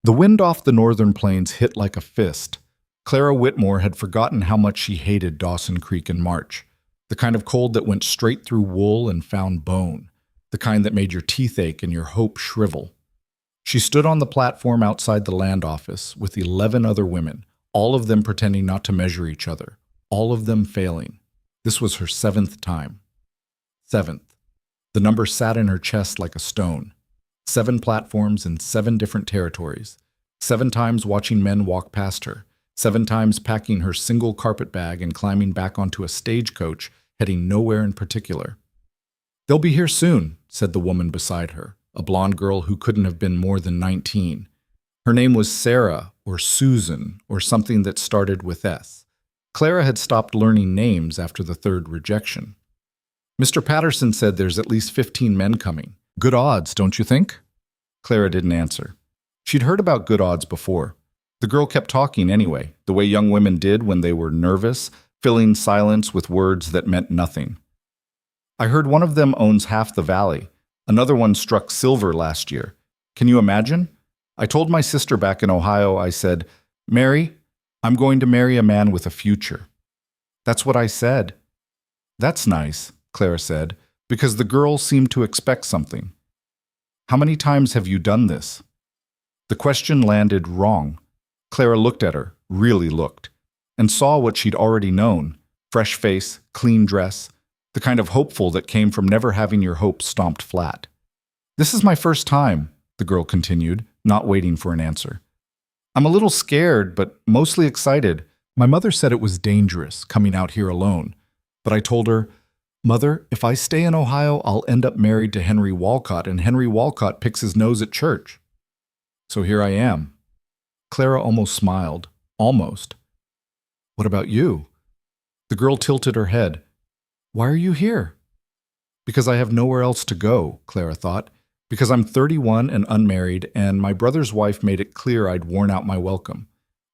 The wind off the northern plains hit like a fist. Clara Whitmore had forgotten how much she hated Dawson Creek in March. The kind of cold that went straight through wool and found bone. The kind that made your teeth ache and your hope shrivel. She stood on the platform outside the land office with 11 other women, all of them pretending not to measure each other, all of them failing. This was her 7th time. 7th. The number sat in her chest like a stone. 7 platforms in 7 different territories. 7 times watching men walk past her. 7 times packing her single carpet bag and climbing back onto a stagecoach, heading nowhere in particular. "They'll be here soon," said the woman beside her, a blonde girl who couldn't have been more than 19. Her name was Sarah or Susan or something that started with S. Clara had stopped learning names after the 3rd rejection. "Mr. Patterson said there's at least 15 men coming. Good odds, don't you think?" Clara didn't answer. She'd heard about good odds before. The girl kept talking anyway, the way young women did when they were nervous, filling silence with words that meant nothing. "I heard one of them owns half the valley. Another one struck silver last year. Can you imagine? I told my sister back in Ohio, I said, 'Mary, I'm going to marry a man with a future.' That's what I said." "That's nice," Clara said, because the girl seemed to expect something. "How many times have you done this?" The question landed wrong. Clara looked at her, really looked, and saw what she'd already known: fresh face, clean dress, the kind of hopeful that came from never having your hopes stomped flat. "This is my first time," the girl continued, not waiting for an answer. "I'm a little scared, but mostly excited. My mother said it was dangerous, coming out here alone. But I told her, 'Mother, if I stay in Ohio, I'll end up married to Henry Walcott, and Henry Walcott picks his nose at church.' So here I am." Clara almost smiled. Almost. "What about you?" The girl tilted her head. "Why are you here?" "Because I have nowhere else to go," Clara thought. "Because I'm 31 and unmarried, and my brother's wife made it clear I'd worn out my welcome.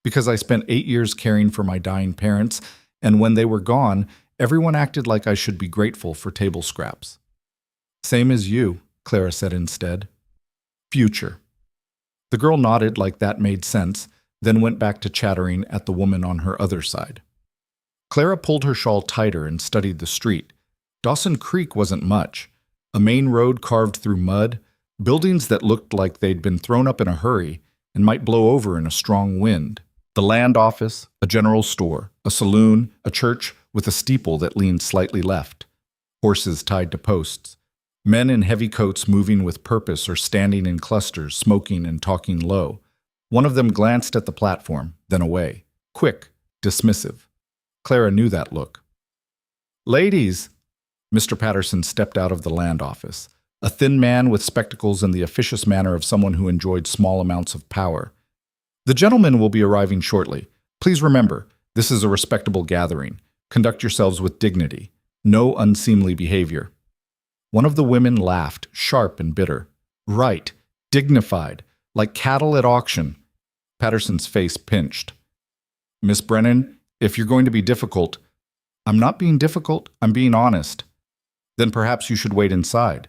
Because I spent 8 years caring for my dying parents, and when they were gone, everyone acted like I should be grateful for table scraps." "Same as you," Clara said instead. "Future." The girl nodded like that made sense, then went back to chattering at the woman on her other side. Clara pulled her shawl tighter and studied the street. Dawson Creek wasn't much. A main road carved through mud, buildings that looked like they'd been thrown up in a hurry and might blow over in a strong wind. The land office, a general store, a saloon, a church with a steeple that leaned slightly left. Horses tied to posts. Men in heavy coats moving with purpose or standing in clusters, smoking and talking low. One of them glanced at the platform, then away. Quick, dismissive. Clara knew that look. "Ladies!" Mr. Patterson stepped out of the land office, a thin man with spectacles and the officious manner of someone who enjoyed small amounts of power. "The gentlemen will be arriving shortly. Please remember, this is a respectable gathering. Conduct yourselves with dignity. No unseemly behavior." One of the women laughed, sharp and bitter. "Right, dignified, like cattle at auction." Patterson's face pinched. "Miss Brennan, if you're going to be difficult—" "I'm not being difficult, I'm being honest." "Then perhaps you should wait inside."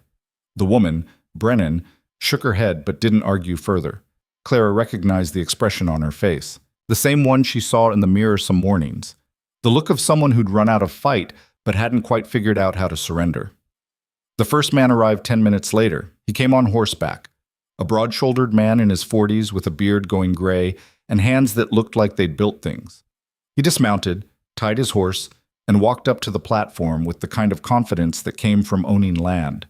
The woman, Brennan, shook her head but didn't argue further. Clara recognized the expression on her face, the same one she saw in the mirror some mornings. The look of someone who'd run out of fight but hadn't quite figured out how to surrender. The first man arrived 10 minutes later. He came on horseback. A broad-shouldered man in his 40s with a beard going gray and hands that looked like they'd built things. He dismounted, tied his horse, and walked up to the platform with the kind of confidence that came from owning land.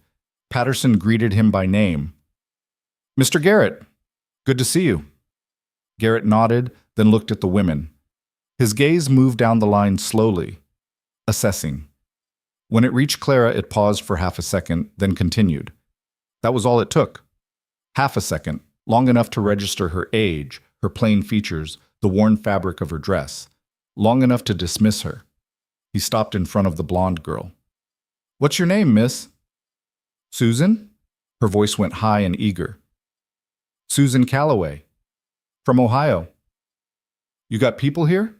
Patterson greeted him by name. "Mr. Garrett, good to see you." Garrett nodded, then looked at the women. His gaze moved down the line slowly, assessing. When it reached Clara, it paused for half a second, then continued. That was all it took. Half a second, long enough to register her age, her plain features, the worn fabric of her dress. Long enough to dismiss her. He stopped in front of the blonde girl. "What's your name, miss?" "Susan?" Her voice went high and eager. "Susan Calloway. From Ohio." "You got people here?"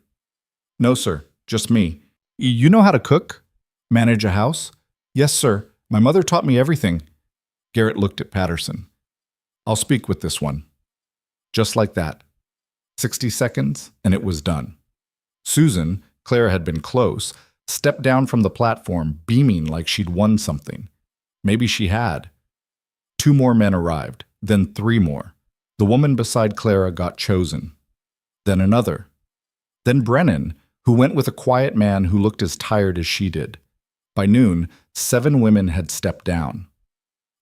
"No, sir. Just me. You know how to cook? Manage a house?" "Yes, sir. My mother taught me everything." Garrett looked at Patterson. "I'll speak with this one." Just like that. 60 seconds, and it was done. Susan, Clara had been close, stepped down from the platform, beaming like she'd won something. Maybe she had. 2 more men arrived, then 3 more. The woman beside Clara got chosen. Then another. Then Brennan, who went with a quiet man who looked as tired as she did. By noon, 7 women had stepped down.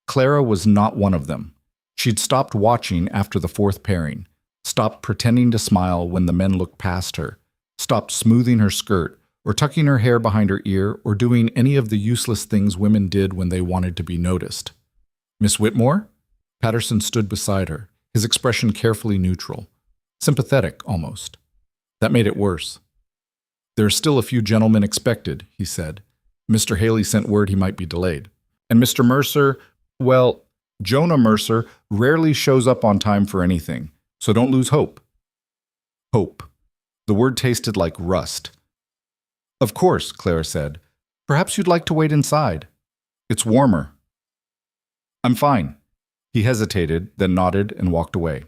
Clara was not one of them. She'd stopped watching after the 4th pairing, stopped pretending to smile when the men looked past her, stopped smoothing her skirt, or tucking her hair behind her ear, or doing any of the useless things women did when they wanted to be noticed. Miss Whitmore? Patterson stood beside her, his expression carefully neutral. Sympathetic, almost. That made it worse. There are still a few gentlemen expected, he said. Mr. Haley sent word he might be delayed. And Mr. Mercer, well, Jonah Mercer rarely shows up on time for anything, so don't lose hope. Hope. The word tasted like rust. Of course, Clara said. Perhaps you'd like to wait inside. It's warmer. I'm fine. He hesitated, then nodded and walked away.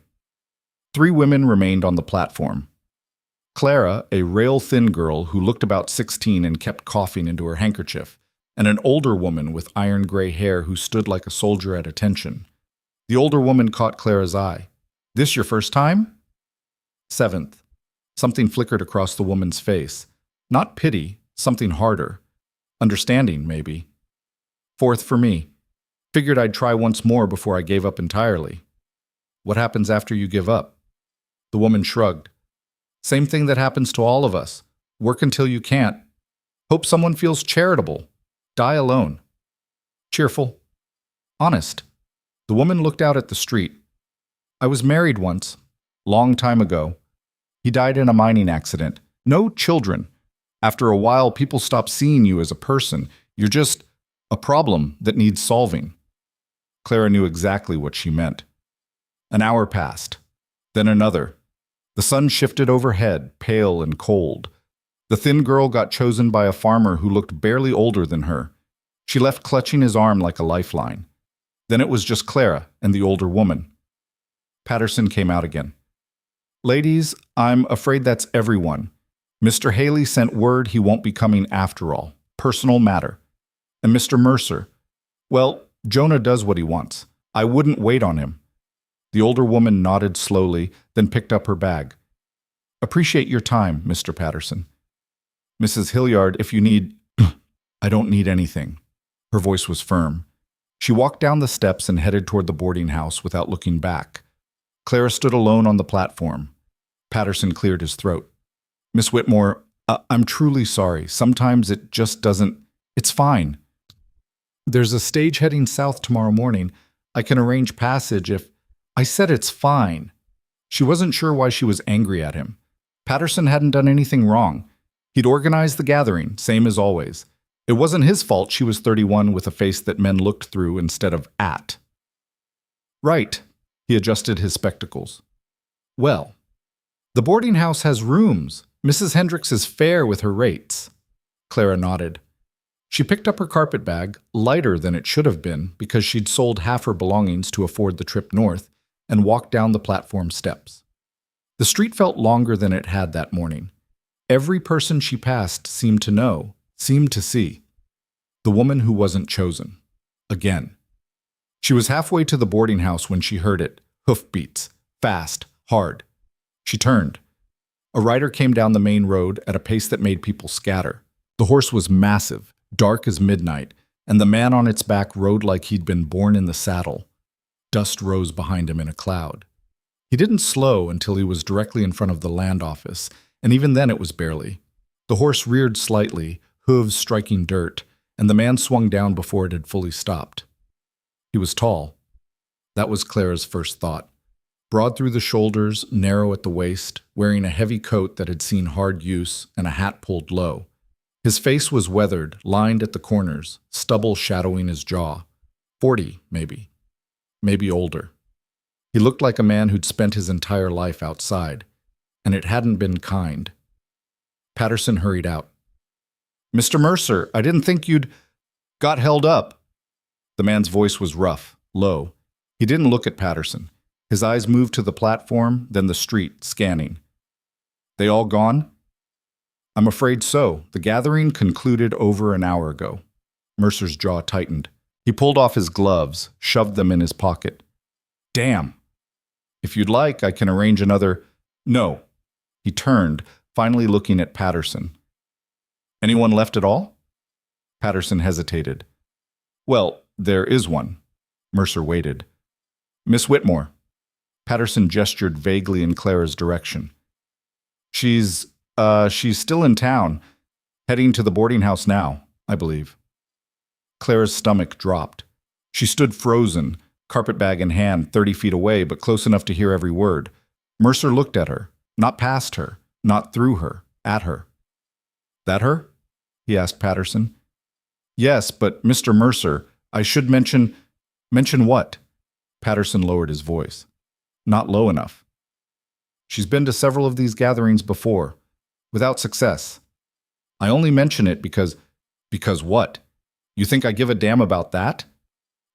3 women remained on the platform. Clara, a rail-thin girl who looked about 16 and kept coughing into her handkerchief, and an older woman with iron-gray hair who stood like a soldier at attention. The older woman caught Clara's eye. This your first time? 7th. Something flickered across the woman's face. Not pity, something harder. Understanding, maybe. 4th for me. Figured I'd try once more before I gave up entirely. What happens after you give up? The woman shrugged. Same thing that happens to all of us. Work until you can't. Hope someone feels charitable. Die alone. Cheerful. Honest. The woman looked out at the street. I was married once. Long time ago. He died in a mining accident. No children. After a while, people stop seeing you as a person. You're just a problem that needs solving. Clara knew exactly what she meant. An hour passed. Then another. The sun shifted overhead, pale and cold. The thin girl got chosen by a farmer who looked barely older than her. She left clutching his arm like a lifeline. Then it was just Clara and the older woman. Patterson came out again. Ladies, I'm afraid that's everyone. Mr. Haley sent word he won't be coming after all. Personal matter. And Mr. Mercer, well, Jonah does what he wants. I wouldn't wait on him. The older woman nodded slowly, then picked up her bag. Appreciate your time, Mr. Patterson. Mrs. Hilliard, if you need... I don't need anything. Her voice was firm. She walked down the steps and headed toward the boarding house without looking back. Clara stood alone on the platform. Patterson cleared his throat. Miss Whitmore, I'm truly sorry. Sometimes it just doesn't... It's fine. There's a stage heading south tomorrow morning. I can arrange passage if... I said it's fine. She wasn't sure why she was angry at him. Patterson hadn't done anything wrong. He'd organized the gathering, same as always. It wasn't his fault she was 31 with a face that men looked through instead of at. Right. He adjusted his spectacles. Well, the boarding house has rooms. Mrs. Hendricks is fair with her rates. Clara nodded. She picked up her carpet bag, lighter than it should have been because she'd sold half her belongings to afford the trip north, and walked down the platform steps. The street felt longer than it had that morning. Every person she passed seemed to know, seemed to see. The woman who wasn't chosen. Again. She was halfway to the boarding house when she heard it. Hoofbeats. Fast. Hard. She turned. A rider came down the main road at a pace that made people scatter. The horse was massive, dark as midnight, and the man on its back rode like he'd been born in the saddle. Dust rose behind him in a cloud. He didn't slow until he was directly in front of the land office, and even then it was barely. The horse reared slightly, hooves striking dirt, and the man swung down before it had fully stopped. He was tall. That was Clara's first thought. Broad through the shoulders, narrow at the waist, wearing a heavy coat that had seen hard use and a hat pulled low. His face was weathered, lined at the corners, stubble shadowing his jaw. 40, maybe. Maybe older. He looked like a man who'd spent his entire life outside, and it hadn't been kind. Patterson hurried out. Mr. Mercer, I didn't think you'd... got held up. The man's voice was rough, low. He didn't look at Patterson. His eyes moved to the platform, then the street, scanning. They all gone? I'm afraid so. The gathering concluded over an hour ago. Mercer's jaw tightened. He pulled off his gloves, shoved them in his pocket. Damn. If you'd like, I can arrange another... No. He turned, finally looking at Patterson. Anyone left at all? Patterson hesitated. Well, there is one. Mercer waited. Miss Whitmore. Patterson gestured vaguely in Clara's direction. She's still in town, heading to the boarding house now, I believe. Clara's stomach dropped. She stood frozen, carpetbag in hand, 30 feet away, but close enough to hear every word. Mercer looked at her, not past her, not through her, at her. That her? He asked Patterson. Yes, but Mr. Mercer, I should mention... Mention what? Patterson lowered his voice. Not low enough. She's been to several of these gatherings before, without success. I only mention it because... Because what? You think I give a damn about that?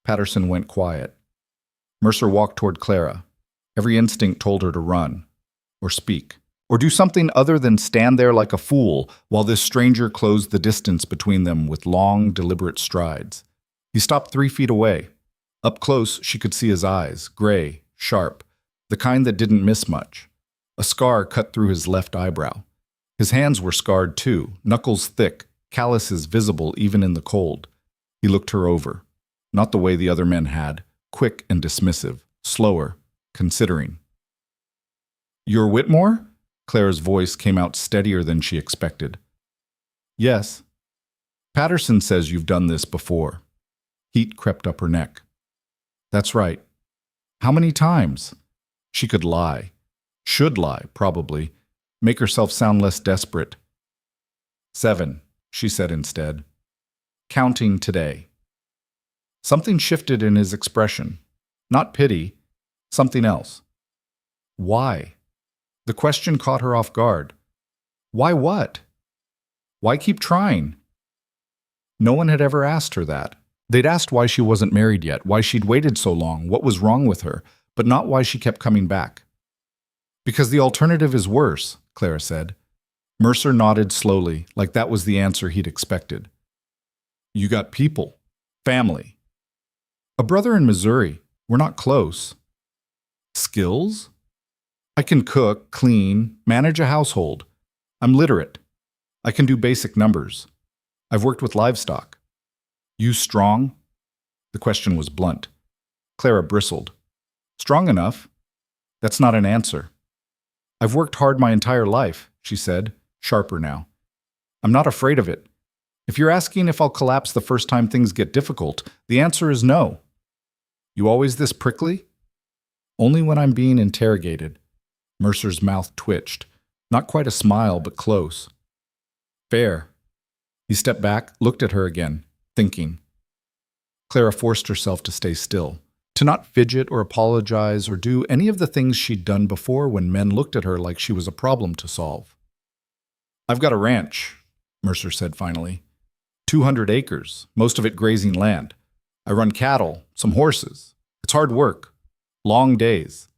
Patterson went quiet. Mercer walked toward Clara. Every instinct told her to run, or speak, or do something other than stand there like a fool while this stranger closed the distance between them with long, deliberate strides. He stopped 3 feet away. Up close, she could see his eyes, gray, sharp, the kind that didn't miss much. A scar cut through his left eyebrow. His hands were scarred too, knuckles thick, calluses visible even in the cold. He looked her over. Not the way the other men had, quick and dismissive, slower, considering. You're Whitmore? Clara's voice came out steadier than she expected. Yes. Patterson says you've done this before. Heat crept up her neck. That's right. How many times? She could lie. Should lie, probably. Make herself sound less desperate. 7, she said instead. Counting today. Something shifted in his expression. Not pity, something else. Why? The question caught her off guard. Why what? Why keep trying? No one had ever asked her that. They'd asked why she wasn't married yet, why she'd waited so long, what was wrong with her, but not why she kept coming back. Because the alternative is worse, Clara said. Mercer nodded slowly, like that was the answer he'd expected. You got people. Family. A brother in Missouri. We're not close. Skills? I can cook, clean, manage a household. I'm literate. I can do basic numbers. I've worked with livestock. You strong? The question was blunt. Clara bristled. Strong enough? That's not an answer. I've worked hard my entire life, she said, sharper now. I'm not afraid of it. If you're asking if I'll collapse the first time things get difficult, the answer is no. You always this prickly? Only when I'm being interrogated. Mercer's mouth twitched. Not quite a smile, but close. Fair. He stepped back, looked at her again, thinking. Clara forced herself to stay still, to not fidget or apologize or do any of the things she'd done before when men looked at her like she was a problem to solve. I've got a ranch, Mercer said finally. 200 acres, most of it grazing land. I run cattle, some horses. It's hard work. Long days.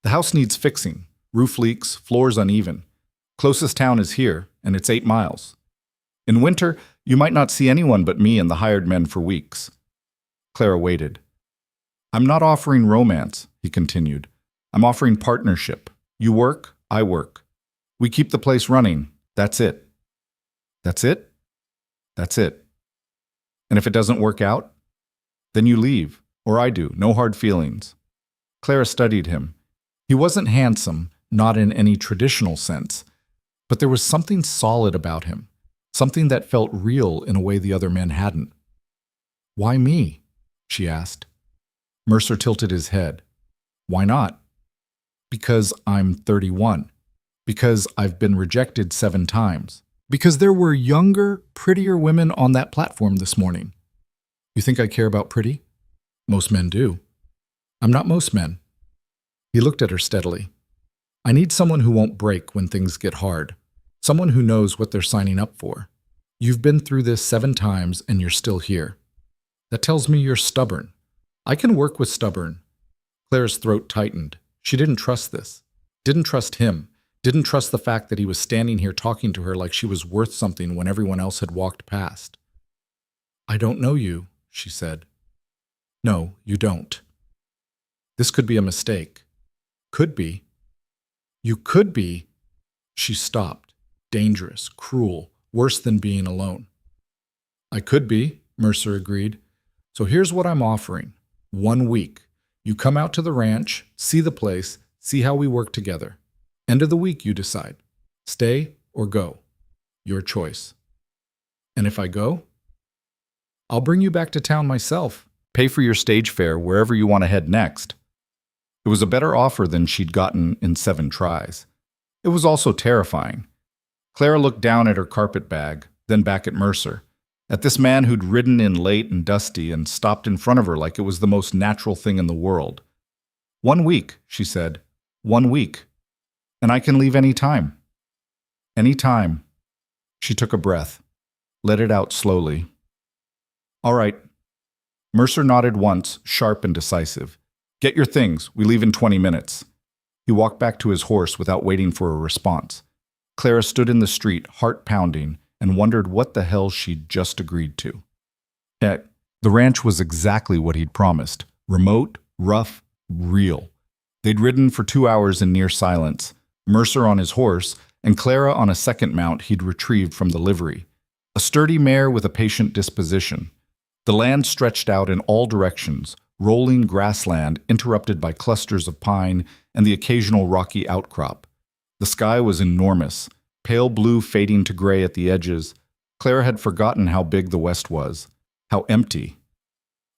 The house needs fixing. Roof leaks, floors uneven. Closest town is here, and it's 8 miles. In winter, you might not see anyone but me and the hired men for weeks. Clara waited. I'm not offering romance, he continued. I'm offering partnership. You work, I work. We keep the place running. That's it. That's it? That's it. And if it doesn't work out, then you leave, or I do, no hard feelings. Clara studied him. He wasn't handsome, not in any traditional sense, but there was something solid about him, something that felt real in a way the other men hadn't. Why me? She asked. Mercer tilted his head. Why not? Because I'm 31. Because I've been rejected 7 times. Because there were younger, prettier women on that platform this morning. You think I care about pretty? Most men do. I'm not most men. He looked at her steadily. I need someone who won't break when things get hard. Someone who knows what they're signing up for. You've been through this 7 times and you're still here. That tells me you're stubborn. I can work with stubborn. Claire's throat tightened. She didn't trust this. Didn't trust him. Didn't trust the fact that he was standing here talking to her like she was worth something when everyone else had walked past. "I don't know you," she said. "No, you don't." This could be a mistake. Could be. You could be. She stopped. Dangerous, cruel, worse than being alone. "I could be," Mercer agreed. "So here's what I'm offering. 1 week. You come out to the ranch, see the place, see how we work together. End of the week, you decide. Stay or go. Your choice. And if I go, I'll bring you back to town myself. Pay for your stage fare wherever you want to head next." It was a better offer than she'd gotten in 7 tries. It was also terrifying. Clara looked down at her carpet bag, then back at Mercer, at this man who'd ridden in late and dusty and stopped in front of her like it was the most natural thing in the world. 1 week, she said. 1 week. And I can leave any time. Any time. She took a breath, let it out slowly. "All right." Mercer nodded once, sharp and decisive. "Get your things. We leave in 20 minutes. He walked back to his horse without waiting for a response. Clara stood in the street, heart pounding, and wondered what the hell she'd just agreed to. Heck, the ranch was exactly what he'd promised. Remote, rough, real. They'd ridden for 2 hours in near silence, Mercer on his horse, and Clara on a second mount he'd retrieved from the livery. A sturdy mare with a patient disposition. The land stretched out in all directions, rolling grassland interrupted by clusters of pine and the occasional rocky outcrop. The sky was enormous, pale blue fading to gray at the edges. Clara had forgotten how big the west was, how empty.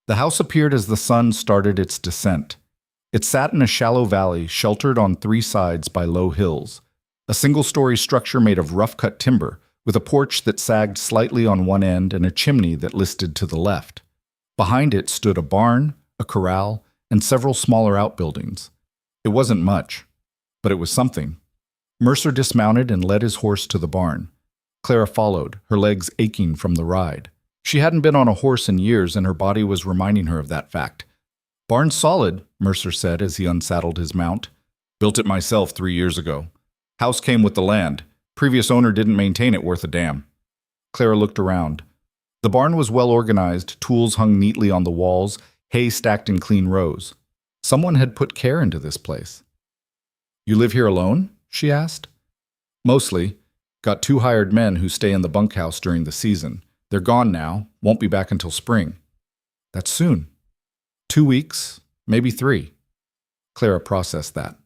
The house appeared as the sun started its descent. It sat in a shallow valley sheltered on 3 sides by low hills, a single-story structure made of rough-cut timber, with a porch that sagged slightly on one end and a chimney that listed to the left. Behind it stood a barn, a corral, and several smaller outbuildings. It wasn't much, but it was something. Mercer dismounted and led his horse to the barn. Clara followed, her legs aching from the ride. She hadn't been on a horse in years, and her body was reminding her of that fact. "Barn's solid," Mercer said as he unsaddled his mount. "Built it myself 3 years ago. House came with the land. Previous owner didn't maintain it worth a damn." Clara looked around. The barn was well organized, tools hung neatly on the walls, hay stacked in clean rows. Someone had put care into this place. "You live here alone?" she asked. "Mostly. Got 2 hired men who stay in the bunkhouse during the season. They're gone now, won't be back until spring." "That's soon." 2 weeks, maybe 3. Clara processed that.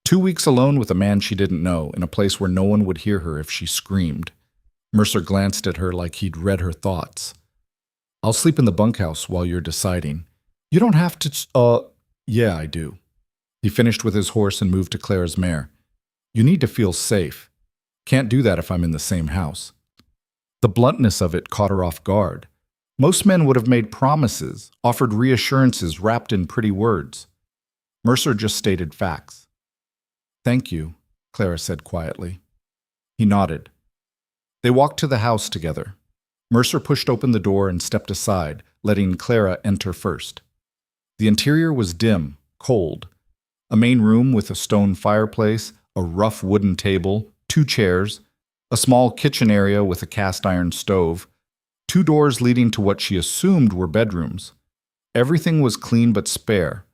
2 weeks alone with a man she didn't know, in a place where no one would hear her if she screamed. Mercer glanced at her like he'd read her thoughts. "I'll sleep in the bunkhouse while you're deciding. You don't have to, yeah, I do." He finished with his horse and moved to Clara's mare. "You need to feel safe. Can't do that if I'm in the same house." The bluntness of it caught her off guard. Most men would have made promises, offered reassurances wrapped in pretty words. Mercer just stated facts. "Thank you," Clara said quietly. He nodded. They walked to the house together. Mercer pushed open the door and stepped aside, letting Clara enter first. The interior was dim, cold. A main room with a stone fireplace, a rough wooden table, 2 chairs, a small kitchen area with a cast-iron stove, 2 doors leading to what she assumed were bedrooms. Everything was clean but spare,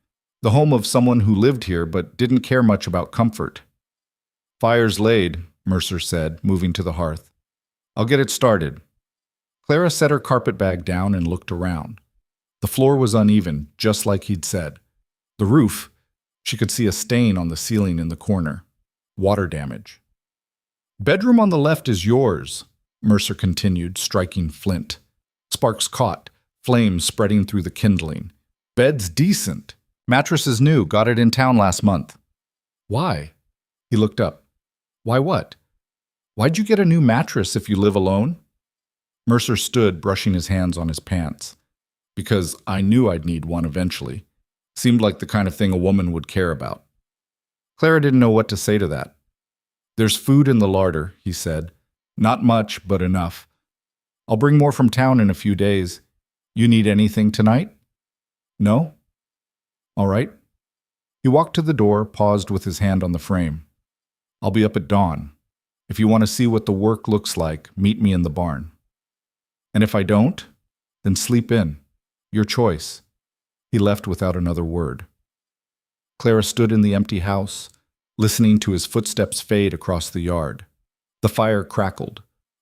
the home of someone who lived here but didn't care much about comfort. "Fire's laid," Mercer said, moving to the hearth. "I'll get it started." Clara set her carpetbag down and looked around. The floor was uneven, just like he'd said. The roof, she could see a stain on the ceiling in the corner. Water damage. "Bedroom on the left is yours," Mercer continued, striking flint. Sparks caught, flames spreading through the kindling. "Bed's decent. Mattress is new, got it in town last month." "Why?" He looked up. "Why what? Why'd you get a new mattress if you live alone?" Mercer stood, brushing his hands on his pants. "Because I knew I'd need one eventually. Seemed like the kind of thing a woman would care about." Clara didn't know what to say to that. "There's food in the larder," he said. "Not much, but enough. I'll bring more from town in a few days. You need anything tonight?" "No?" "All right." He walked to the door, paused with his hand on the frame. I'll be up at dawn. If you want to see what the work looks like, meet me in the barn. And if I don't, then sleep in. Your choice. He left without another word. Clara stood in the empty house, listening to his footsteps fade across the yard. The fire crackled.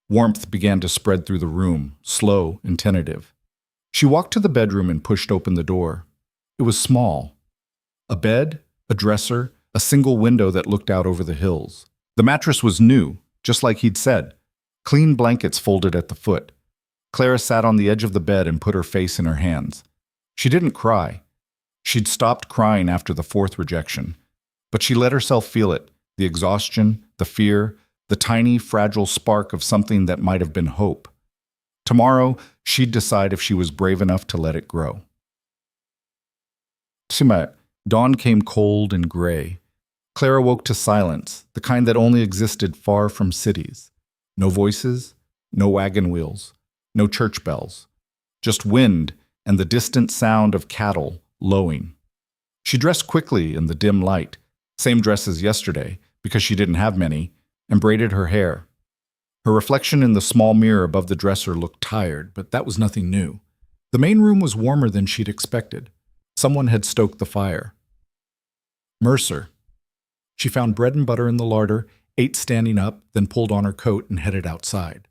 Warmth began to spread through the room, slow and tentative. She walked to the bedroom and pushed open the door. It was small. A bed, a dresser, a single window that looked out over the hills. The mattress was new, just like he'd said. Clean blankets folded at the foot. Clara sat on the edge of the bed and put her face in her hands. She didn't cry. She'd stopped crying after the fourth rejection. But she let herself feel it, the exhaustion, the fear, the tiny, fragile spark of something that might have been hope. Tomorrow, she'd decide if she was brave enough to let it grow. Dawn came cold and gray. Clara woke to silence, the kind that only existed far from cities. No voices, no wagon wheels, no church bells. Just wind and the distant sound of cattle lowing. She dressed quickly in the dim light, same dress as yesterday, because she didn't have many, and braided her hair. Her reflection in the small mirror above the dresser looked tired, but that was nothing new. The main room was warmer than she'd expected. Someone had stoked the fire. Mercer. She found bread and butter in the larder, ate standing up, then pulled on her coat and headed outside.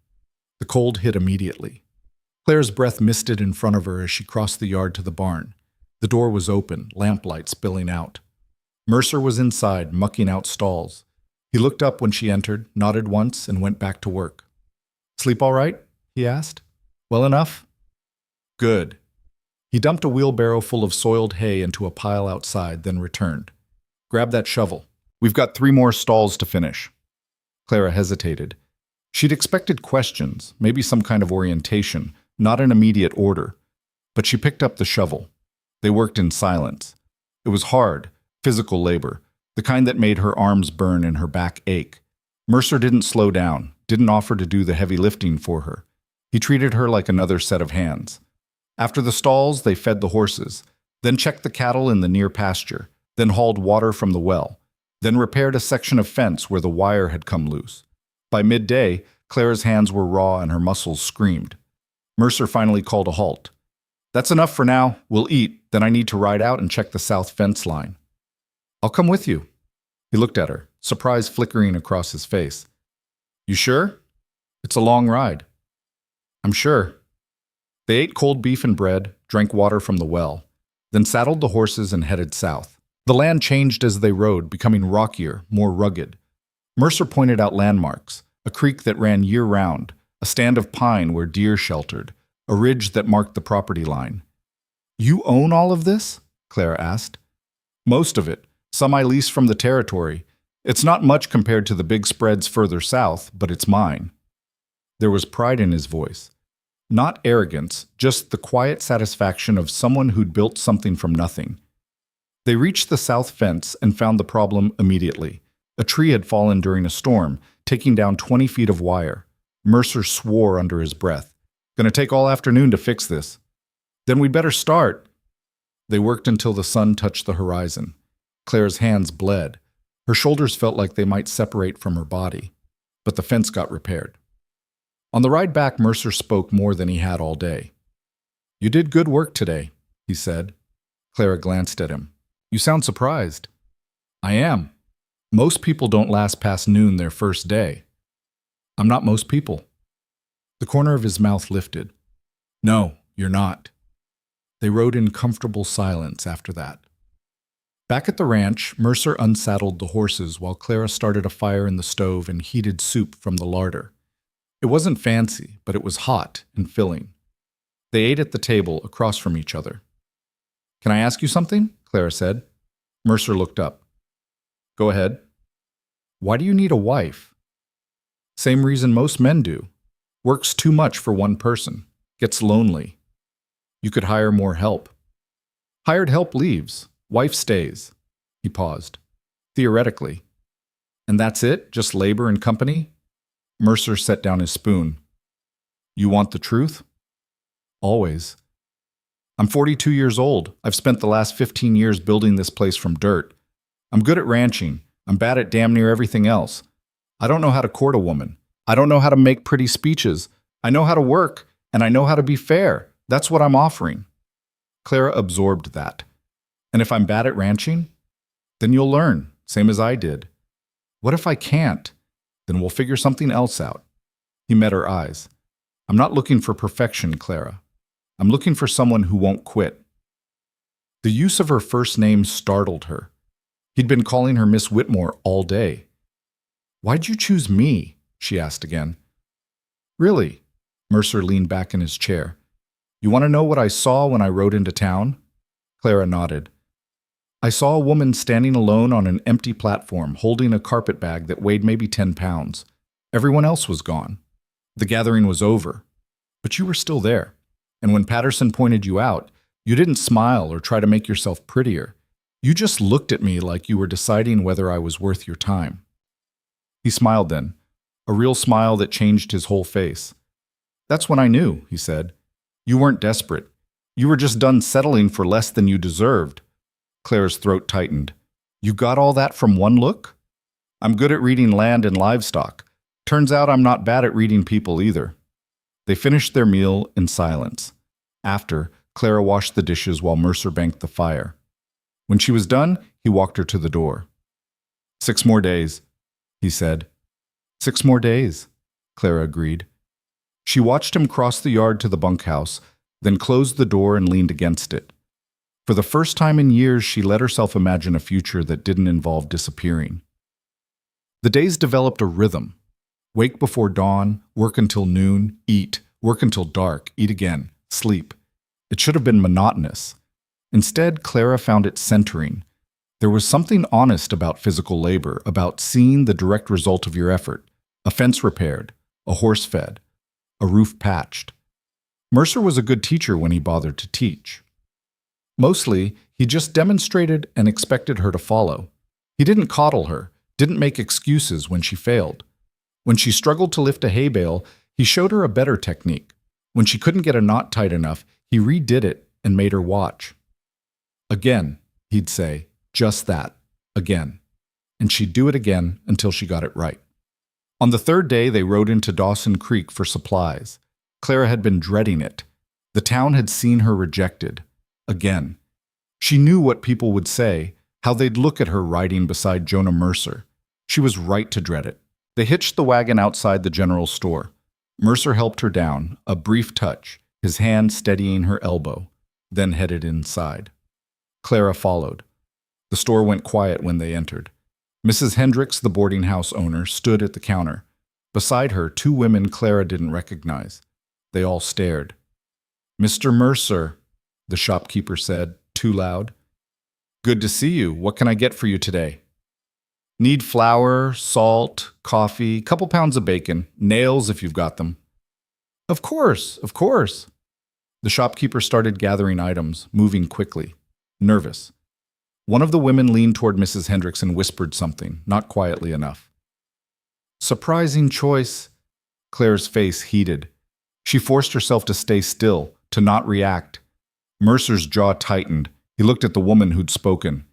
The cold hit immediately. Claire's breath misted in front of her as she crossed the yard to the barn. The door was open, lamplight spilling out. Mercer was inside, mucking out stalls. He looked up when she entered, nodded once, and went back to work. Sleep all right? He asked. Well enough? Good. He dumped a wheelbarrow full of soiled hay into a pile outside, then returned. Grab that shovel. We've got 3 more stalls to finish. Clara hesitated. She'd expected questions, maybe some kind of orientation, not in immediate order. But she picked up the shovel. They worked in silence. It was hard, physical labor, the kind that made her arms burn and her back ache. Mercer didn't slow down, didn't offer to do the heavy lifting for her. He treated her like another set of hands. After the stalls, they fed the horses, then checked the cattle in the near pasture, then hauled water from the well, then repaired a section of fence where the wire had come loose. By midday, Clara's hands were raw and her muscles screamed. Mercer finally called a halt. That's enough for now. We'll eat, then I need to ride out and check the south fence line. I'll come with you. He looked at her, surprise flickering across his face. You sure? It's a long ride. I'm sure. They ate cold beef and bread, drank water from the well, then saddled the horses and headed south. The land changed as they rode, becoming rockier, more rugged. Mercer pointed out landmarks, a creek that ran year-round, a stand of pine where deer sheltered, a ridge that marked the property line. You own all of this? Clara asked. Most of it. Some I lease from the territory. It's not much compared to the big spreads further south, but it's mine. There was pride in his voice. Not arrogance, just the quiet satisfaction of someone who'd built something from nothing. They reached the south fence and found the problem immediately. A tree had fallen during a storm, taking down 20 feet of wire. Mercer swore under his breath. Gonna take all afternoon to fix this. Then we'd better start. They worked until the sun touched the horizon. Clara's hands bled. Her shoulders felt like they might separate from her body. But the fence got repaired. On the ride back, Mercer spoke more than he had all day. You did good work today, he said. Clara glanced at him. You sound surprised. I am. Most people don't last past noon their first day. I'm not most people. The corner of his mouth lifted. No, you're not. They rode in comfortable silence after that. Back at the ranch, Mercer unsaddled the horses while Clara started a fire in the stove and heated soup from the larder. It wasn't fancy, but it was hot and filling. They ate at the table across from each other. Can I ask you something? Clara said. Mercer looked up. Go ahead. Why do you need a wife? Same reason most men do. Works too much for one person. Gets lonely. You could hire more help. Hired help leaves. Wife stays. He paused. Theoretically. And that's it? Just labor and company? Mercer set down his spoon. You want the truth? Always. I'm 42 years old. I've spent the last 15 years building this place from dirt. I'm good at ranching. I'm bad at damn near everything else. I don't know how to court a woman. I don't know how to make pretty speeches. I know how to work, and I know how to be fair. That's what I'm offering." Clara absorbed that. "And if I'm bad at ranching? Then you'll learn, same as I did. What if I can't? Then we'll figure something else out." He met her eyes. "I'm not looking for perfection, Clara. I'm looking for someone who won't quit." The use of her first name startled her. He'd been calling her Miss Whitmore all day. "Why'd you choose me?" she asked again. "Really?" Mercer leaned back in his chair. "You want to know what I saw when I rode into town?" Clara nodded. "I saw a woman standing alone on an empty platform, holding a carpet bag that weighed maybe 10 pounds. Everyone else was gone. The gathering was over. But you were still there. And when Patterson pointed you out, you didn't smile or try to make yourself prettier. You just looked at me like you were deciding whether I was worth your time." He smiled then, a real smile that changed his whole face. "That's when I knew," he said. "You weren't desperate. You were just done settling for less than you deserved." Clara's throat tightened. "You got all that from one look?" "I'm good at reading land and livestock. Turns out I'm not bad at reading people either." They finished their meal in silence. After, Clara washed the dishes while Mercer banked the fire. When she was done, he walked her to the door. "6 more days," he said. "6 more days," Clara agreed. She watched him cross the yard to the bunkhouse, then closed the door and leaned against it. For the first time in years, she let herself imagine a future that didn't involve disappearing. The days developed a rhythm. Wake before dawn, work until noon, eat, work until dark, eat again, sleep. It should have been monotonous. Instead, Clara found it centering. There was something honest about physical labor, about seeing the direct result of your effort. A fence repaired, a horse fed, a roof patched. Mercer was a good teacher when he bothered to teach. Mostly, he just demonstrated and expected her to follow. He didn't coddle her, didn't make excuses when she failed. When she struggled to lift a hay bale, he showed her a better technique. When she couldn't get a knot tight enough, he redid it and made her watch. "Again," he'd say, "just that, again." And she'd do it again until she got it right. On the 3rd day, they rode into Dawson Creek for supplies. Clara had been dreading it. The town had seen her rejected. Again. She knew what people would say, how they'd look at her riding beside Jonah Mercer. She was right to dread it. They hitched the wagon outside the general store. Mercer helped her down, a brief touch, his hand steadying her elbow, then headed inside. Clara followed. The store went quiet when they entered. Mrs. Hendricks, the boarding house owner, stood at the counter. Beside her, 2 women Clara didn't recognize. They all stared. "Mr. Mercer," the shopkeeper said, too loud. "Good to see you. What can I get for you today?" "Need flour, salt, coffee, couple pounds of bacon, nails if you've got them." Of course, of course." The shopkeeper started gathering items, moving quickly, nervous. One of the women leaned toward Mrs. Hendricks and whispered something, not quietly enough. "Surprising choice." Claire's face heated. She forced herself to stay still, to not react. Mercer's jaw tightened. He looked at the woman who'd spoken.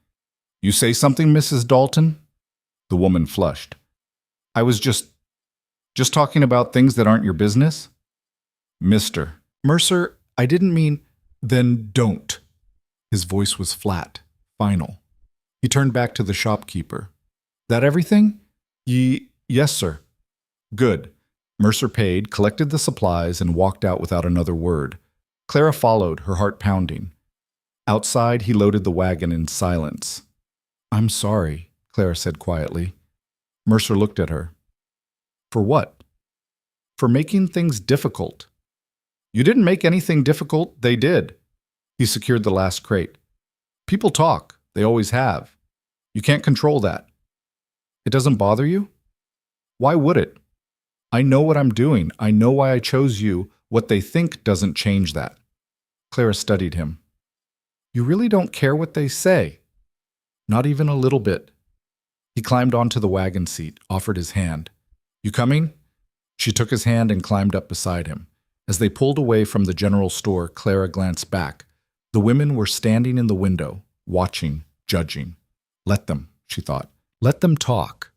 "You say something, Mrs. Dalton?" The woman flushed. "I was just talking about things that aren't your business." "Mr. Mercer, I didn't mean—" "Then don't." His voice was flat, final. He turned back to the shopkeeper. "That everything?" Yes, sir." "Good." Mercer paid, collected the supplies, and walked out without another word. Clara followed, her heart pounding. Outside, he loaded the wagon in silence. "I'm sorry," Clara said quietly. Mercer looked at her. "For what?" "For making things difficult." "You didn't make anything difficult, they did." He secured the last crate. "People talk, they always have. You can't control that." "It doesn't bother you?" "Why would it? I know what I'm doing. I know why I chose you. What they think doesn't change that." Clara studied him. "You really don't care what they say?" "Not even a little bit." He climbed onto the wagon seat, offered his hand. "You coming?" She took his hand and climbed up beside him. As they pulled away from the general store, Clara glanced back. The women were standing in the window, watching, judging. "Let them," she thought. Let them talk.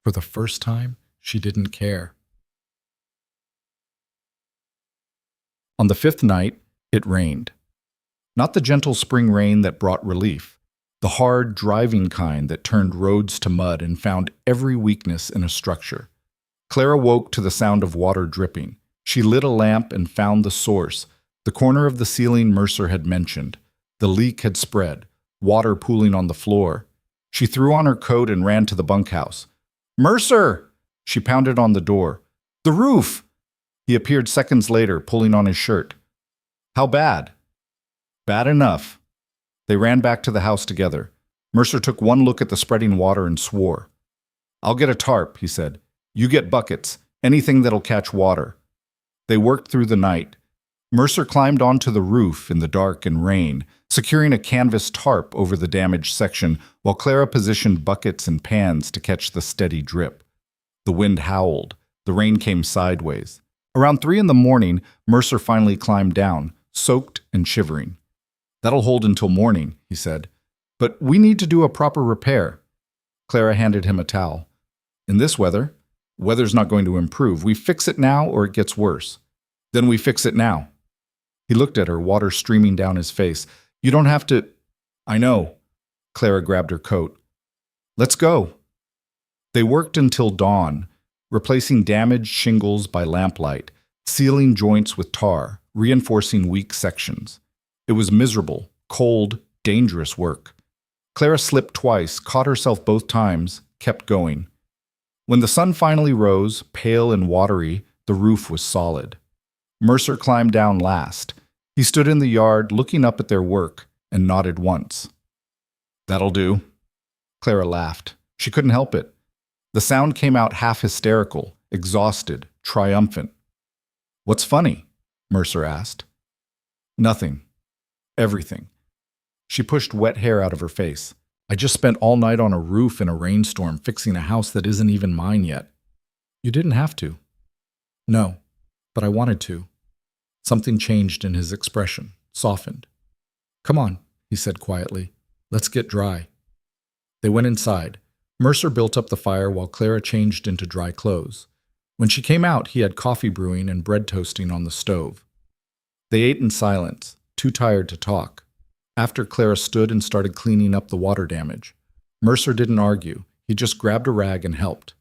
For the first time, she didn't care. On the fifth night, it rained. Not the gentle spring rain that brought relief, the hard, driving kind that turned roads to mud and found every weakness in a structure. Clara woke to the sound of water dripping. She lit a lamp and found the source, the corner of the ceiling Mercer had mentioned. The leak had spread, water pooling on the floor. She threw on her coat and ran to the bunkhouse. "Mercer!" She pounded on the door. "The roof!" He appeared seconds later, pulling on his shirt. "How bad?" "Bad enough." They ran back to the house together. Mercer took one look at the spreading water and swore. "I'll get a tarp," he said. "You get buckets, anything that'll catch water." They worked through the night. Mercer climbed onto the roof in the dark and rain, securing a canvas tarp over the damaged section, while Clara positioned buckets and pans to catch the steady drip. The wind howled. The rain came sideways. Around 3 a.m, Mercer finally climbed down, soaked and shivering. "That'll hold until morning," he said. "But we need to do a proper repair." Clara handed him a towel. "In this weather? Weather's not going to improve. We fix it now or it gets worse." "Then we fix it now." He looked at her, water streaming down his face. "You don't have to—" "I know." Clara grabbed her coat. "Let's go." They worked until dawn, replacing damaged shingles by lamplight, sealing joints with tar, reinforcing weak sections. It was miserable, cold, dangerous work. Clara slipped twice, caught herself both times, kept going. When the sun finally rose, pale and watery, the roof was solid. Mercer climbed down last. He stood in the yard, looking up at their work, and nodded once. "That'll do." Clara laughed. She couldn't help it. The sound came out half hysterical, exhausted, triumphant. "What's funny?" Mercer asked. "Nothing. Everything." She pushed wet hair out of her face. "I just spent all night on a roof in a rainstorm fixing a house that isn't even mine yet." "You didn't have to." "No, but I wanted to." Something changed in his expression, softened. "Come on," he said quietly. "Let's get dry." They went inside. Mercer built up the fire while Clara changed into dry clothes. When she came out, he had coffee brewing and bread toasting on the stove. They ate in silence, too tired to talk. After Clara stood and started cleaning up the water damage, Mercer didn't argue. He just grabbed a rag and helped.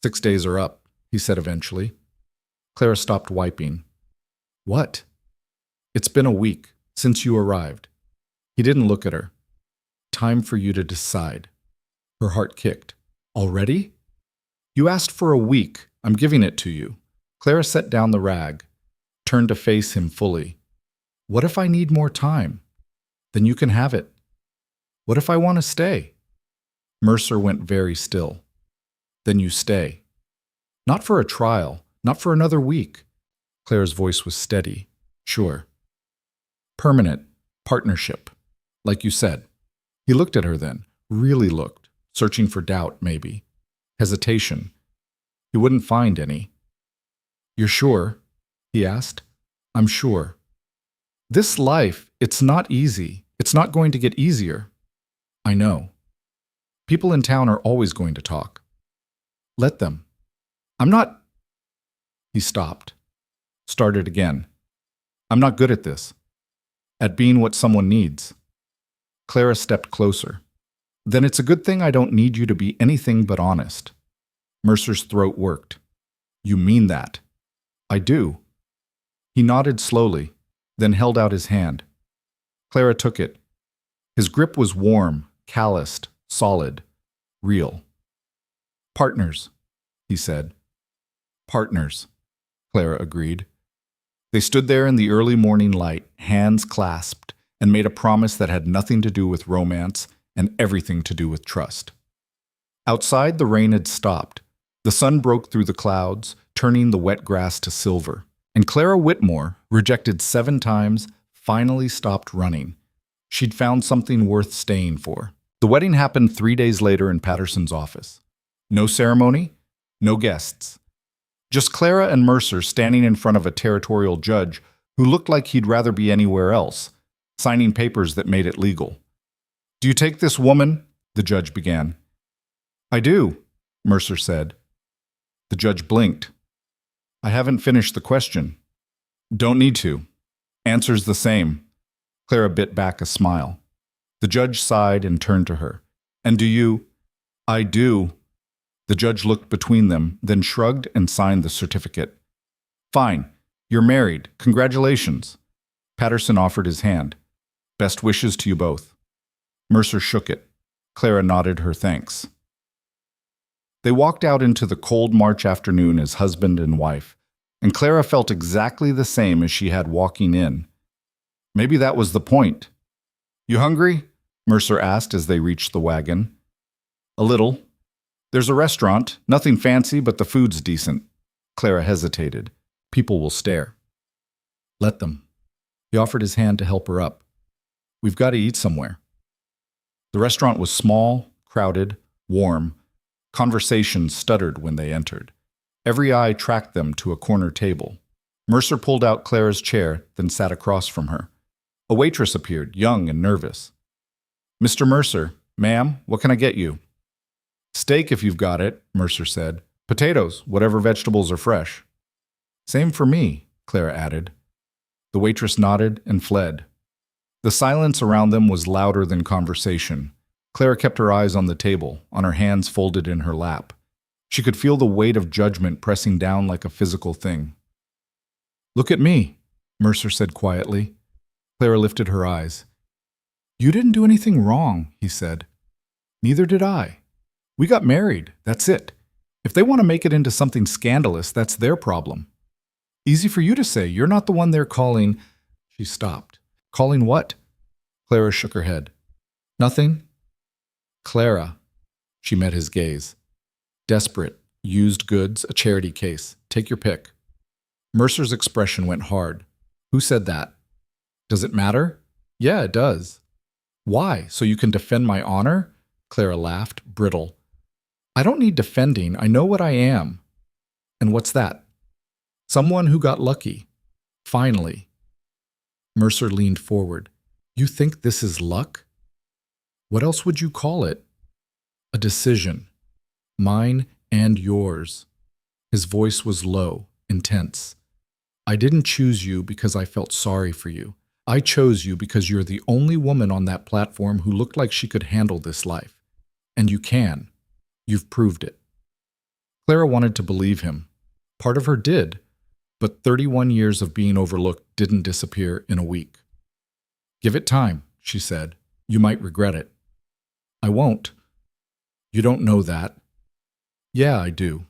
6 days are up," he said eventually. Clara stopped wiping. "What?" "It's been a week, since you arrived." He didn't look at her. "Time for you to decide." Her heart kicked. "Already?" "You asked for a week. I'm giving it to you." Clara set down the rag, turned to face him fully. "What if I need more time?" "Then you can have it." "What if I want to stay?" Mercer went very still. "Then you stay." "Not for a trial, not for another week." Clara's voice was steady. "Sure." "Permanent. Partnership. Like you said." He looked at her then, really looked, searching for doubt, maybe. Hesitation. He wouldn't find any. "You're sure?" he asked. "I'm sure." "This life, it's not easy. It's not going to get easier." "I know. People in town are always going to talk." "Let them." "I'm not—" He stopped. Started again. "I'm not good at this. At being what someone needs." Clara stepped closer. "Then it's a good thing I don't need you to be anything but honest." Mercer's throat worked. "You mean that?" "I do." He nodded slowly, then held out his hand. Clara took it. His grip was warm, calloused, solid, real. "Partners," he said. "Partners," Clara agreed. They stood there in the early morning light, hands clasped, and made a promise that had nothing to do with romance and everything to do with trust. Outside, the rain had stopped. The sun broke through the clouds, turning the wet grass to silver. And Clara Whitmore, rejected 7 times, finally stopped running. She'd found something worth staying for. The wedding happened 3 days later in Patterson's office. No ceremony, no guests. Just Clara and Mercer standing in front of a territorial judge who looked like he'd rather be anywhere else, signing papers that made it legal. "Do you take this woman?" the judge began. I do, Mercer said. The judge blinked. I haven't finished the question. Don't need to. Answer's the same. Clara bit back a smile. The judge sighed and turned to her. And do you? I do. The judge looked between them, then shrugged and signed the certificate. Fine. You're married. Congratulations. Patterson offered his hand. Best wishes to you both. Mercer shook it. Clara nodded her thanks. They walked out into the cold March afternoon as husband and wife, and Clara felt exactly the same as she had walking in. Maybe that was the point. You hungry? Mercer asked as they reached the wagon. A little. There's a restaurant, nothing fancy, but the food's decent. Clara hesitated. People will stare. Let them. He offered his hand to help her up. We've got to eat somewhere. The restaurant was small, crowded, warm. Conversation stuttered when they entered. Every eye tracked them to a corner table. Mercer pulled out Clara's chair, then sat across from her. A waitress appeared, young and nervous. Mr. Mercer, ma'am, what can I get you? Steak if you've got it, Mercer said. Potatoes, whatever vegetables are fresh. Same for me, Clara added. The waitress nodded and fled. The silence around them was louder than conversation. Clara kept her eyes on the table, on her hands folded in her lap. She could feel the weight of judgment pressing down like a physical thing. Look at me, Mercer said quietly. Clara lifted her eyes. You didn't do anything wrong, he said. Neither did I. We got married, that's it. If they want to make it into something scandalous, that's their problem. Easy for you to say, you're not the one they're calling. She stopped. Calling what? Clara shook her head. Nothing. Clara. She met his gaze. Desperate. Used goods, a charity case. Take your pick. Mercer's expression went hard. Who said that? Does it matter? Yeah, it does. Why? So you can defend my honor? Clara laughed, brittle. I don't need defending. I know what I am. And what's that? Someone who got lucky. Finally. Mercer leaned forward. You think this is luck? What else would you call it? A decision. Mine and yours. His voice was low, intense. I didn't choose you because I felt sorry for you. I chose you because you're the only woman on that platform who looked like she could handle this life. And you can. You've proved it. Clara wanted to believe him. Part of her did, but 31 years of being overlooked didn't disappear in a week. Give it time, she said. You might regret it. I won't. You don't know that. Yeah, I do.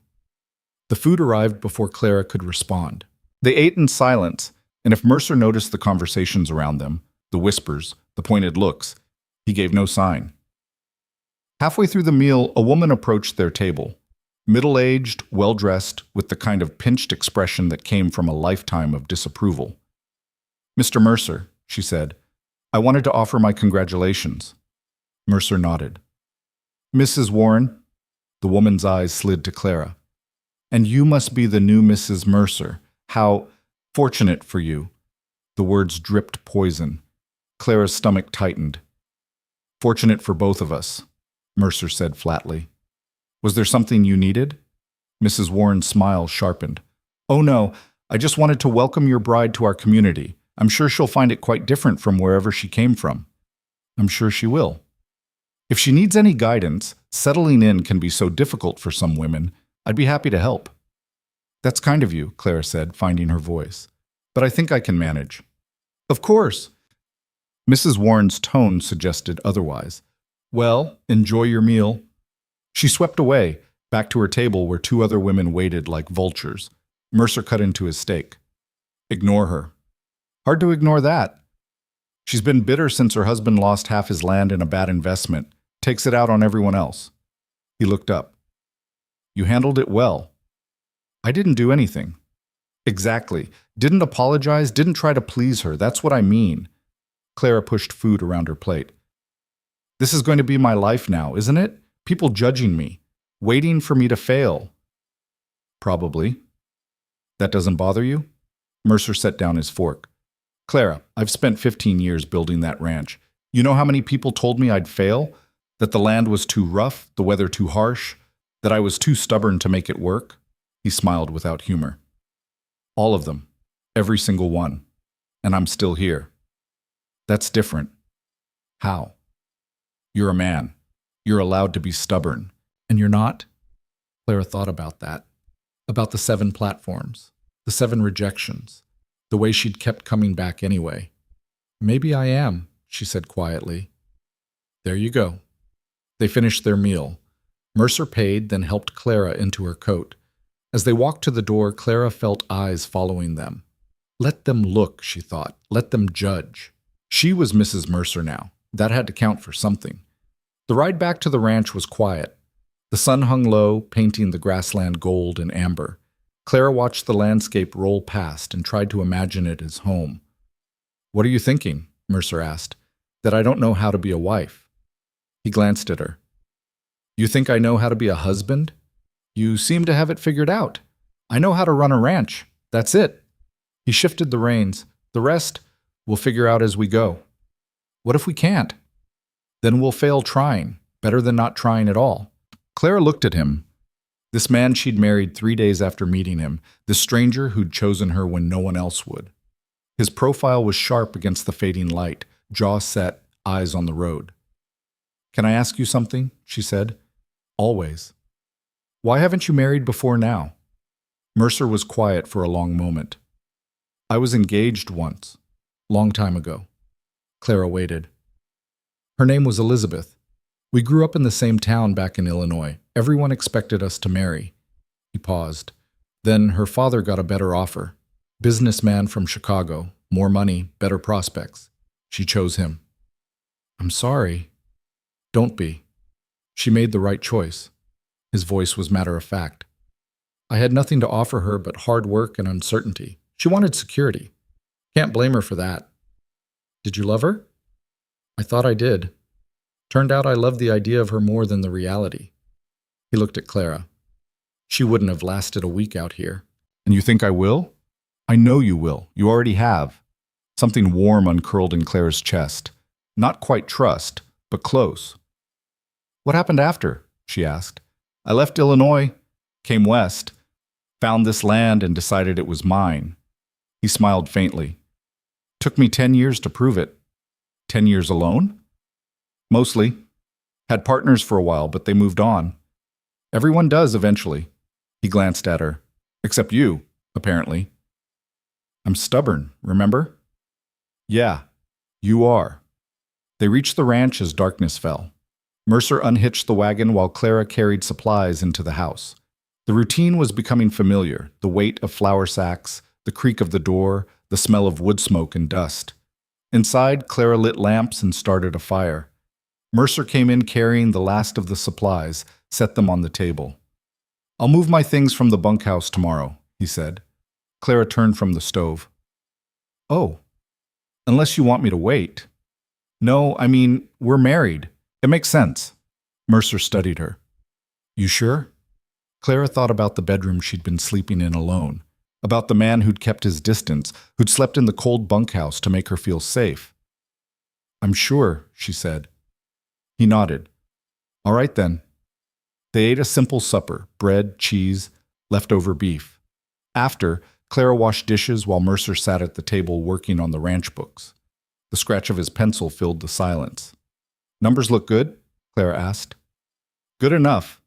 The food arrived before Clara could respond. They ate in silence, and if Mercer noticed the conversations around them, the whispers, the pointed looks, he gave no sign. Halfway through the meal, a woman approached their table. Middle-aged, well-dressed, with the kind of pinched expression that came from a lifetime of disapproval. Mr. Mercer, she said, I wanted to offer my congratulations. Mercer nodded. Mrs. Warren? The woman's eyes slid to Clara. And you must be the new Mrs. Mercer. How fortunate for you. The words dripped poison. Clara's stomach tightened. Fortunate for both of us, Mercer said flatly. Was there something you needed? Mrs. Warren's smile sharpened. Oh no, I just wanted to welcome your bride to our community. I'm sure she'll find it quite different from wherever she came from. I'm sure she will. If she needs any guidance, settling in can be so difficult for some women. I'd be happy to help. That's kind of you, Clara said, finding her voice. But I think I can manage. Of course. Mrs. Warren's tone suggested otherwise. Well, enjoy your meal. She swept away, back to her table where two other women waited like vultures. Mercer cut into his steak. Ignore her. Hard to ignore that. She's been bitter since her husband lost half his land in a bad investment. Takes it out on everyone else. He looked up. You handled it well. I didn't do anything. Exactly. Didn't apologize, didn't try to please her. That's what I mean. Clara pushed food around her plate. This is going to be my life now, isn't it? People judging me, waiting for me to fail. Probably. That doesn't bother you? Mercer set down his fork. Clara, I've spent 15 years building that ranch. You know how many people told me I'd fail? That the land was too rough, the weather too harsh, that I was too stubborn to make it work? He smiled without humor. All of them. Every single one. And I'm still here. That's different. How? You're a man. You're allowed to be stubborn. And you're not? Clara thought about that. About the 7 platforms. The 7 rejections. The way she'd kept coming back anyway. Maybe I am, she said quietly. There you go. They finished their meal. Mercer paid, then helped Clara into her coat. As they walked to the door, Clara felt eyes following them. Let them look, she thought. Let them judge. She was Mrs. Mercer now. That had to count for something. The ride back to the ranch was quiet. The sun hung low, painting the grassland gold and amber. Clara watched the landscape roll past and tried to imagine it as home. What are you thinking? Mercer asked. That I don't know how to be a wife. He glanced at her. You think I know how to be a husband? You seem to have it figured out. I know how to run a ranch. That's it. He shifted the reins. The rest, we'll figure out as we go. What if we can't? Then we'll fail trying. Better than not trying at all. Clara looked at him. This man she'd married 3 days after meeting him, this stranger who'd chosen her when no one else would. His profile was sharp against the fading light, jaw set, eyes on the road. Can I ask you something? She said. Always. Why haven't you married before now? Mercer was quiet for a long moment. I was engaged once. Long time ago. Clara waited. Her name was Elizabeth. We grew up in the same town back in Illinois. Everyone expected us to marry. He paused. Then her father got a better offer. Businessman from Chicago. More money, better prospects. She chose him. I'm sorry. Don't be. She made the right choice. His voice was matter of fact. I had nothing to offer her but hard work and uncertainty. She wanted security. Can't blame her for that. Did you love her? I thought I did. Turned out I loved the idea of her more than the reality. He looked at Clara. She wouldn't have lasted a week out here. And you think I will? I know you will. You already have. Something warm uncurled in Clara's chest. Not quite trust, but close. What happened after? She asked. I left Illinois, came west, found this land and decided it was mine. He smiled faintly. Took me 10 years to prove it. 10 years alone? Mostly. Had partners for a while, but they moved on. Everyone does eventually. He glanced at her. Except you, apparently. I'm stubborn, remember? Yeah, you are. They reached the ranch as darkness fell. Mercer unhitched the wagon while Clara carried supplies into the house. The routine was becoming familiar, the weight of flour sacks, the creak of the door, the smell of wood smoke and dust. Inside, Clara lit lamps and started a fire. Mercer came in carrying the last of the supplies, set them on the table. I'll move my things from the bunkhouse tomorrow, he said. Clara turned from the stove. Oh, unless you want me to wait. No, I mean, we're married. It makes sense. Mercer studied her. You sure? Clara thought about the bedroom she'd been sleeping in alone, about the man who'd kept his distance, who'd slept in the cold bunkhouse to make her feel safe. I'm sure, she said. He nodded. All right then. They ate a simple supper, bread, cheese, leftover beef. After, Clara washed dishes while Mercer sat at the table working on the ranch books. The scratch of his pencil filled the silence. Numbers look good? Clara asked. Good enough.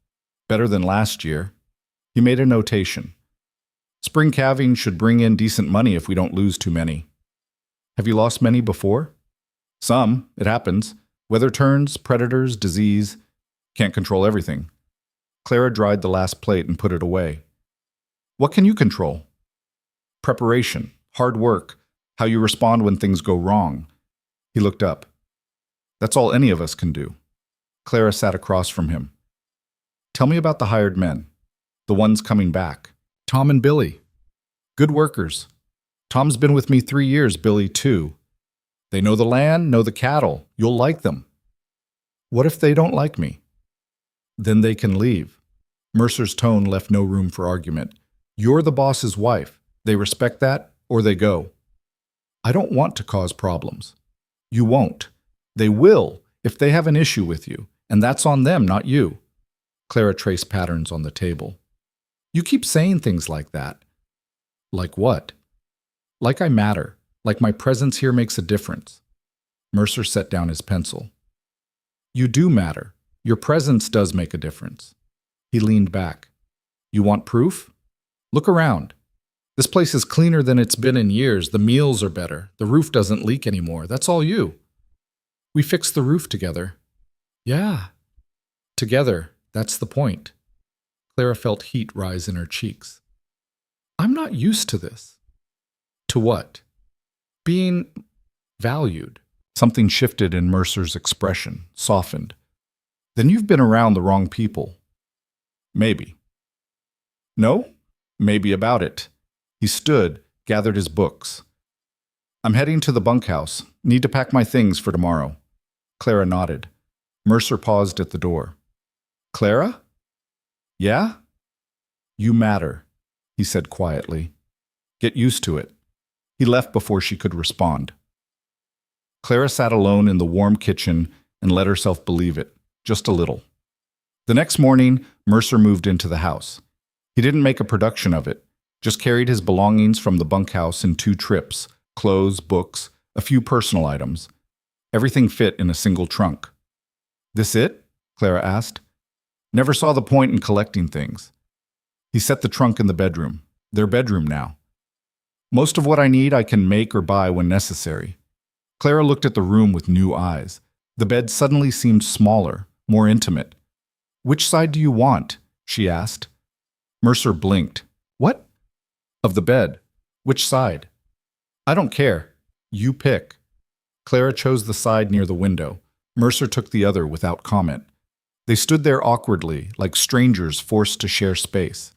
Better than last year. He made a notation. Spring calving should bring in decent money if we don't lose too many. Have you lost many before? Some. It happens. Weather turns, predators, disease. Can't control everything. Clara dried the last plate and put it away. What can you control? Preparation, hard work, how you respond when things go wrong. He looked up. That's all any of us can do. Clara sat across from him. Tell me about the hired men, the ones coming back. Tom and Billy. Good workers. Tom's been with me 3 years, Billy too. They know the land, know the cattle. You'll like them. What if they don't like me? Then they can leave. Mercer's tone left no room for argument. You're the boss's wife. They respect that, or they go. I don't want to cause problems. You won't. They will, if they have an issue with you, And that's on them, not you. Clara traced patterns on the table. You keep saying things like that. Like what? Like I matter. Like my presence here makes a difference. Mercer set down his pencil. You do matter. Your presence does make a difference. He leaned back. You want proof? Look around. This place is cleaner than it's been in years. The meals are better. The roof doesn't leak anymore. That's all you. We fixed the roof together. Yeah. Together. That's the point. Clara felt heat rise in her cheeks. I'm not used to this. To what? Being valued. Something shifted in Mercer's expression, softened. Then you've been around the wrong people. Maybe. No? Maybe about it. He stood, gathered his books. I'm heading to the bunkhouse. Need to pack my things for tomorrow. Clara nodded. Mercer paused at the door. Clara? Yeah? You matter, he said quietly. Get used to it. He left before she could respond. Clara sat alone in the warm kitchen and let herself believe it, just a little. The next morning, Mercer moved into the house. He didn't make a production of it, just carried his belongings from the bunkhouse in 2 trips, clothes, books, a few personal items. Everything fit in a single trunk. This it? Clara asked. Never saw the point in collecting things. He set the trunk in the bedroom, their bedroom now. Most of what I need I can make or buy when necessary. Clara looked at the room with new eyes. The bed suddenly seemed smaller, more intimate. Which side do you want? She asked. Mercer blinked. What? Of the bed. Which side? I don't care. You pick. Clara chose the side near the window. Mercer took the other without comment. They stood there awkwardly, like strangers forced to share space.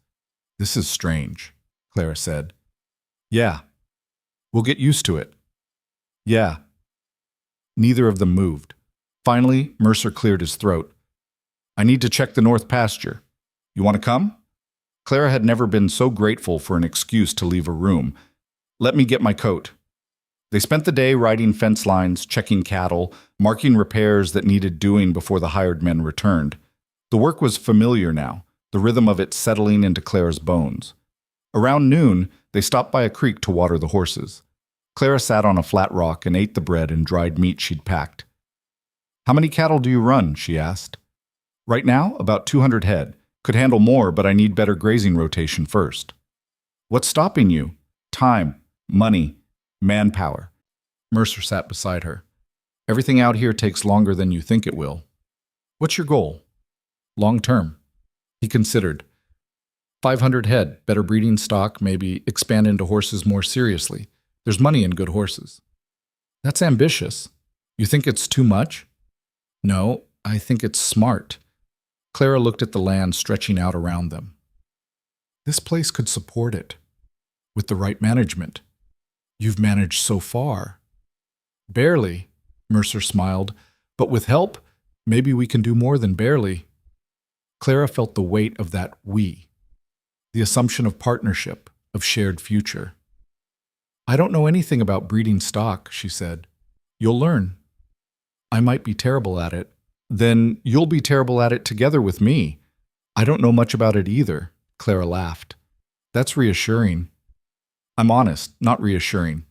This is strange, Clara said. Yeah. We'll get used to it. Yeah. Neither of them moved. Finally, Mercer cleared his throat. I need to check the north pasture. You want to come? Clara had never been so grateful for an excuse to leave a room. Let me get my coat. They spent the day riding fence lines, checking cattle, marking repairs that needed doing before the hired men returned. The work was familiar now, the rhythm of it settling into Clara's bones. Around noon, they stopped by a creek to water the horses. Clara sat on a flat rock and ate the bread and dried meat she'd packed. How many cattle do you run? She asked. Right now, about 200 head. Could handle more, but I need better grazing rotation first. What's stopping you? Time, money, manpower. Mercer sat beside her. Everything out here takes longer than you think it will. What's your goal? Long term. He considered. 500 head, better breeding stock, maybe expand into horses more seriously. There's money in good horses. That's ambitious. You think it's too much? No, I think it's smart. Clara looked at the land stretching out around them. This place could support it. With the right management. You've managed so far. Barely, Mercer smiled, but with help, maybe we can do more than barely. Clara felt the weight of that we, the assumption of partnership, of shared future. I don't know anything about breeding stock, she said. You'll learn. I might be terrible at it. Then you'll be terrible at it together with me. I don't know much about it either, Clara laughed. That's reassuring. I'm honest, not reassuring.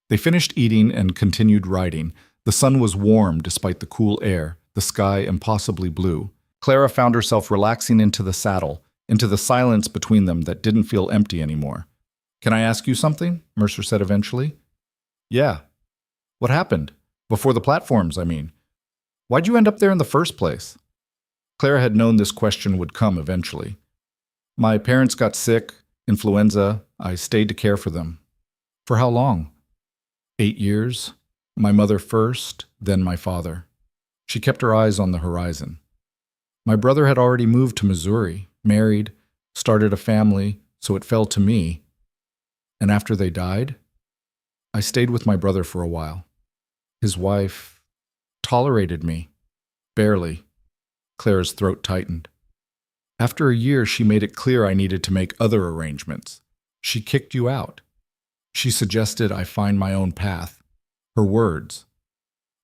They finished eating and continued riding. The sun was warm despite the cool air, the sky impossibly blue. Clara found herself relaxing into the saddle, into the silence between them that didn't feel empty anymore. Can I ask you something? Mercer said eventually. Yeah. What happened? Before the platforms, I mean. Why'd you end up there in the first place? Clara had known this question would come eventually. My parents got sick, influenza. I stayed to care for them. For how long? 8 years. My mother first, then my father. She kept her eyes on the horizon. My brother had already moved to Missouri, married, started a family, so it fell to me. And after they died, I stayed with my brother for a while. His wife tolerated me. Barely. Clara's throat tightened. After a year, she made it clear I needed to make other arrangements. She kicked you out. She suggested I find my own path. Her words.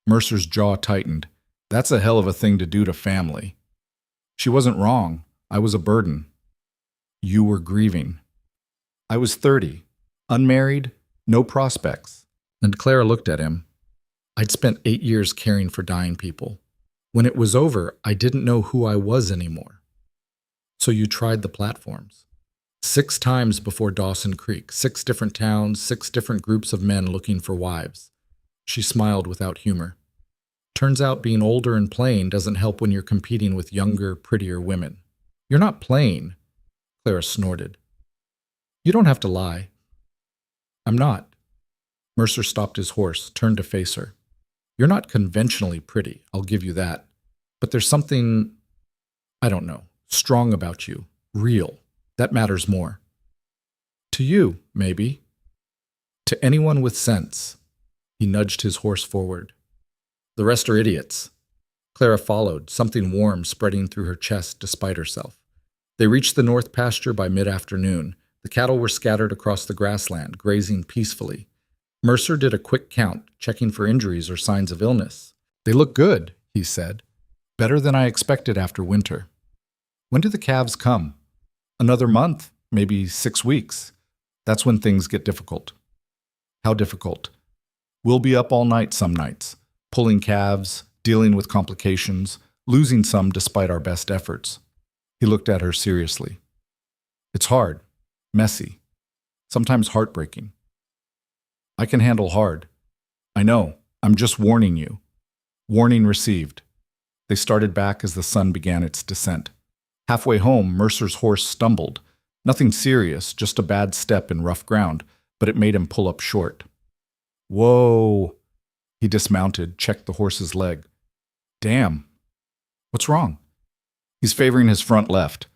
Mercer's jaw tightened. That's a hell of a thing to do to family. She wasn't wrong. I was a burden. You were grieving. I was 30, unmarried, no prospects. And Clara looked at him. I'd spent 8 years caring for dying people. When it was over, I didn't know who I was anymore. So you tried the platforms. 6 times before Dawson Creek, 6 different towns, 6 different groups of men looking for wives. She smiled without humor. Turns out being older and plain doesn't help when you're competing with younger, prettier women. You're not plain, Clara snorted. You don't have to lie. I'm not. Mercer stopped his horse, turned to face her. You're not conventionally pretty, I'll give you that. But there's something, I don't know, strong about you, real. That matters more. To you, maybe. To anyone with sense. He nudged his horse forward. The rest are idiots. Clara followed, something warm spreading through her chest despite herself. They reached the north pasture by mid-afternoon. The cattle were scattered across the grassland, grazing peacefully. Mercer did a quick count, checking for injuries or signs of illness. They look good, he said. Better than I expected after winter. When do the calves come? Another month, maybe 6 weeks. That's when things get difficult. How difficult? We'll be up all night some nights, pulling calves, dealing with complications, losing some despite our best efforts. He looked at her seriously. It's hard, messy, sometimes heartbreaking. I can handle hard. I know, I'm just warning you. Warning received. They started back as the sun began its descent. Halfway home, Mercer's horse stumbled. Nothing serious, just a bad step in rough ground, but it made him pull up short. Whoa! He dismounted, checked the horse's leg. Damn. What's wrong? He's favoring his front left.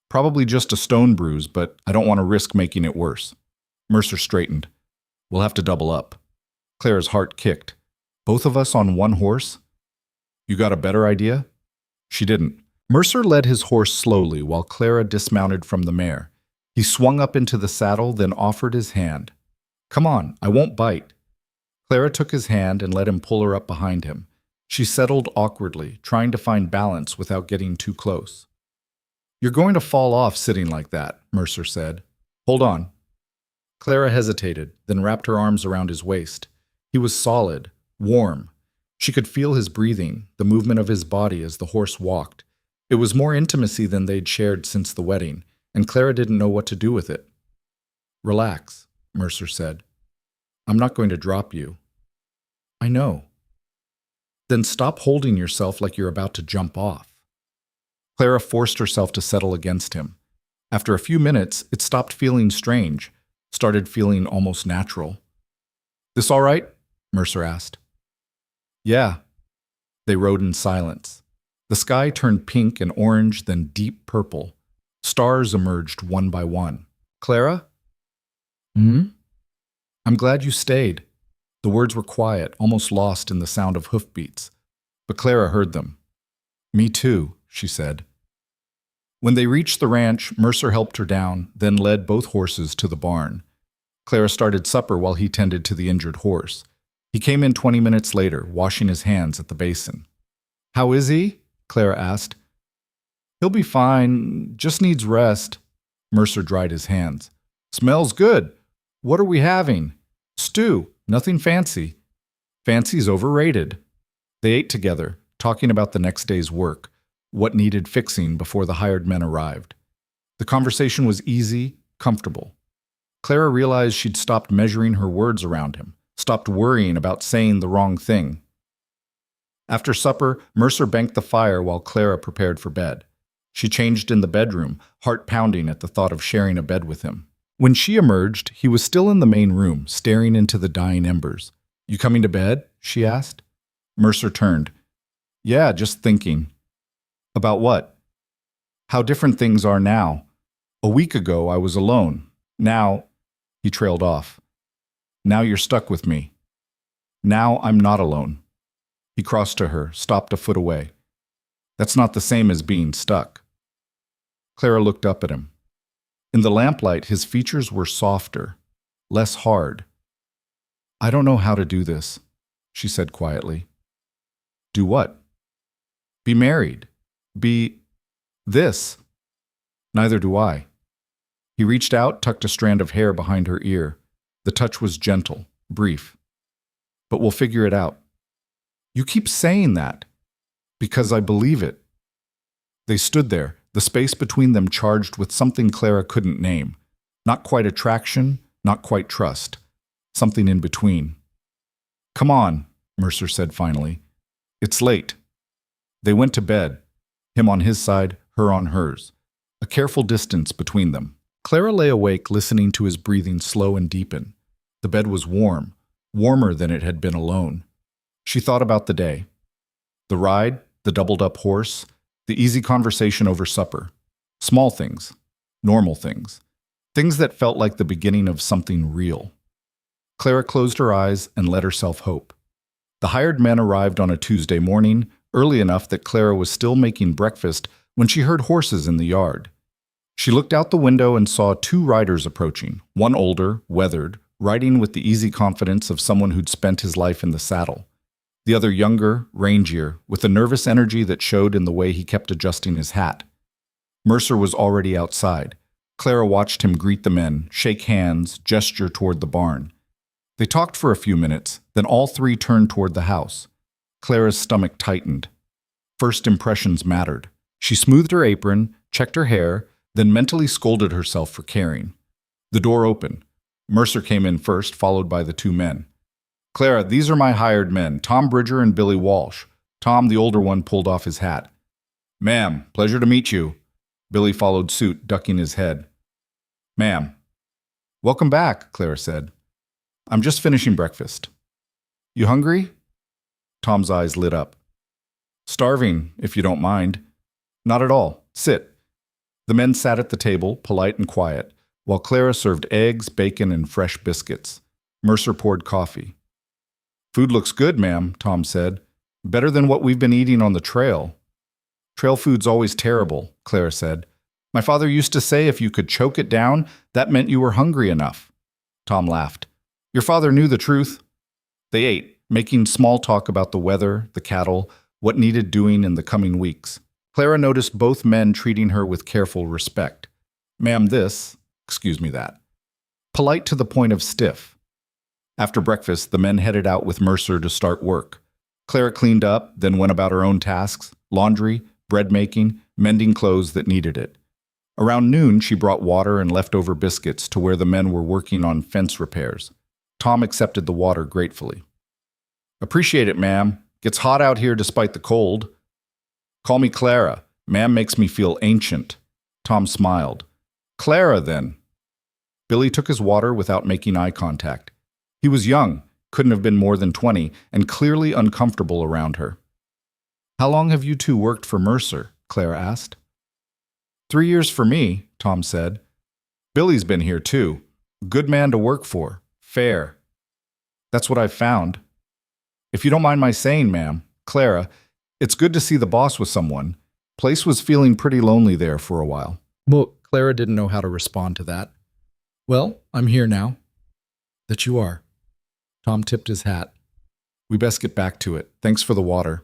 Probably just a stone bruise, but I don't want to risk making it worse. Mercer straightened. We'll have to double up. Clara's heart kicked. Both of us on one horse? You got a better idea? She didn't. Mercer led his horse slowly while Clara dismounted from the mare. He swung up into the saddle, then offered his hand. Come on, I won't bite. Clara took his hand and let him pull her up behind him. She settled awkwardly, trying to find balance without getting too close. You're going to fall off sitting like that, Mercer said. Hold on. Clara hesitated, then wrapped her arms around his waist. He was solid, warm. She could feel his breathing, the movement of his body as the horse walked. It was more intimacy than they'd shared since the wedding, and Clara didn't know what to do with it. Relax, Mercer said. I'm not going to drop you. I know. Then stop holding yourself like you're about to jump off. Clara forced herself to settle against him. After a few minutes, it stopped feeling strange, started feeling almost natural. This all right? Mercer asked. Yeah. They rode in silence. The sky turned pink and orange, then deep purple. Stars emerged one by one. Clara? I'm glad you stayed. The words were quiet, almost lost in the sound of hoofbeats. But Clara heard them. Me too, she said. When they reached the ranch, Mercer helped her down, then led both horses to the barn. Clara started supper while he tended to the injured horse. He came in 20 minutes later, washing his hands at the basin. How is he? Clara asked. He'll be fine, just needs rest. Mercer dried his hands. Smells good. What are we having? Stew, nothing fancy. Fancy's overrated. They ate together, talking about the next day's work, what needed fixing before the hired men arrived. The conversation was easy, comfortable. Clara realized she'd stopped measuring her words around him, stopped worrying about saying the wrong thing. After supper, Mercer banked the fire while Clara prepared for bed. She changed in the bedroom, heart pounding at the thought of sharing a bed with him. When she emerged, he was still in the main room, staring into the dying embers. You coming to bed? She asked. Mercer turned. Yeah, just thinking. About what? How different things are now. A week ago, I was alone. Now, he trailed off. Now you're stuck with me. Now I'm not alone. He crossed to her, stopped a foot away. That's not the same as being stuck. Clara looked up at him. In the lamplight, his features were softer, less hard. I don't know how to do this, she said quietly. Do what? Be married. Be this. Neither do I. He reached out, tucked a strand of hair behind her ear. The touch was gentle, brief. But we'll figure it out. You keep saying that. Because I believe it. They stood there, the space between them charged with something Clara couldn't name. Not quite attraction, not quite trust. Something in between. Come on, Mercer said finally. It's late. They went to bed, him on his side, her on hers. A careful distance between them. Clara lay awake listening to his breathing slow and deepen. The bed was warm, warmer than it had been alone. She thought about the day. The ride, the doubled-up horse, the easy conversation over supper. Small things, normal things. Things that felt like the beginning of something real. Clara closed her eyes and let herself hope. The hired men arrived on a Tuesday morning, early enough that Clara was still making breakfast when she heard horses in the yard. She looked out the window and saw two riders approaching, one older, weathered, riding with the easy confidence of someone who'd spent his life in the saddle. The other younger, rangier, with a nervous energy that showed in the way he kept adjusting his hat. Mercer was already outside. Clara watched him greet the men, shake hands, gesture toward the barn. They talked for a few minutes, then all three turned toward the house. Clara's stomach tightened. First impressions mattered. She smoothed her apron, checked her hair, then mentally scolded herself for caring. The door opened. Mercer came in first, followed by the two men. Clara, these are my hired men, Tom Bridger and Billy Walsh. Tom, the older one, pulled off his hat. Ma'am, pleasure to meet you. Billy followed suit, ducking his head. Ma'am. Welcome back, Clara said. I'm just finishing breakfast. You hungry? Tom's eyes lit up. Starving, if you don't mind. Not at all. Sit. The men sat at the table, polite and quiet, while Clara served eggs, bacon, and fresh biscuits. Mercer poured coffee. Food looks good, ma'am, Tom said. Better than what we've been eating on the trail. Trail food's always terrible, Clara said. My father used to say if you could choke it down, that meant you were hungry enough. Tom laughed. Your father knew the truth. They ate, making small talk about the weather, the cattle, what needed doing in the coming weeks. Clara noticed both men treating her with careful respect. Ma'am this, excuse me that. Polite to the point of stiff. After breakfast, the men headed out with Mercer to start work. Clara cleaned up, then went about her own tasks, laundry, bread making, mending clothes that needed it. Around noon, she brought water and leftover biscuits to where the men were working on fence repairs. Tom accepted the water gratefully. Appreciate it, ma'am. Gets hot out here despite the cold. Call me Clara. Ma'am makes me feel ancient. Tom smiled. Clara, then. Billy took his water without making eye contact. He was young, couldn't have been more than 20, and clearly uncomfortable around her. How long have you two worked for Mercer? Clara asked. 3 years for me, Tom said. Billy's been here too. Good man to work for. Fair. That's what I've found. If you don't mind my saying, ma'am, Clara, it's good to see the boss with someone. Place was feeling pretty lonely there for a while. Well, Clara didn't know how to respond to that. Well, I'm here now. That you are. Tom tipped his hat. We best get back to it. Thanks for the water.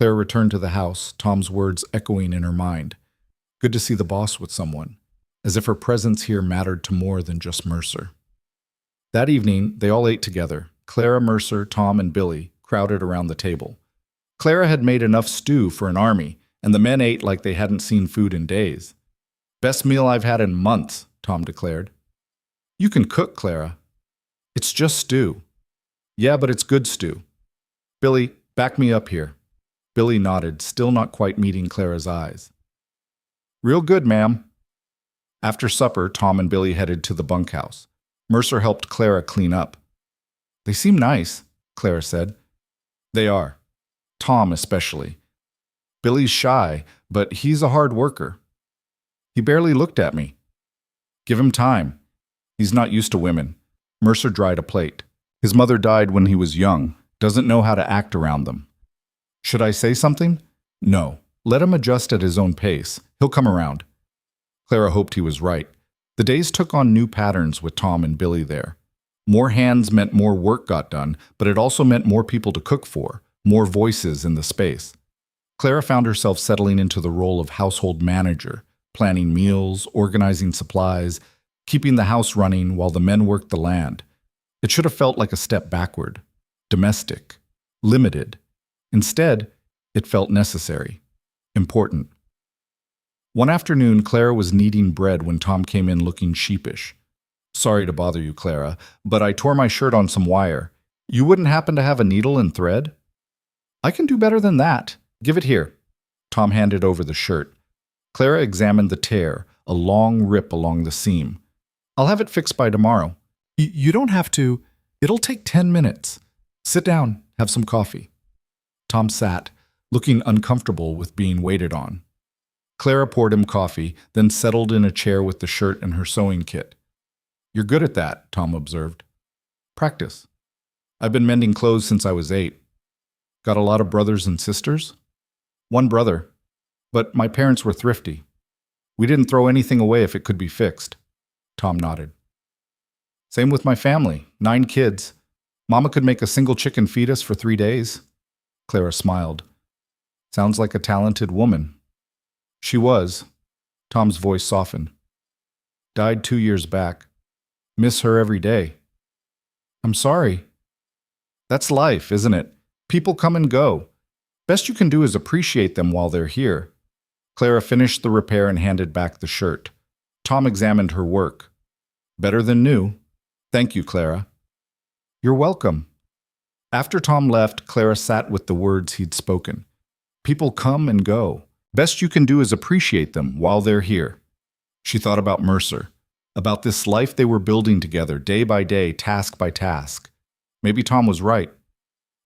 Clara returned to the house, Tom's words echoing in her mind. Good to see the boss with someone, as if her presence here mattered to more than just Mercer. That evening, they all ate together. Clara, Mercer, Tom, and Billy crowded around the table. Clara had made enough stew for an army, and the men ate like they hadn't seen food in days. Best meal I've had in months, Tom declared. You can cook, Clara. It's just stew. Yeah, but it's good stew. Billy, back me up here. Billy nodded, still not quite meeting Clara's eyes. Real good, ma'am. After supper, Tom and Billy headed to the bunkhouse. Mercer helped Clara clean up. They seem nice, Clara said. They are. Tom especially. Billy's shy, but he's a hard worker. He barely looked at me. Give him time. He's not used to women. Mercer dried a plate. His mother died when he was young, doesn't know how to act around them. Should I say something? No. Let him adjust at his own pace. He'll come around. Clara hoped he was right. The days took on new patterns with Tom and Billy there. More hands meant more work got done, but it also meant more people to cook for, more voices in the space. Clara found herself settling into the role of household manager, planning meals, organizing supplies, keeping the house running while the men worked the land. It should have felt like a step backward, domestic, limited. Instead, it felt necessary, important. One afternoon, Clara was kneading bread when Tom came in looking sheepish. "Sorry to bother you, Clara, but I tore my shirt on some wire. You wouldn't happen to have a needle and thread?" "I can do better than that. Give it here." Tom handed over the shirt. Clara examined the tear, a long rip along the seam. "I'll have it fixed by tomorrow." You don't have to. It'll take 10 minutes. Sit down, have some coffee." Tom sat, looking uncomfortable with being waited on. Clara poured him coffee, then settled in a chair with the shirt and her sewing kit. "You're good at that," Tom observed. "Practice. I've been mending clothes since I was 8. Got a lot of brothers and sisters?" "One brother. But my parents were thrifty. We didn't throw anything away if it could be fixed." Tom nodded. "Same with my family. 9 kids. Mama could make a single chicken feed us for 3 days." Clara smiled. "Sounds like a talented woman." "She was." Tom's voice softened. "Died 2 years back. Miss her every day." "I'm sorry." "That's life, isn't it? People come and go. Best you can do is appreciate them while they're here." Clara finished the repair and handed back the shirt. Tom examined her work. "Better than new." "Thank you, Clara." "You're welcome." After Tom left, Clara sat with the words he'd spoken. People come and go. Best you can do is appreciate them while they're here. She thought about Mercer, about this life they were building together, day by day, task by task. Maybe Tom was right.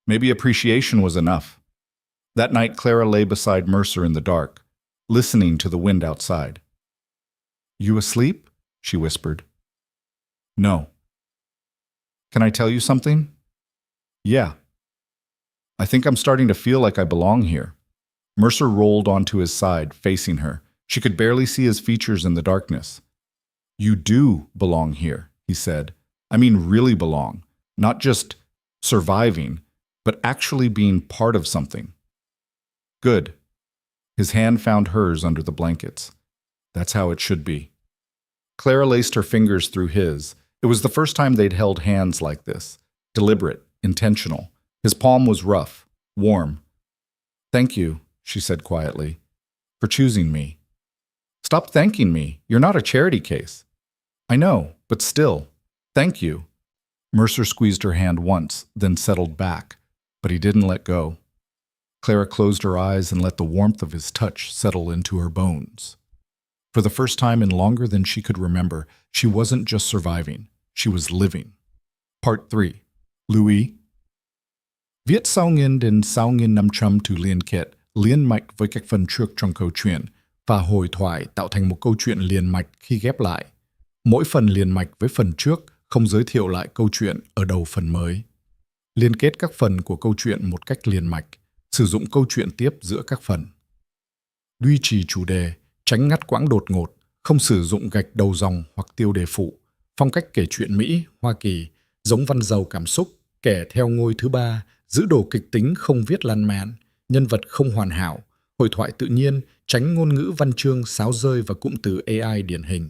Maybe appreciation was enough. That night, Clara lay beside Mercer in the dark, listening to the wind outside. "You asleep?" she whispered. "No." "Can I tell you something?" "Yeah." "I think I'm starting to feel like I belong here." Mercer rolled onto his side, facing her. She could barely see his features in the darkness. "You do belong here," he said. "I mean really belong. Not just surviving, but actually being part of something." "Good." His hand found hers under the blankets. "That's how it should be." Clara laced her fingers through his. It was the first time they'd held hands like this. Deliberate, intentional. His palm was rough, warm. "Thank you," she said quietly, "for choosing me." "Stop thanking me. You're not a charity case." "I know, but still. Thank you." Mercer squeezed her hand once, then settled back, but he didn't let go. Clara closed her eyes and let the warmth of his touch settle into her bones. For the first time in longer than she could remember, she wasn't just surviving, she was living. Part 3. Louis. Viết sau nghìn năm trăm từ liên kết, liên mạch với các phần trước trong câu chuyện, và hồi thoại tạo thành một câu chuyện liền mạch khi ghép lại. Mỗi phần liền mạch với phần trước không giới thiệu lại câu chuyện ở đầu phần mới. Liên kết các phần của câu chuyện một cách liền mạch, sử dụng câu chuyện tiếp giữa các phần. Duy trì chủ đề, tránh ngắt quãng đột ngột, không sử dụng gạch đầu dòng hoặc tiêu đề phụ. Phong cách kể chuyện Mỹ, Hoa Kỳ, giống văn giàu cảm xúc, kể theo ngôi thứ ba, giữ đồ kịch tính không viết lan man, nhân vật không hoàn hảo, hội thoại tự nhiên, tránh ngôn ngữ văn chương sáo rơi và cụm từ AI điển hình.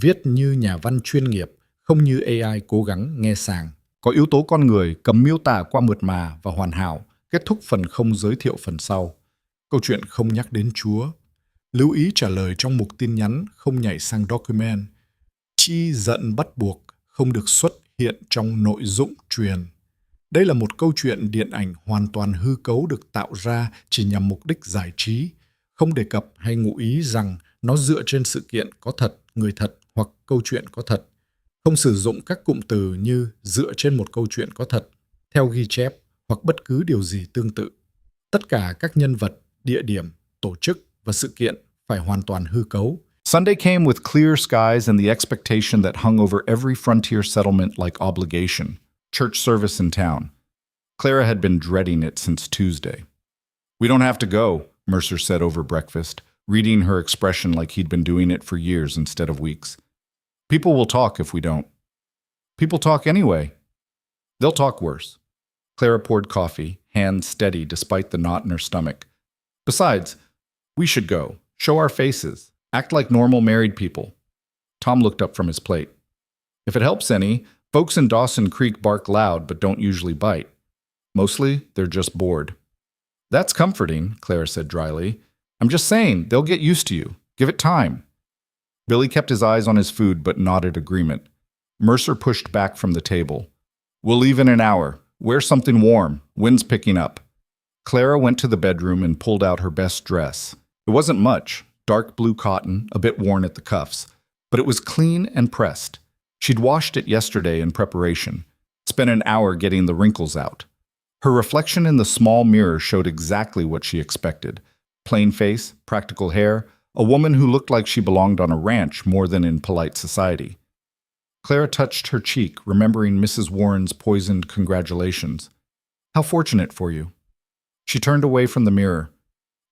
Viết như nhà văn chuyên nghiệp, không như AI cố gắng nghe sàng. Có yếu tố con người, cầm miêu tả qua mượt mà và hoàn hảo, kết thúc phần không giới thiệu phần sau. Câu chuyện không nhắc đến Chúa. Lưu ý trả lời trong mục tin nhắn, không nhảy sang document. Chi giận bắt buộc, không được xuất hiện trong nội dung truyền. Đây là một câu chuyện điện ảnh hoàn toàn hư cấu được tạo ra chỉ nhằm mục đích giải trí, không đề cập hay ngụ ý rằng nó dựa trên sự kiện có thật, người thật hoặc câu chuyện có thật. Không sử dụng các cụm từ như dựa trên một câu chuyện có thật, theo ghi chép hoặc bất cứ điều gì tương tự. Tất cả các nhân vật, địa điểm, tổ chức và sự kiện phải hoàn toàn hư cấu. Sunday came with clear skies and the expectation that hung over every frontier settlement like obligation. Church service in town. Clara had been dreading it since Tuesday. "We don't have to go," Mercer said over breakfast, reading her expression like he'd been doing it for years instead of weeks. "People will talk if we don't." "People talk anyway." "They'll talk worse." Clara poured coffee, hands steady despite the knot in her stomach. Besides, we should go. Show our faces. Act like normal married people. Tom looked up from his plate. If it helps any, folks in Dawson Creek bark loud but don't usually bite. Mostly, they're just bored. That's comforting, Clara said dryly. I'm just saying, they'll get used to you. Give it time. Billy kept his eyes on his food but nodded agreement. Mercer pushed back from the table. We'll leave in an hour. Wear something warm. Wind's picking up. Clara went to the bedroom and pulled out her best dress. It wasn't much, dark blue cotton, a bit worn at the cuffs, but it was clean and pressed. She'd washed it yesterday in preparation, spent an hour getting the wrinkles out. Her reflection in the small mirror showed exactly what she expected. Plain face, practical hair, a woman who looked like she belonged on a ranch more than in polite society. Clara touched her cheek, remembering Mrs. Warren's poisoned congratulations. How fortunate for you. She turned away from the mirror.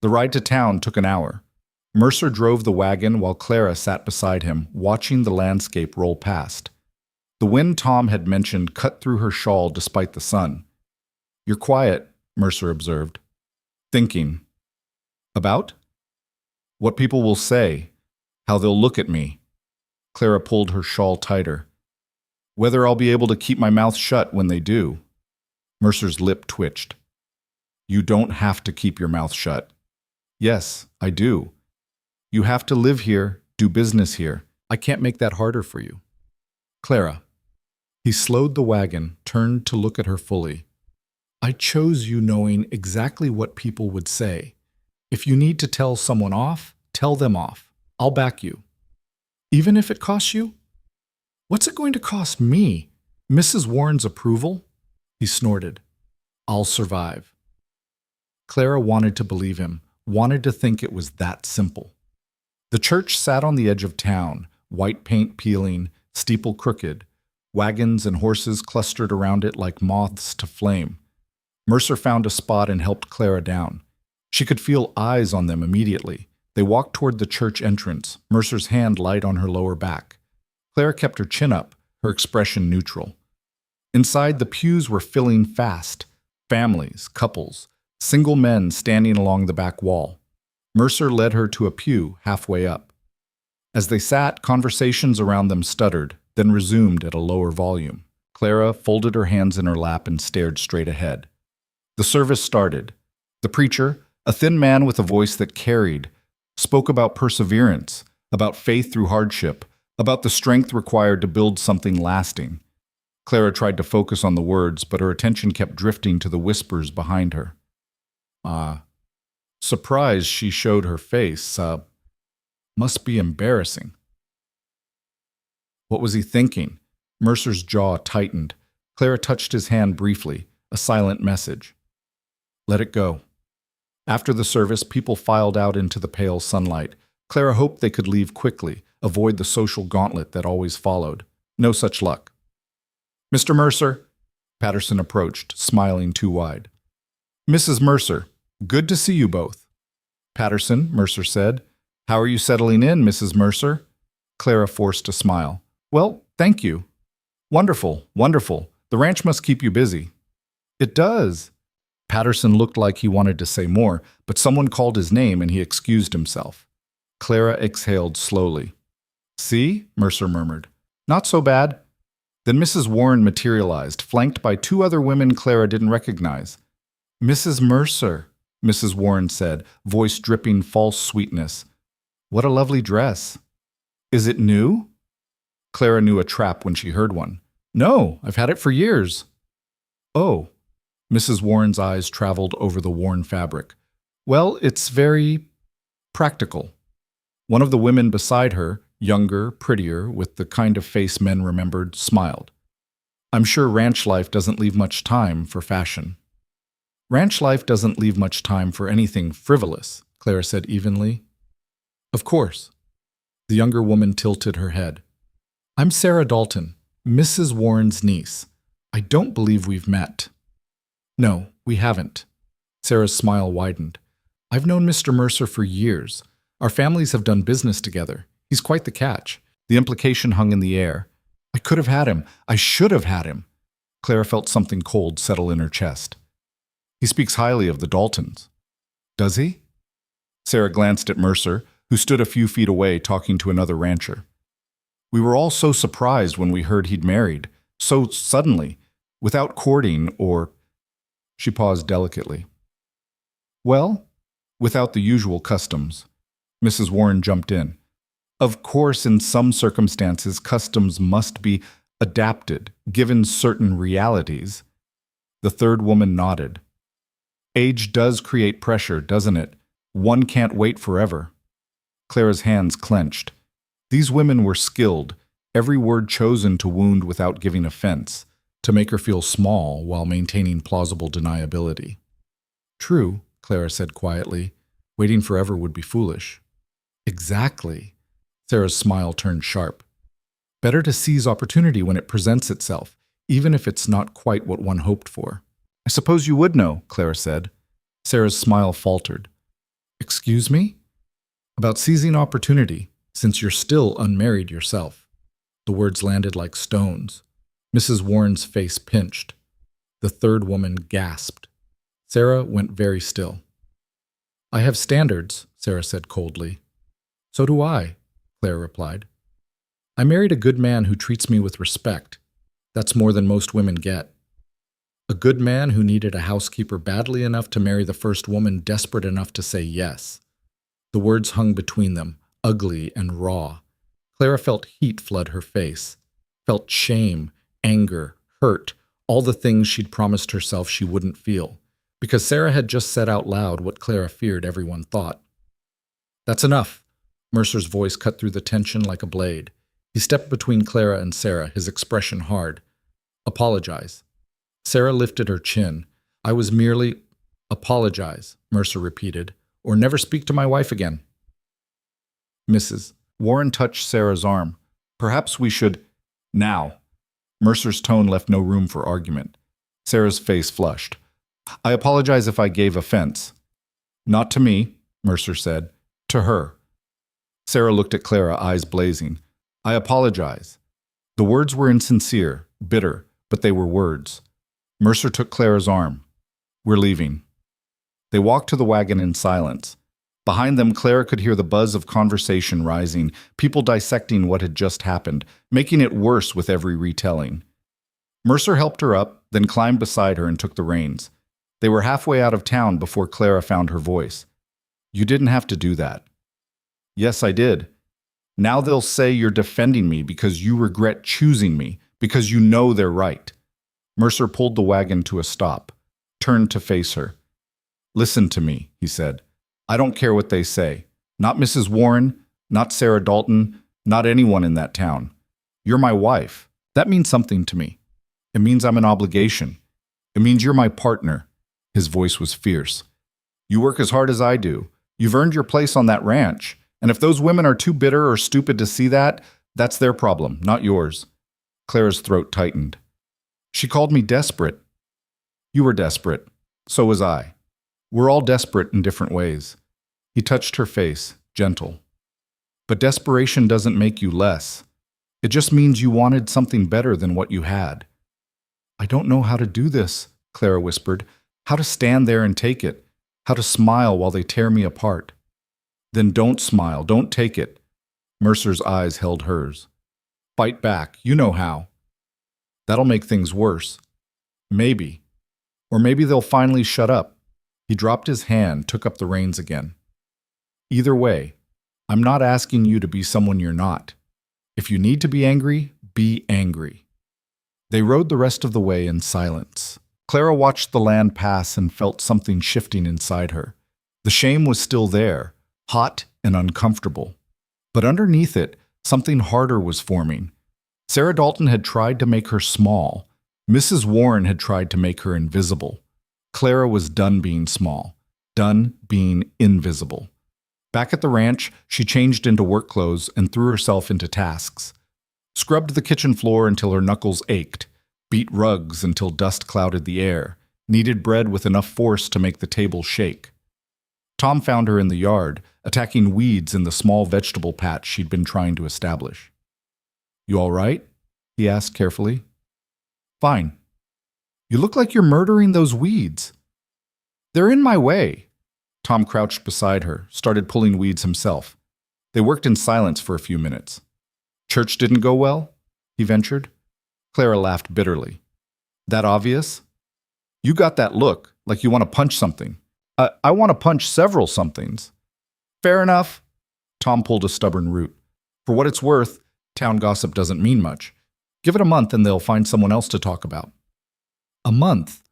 The ride to town took an hour. Mercer drove the wagon while Clara sat beside him, watching the landscape roll past. The wind Tom had mentioned cut through her shawl despite the sun. You're quiet, Mercer observed. Thinking. About? What people will say. How they'll look at me. Clara pulled her shawl tighter. Whether I'll be able to keep my mouth shut when they do. Mercer's lip twitched. You don't have to keep your mouth shut. Yes, I do. You have to live here, do business here. I can't make that harder for you. Clara. He slowed the wagon, turned to look at her fully. I chose you knowing exactly what people would say. If you need to tell someone off, tell them off. I'll back you. Even if it costs you? What's it going to cost me? Mrs. Warren's approval? He snorted. I'll survive. Clara wanted to believe him, wanted to think it was that simple. The church sat on the edge of town, white paint peeling, steeple crooked. Wagons and horses clustered around it like moths to flame. Mercer found a spot and helped Clara down. She could feel eyes on them immediately. They walked toward the church entrance, Mercer's hand light on her lower back. Clara kept her chin up, her expression neutral. Inside, the pews were filling fast. Families, couples, single men standing along the back wall. Mercer led her to a pew halfway up. As they sat, conversations around them stuttered, then resumed at a lower volume. Clara folded her hands in her lap and stared straight ahead. The service started. The preacher, a thin man with a voice that carried, spoke about perseverance, about faith through hardship, about the strength required to build something lasting. Clara tried to focus on the words, but her attention kept drifting to the whispers behind her. Surprised she showed her face. Must be embarrassing. What was he thinking? Mercer's jaw tightened. Clara touched his hand briefly, a silent message. Let it go. After the service, people filed out into the pale sunlight. Clara hoped they could leave quickly, avoid the social gauntlet that always followed. No such luck. Mr. Mercer, Patterson approached, smiling too wide. Mrs. Mercer, good to see you both. Patterson, Mercer said. How are you settling in, Mrs. Mercer? Clara forced a smile. Well, thank you. Wonderful, wonderful. The ranch must keep you busy. It does. Patterson looked like he wanted to say more, but someone called his name and he excused himself. Clara exhaled slowly. See? Mercer murmured. Not so bad. Then Mrs. Warren materialized, flanked by two other women Clara didn't recognize. Mrs. Mercer, Mrs. Warren said, voice dripping false sweetness. What a lovely dress. Is it new? Clara knew a trap when she heard one. No, I've had it for years. Oh. Mrs. Warren's eyes traveled over the worn fabric. Well, it's very practical. One of the women beside her, younger, prettier, with the kind of face men remembered, smiled. I'm sure ranch life doesn't leave much time for fashion. Ranch life doesn't leave much time for anything frivolous, Clara said evenly. Of course. The younger woman tilted her head. I'm Sarah Dalton, Mrs. Warren's niece. I don't believe we've met. No, we haven't. Sarah's smile widened. I've known Mr. Mercer for years. Our families have done business together. He's quite the catch. The implication hung in the air. I could have had him. I should have had him. Clara felt something cold settle in her chest. He speaks highly of the Daltons. Does he? Sarah glanced at Mercer, who stood a few feet away talking to another rancher. We were all so surprised when we heard he'd married, so suddenly, without courting or… She paused delicately. Well, without the usual customs. Mrs. Warren jumped in. Of course, in some circumstances, customs must be adapted, given certain realities. The third woman nodded. Age does create pressure, doesn't it? One can't wait forever. Clara's hands clenched. These women were skilled, every word chosen to wound without giving offense, to make her feel small while maintaining plausible deniability. True, Clara said quietly. Waiting forever would be foolish. Exactly. Sarah's smile turned sharp. Better to seize opportunity when it presents itself, even if it's not quite what one hoped for. I suppose you would know, Clara said. Sarah's smile faltered. Excuse me? About seizing opportunity, since you're still unmarried yourself. The words landed like stones. Mrs. Warren's face pinched. The third woman gasped. Sarah went very still. I have standards, Sarah said coldly. So do I, Claire replied. I married a good man who treats me with respect. That's more than most women get. A good man who needed a housekeeper badly enough to marry the first woman desperate enough to say yes. The words hung between them, ugly and raw. Clara felt heat flood her face, felt shame, anger, hurt, all the things she'd promised herself she wouldn't feel, because Sarah had just said out loud what Clara feared everyone thought. That's enough. Mercer's voice cut through the tension like a blade. He stepped between Clara and Sarah, his expression hard. Apologize. Sarah lifted her chin. I was merely… Apologize, Mercer repeated, or never speak to my wife again. Mrs. Warren touched Sarah's arm. Perhaps we should… Now. Mercer's tone left no room for argument. Sarah's face flushed. I apologize if I gave offense. Not to me, Mercer said. To her. Sarah looked at Clara, eyes blazing. I apologize. The words were insincere, bitter, but they were words. Mercer took Clara's arm. We're leaving. They walked to the wagon in silence. Behind them, Clara could hear the buzz of conversation rising, people dissecting what had just happened, making it worse with every retelling. Mercer helped her up, then climbed beside her and took the reins. They were halfway out of town before Clara found her voice. You didn't have to do that. Yes, I did. Now they'll say you're defending me because you regret choosing me, because you know they're right. Mercer pulled the wagon to a stop, turned to face her. Listen to me, he said. I don't care what they say. Not Mrs. Warren, not Sarah Dalton, not anyone in that town. You're my wife. That means something to me. It means I'm an obligation. It means you're my partner. His voice was fierce. You work as hard as I do. You've earned your place on that ranch. And if those women are too bitter or stupid to see that, that's their problem, not yours. Clara's throat tightened. She called me desperate. You were desperate. So was I. We're all desperate in different ways. He touched her face, gentle. But desperation doesn't make you less. It just means you wanted something better than what you had. I don't know how to do this, Clara whispered. How to stand there and take it. How to smile while they tear me apart. Then don't smile, don't take it. Mercer's eyes held hers. Fight back, you know how. That'll make things worse. Maybe. Or maybe they'll finally shut up. He dropped his hand, took up the reins again. Either way, I'm not asking you to be someone you're not. If you need to be angry, be angry. They rode the rest of the way in silence. Clara watched the land pass and felt something shifting inside her. The shame was still there, hot and uncomfortable. But underneath it, something harder was forming. Sarah Dalton had tried to make her small. Mrs. Warren had tried to make her invisible. Clara was done being small, done being invisible. Back at the ranch, she changed into work clothes and threw herself into tasks. Scrubbed the kitchen floor until her knuckles ached, beat rugs until dust clouded the air, kneaded bread with enough force to make the table shake. Tom found her in the yard, attacking weeds in the small vegetable patch she'd been trying to establish. You all right? He asked carefully. Fine. You look like you're murdering those weeds. They're in my way. Tom crouched beside her, started pulling weeds himself. They worked in silence for a few minutes. Church didn't go well? He ventured. Clara laughed bitterly. That obvious? You got that look, like you want to punch something. I want to punch several somethings. Fair enough. Tom pulled a stubborn root. For what it's worth, town gossip doesn't mean much. Give it a month and they'll find someone else to talk about. A month?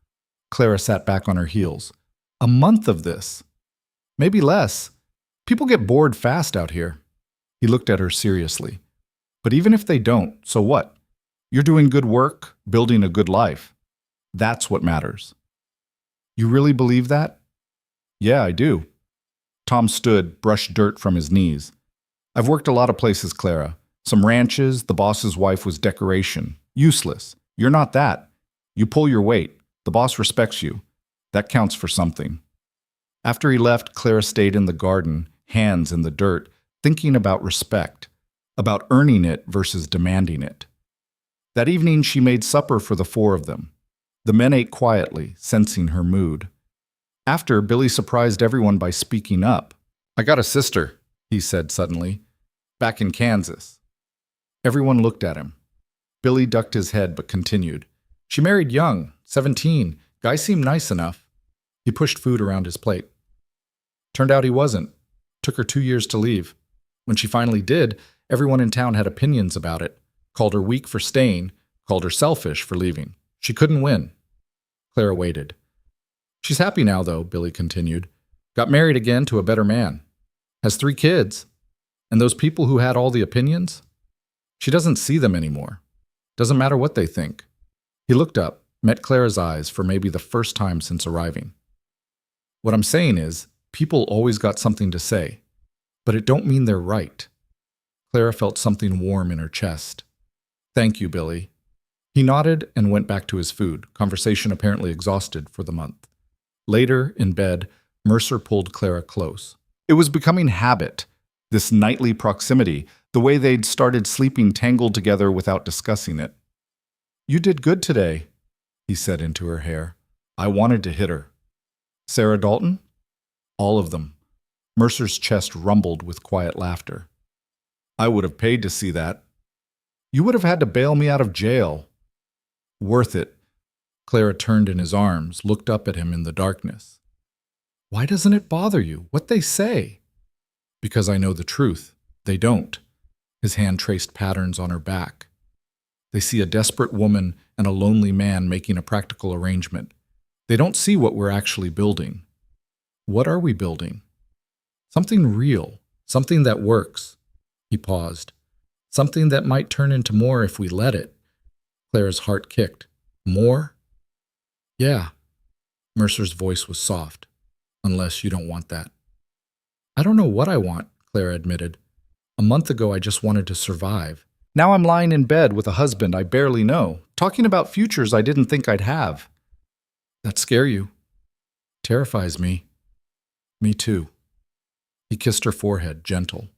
Clara sat back on her heels. A month of this? Maybe less. People get bored fast out here. He looked at her seriously. But even if they don't, so what? You're doing good work, building a good life. That's what matters. You really believe that? Yeah, I do. Tom stood, brushed dirt from his knees. I've worked a lot of places, Clara. Some ranches, the boss's wife was decoration. Useless. You're not that. You pull your weight. The boss respects you. That counts for something. After he left, Clara stayed in the garden, hands in the dirt, thinking about respect, about earning it versus demanding it. That evening, she made supper for the four of them. The men ate quietly, sensing her mood. After, Billy surprised everyone by speaking up. I got a sister, he said suddenly, back in Kansas. Everyone looked at him. Billy ducked his head but continued. She married young, 17. Guy seemed nice enough. He pushed food around his plate. Turned out he wasn't. Took her 2 years to leave. When she finally did, everyone in town had opinions about it. Called her weak for staying, called her selfish for leaving. She couldn't win. Clara waited. She's happy now, though, Billy continued. Got married again to a better man. Has 3 kids. And those people who had all the opinions? She doesn't see them anymore. Doesn't matter what they think. He looked up, met Clara's eyes for maybe the first time since arriving. What I'm saying is, people always got something to say, but it don't mean they're right. Clara felt something warm in her chest. Thank you, Billy. He nodded and went back to his food, conversation apparently exhausted for the month. Later, in bed, Mercer pulled Clara close. It was becoming habit, this nightly proximity, the way they'd started sleeping tangled together without discussing it. You did good today, he said into her hair. I wanted to hit her. Sarah Dalton? All of them. Mercer's chest rumbled with quiet laughter. I would have paid to see that. You would have had to bail me out of jail. Worth it. Clara turned in his arms, looked up at him in the darkness. Why doesn't it bother you, what they say? Because I know the truth. They don't. His hand traced patterns on her back. They see a desperate woman and a lonely man making a practical arrangement. They don't see what we're actually building. What are we building? Something real, something that works. He paused. Something that might turn into more if we let it. Clara's heart kicked. More? Yeah. Mercer's voice was soft. Unless you don't want that. I don't know what I want, Clara admitted. A month ago I just wanted to survive. Now I'm lying in bed with a husband I barely know, talking about futures I didn't think I'd have. That scare you? Terrifies me. Me too. He kissed her forehead, gentle.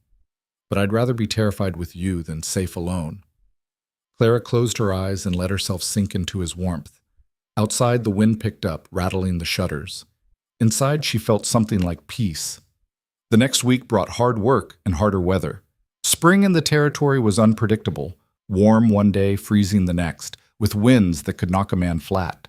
But I'd rather be terrified with you than safe alone. Clara closed her eyes and let herself sink into his warmth. Outside, the wind picked up, rattling the shutters. Inside, she felt something like peace. The next week brought hard work and harder weather. Spring in the territory was unpredictable, warm one day, freezing the next, with winds that could knock a man flat.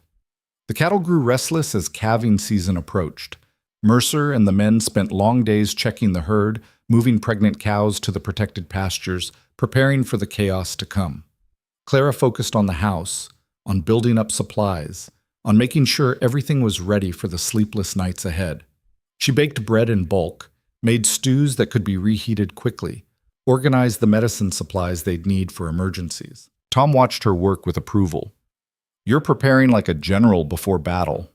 The cattle grew restless as calving season approached. Mercer and the men spent long days checking the herd, moving pregnant cows to the protected pastures, preparing for the chaos to come. Clara focused on the house, on building up supplies, on making sure everything was ready for the sleepless nights ahead. She baked bread in bulk, made stews that could be reheated quickly, organized the medicine supplies they'd need for emergencies. Tom watched her work with approval. You're preparing like a general before battle.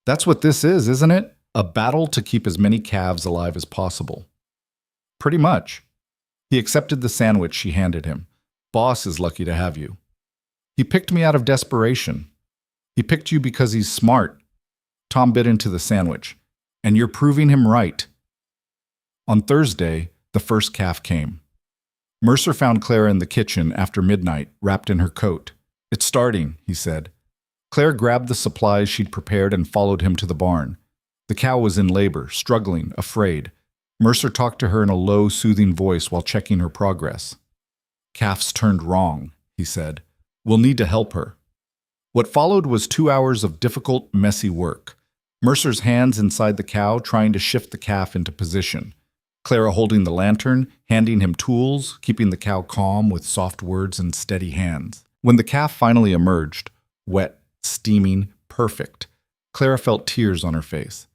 That's what this is, isn't it? A battle to keep as many calves alive as possible. Pretty much. He accepted the sandwich she handed him. Boss is lucky to have you. He picked me out of desperation. He picked you because he's smart. Tom bit into the sandwich. And you're proving him right. On Thursday, the first calf came. Mercer found Clara in the kitchen after midnight, wrapped in her coat. It's starting, he said. Claire grabbed the supplies she'd prepared and followed him to the barn. The cow was in labor, struggling, afraid. Mercer talked to her in a low, soothing voice while checking her progress. "Calf's turned wrong," he said. "We'll need to help her." What followed was 2 hours of difficult, messy work. Mercer's hands inside the cow trying to shift the calf into position. Clara holding the lantern, handing him tools, keeping the cow calm with soft words and steady hands. When the calf finally emerged, wet, steaming, perfect, Clara felt tears on her face.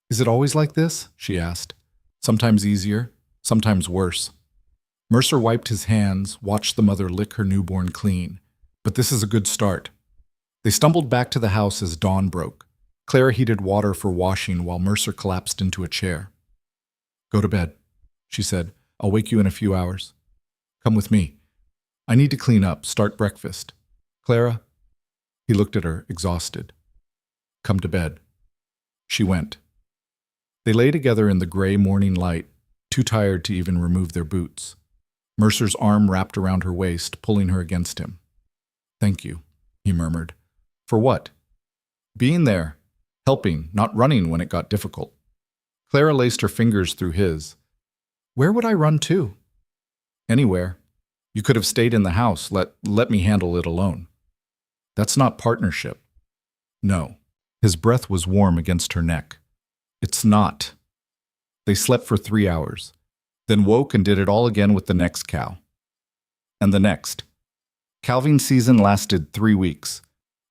"Is it always like this?" she asked. "Sometimes easier, sometimes worse." Mercer wiped his hands, watched the mother lick her newborn clean. "But this is a good start." They stumbled back to the house as dawn broke. Clara heated water for washing while Mercer collapsed into a chair. "Go to bed," she said. "I'll wake you in a few hours. Come with me. I need to clean up, start breakfast. Clara?" He looked at her, exhausted. "Come to bed." She went. They lay together in the gray morning light, too tired to even remove their boots. Mercer's arm wrapped around her waist, pulling her against him. "Thank you," he murmured. "For what?" "Being there. Helping, not running when it got difficult." Clara laced her fingers through his. "Where would I run to?" "Anywhere. You could have stayed in the house, let me handle it alone." "That's not partnership." "No." His breath was warm against her neck. "It's not." They slept for 3 hours, then woke and did it all again with the next cow. And the next. Calving season lasted 3 weeks.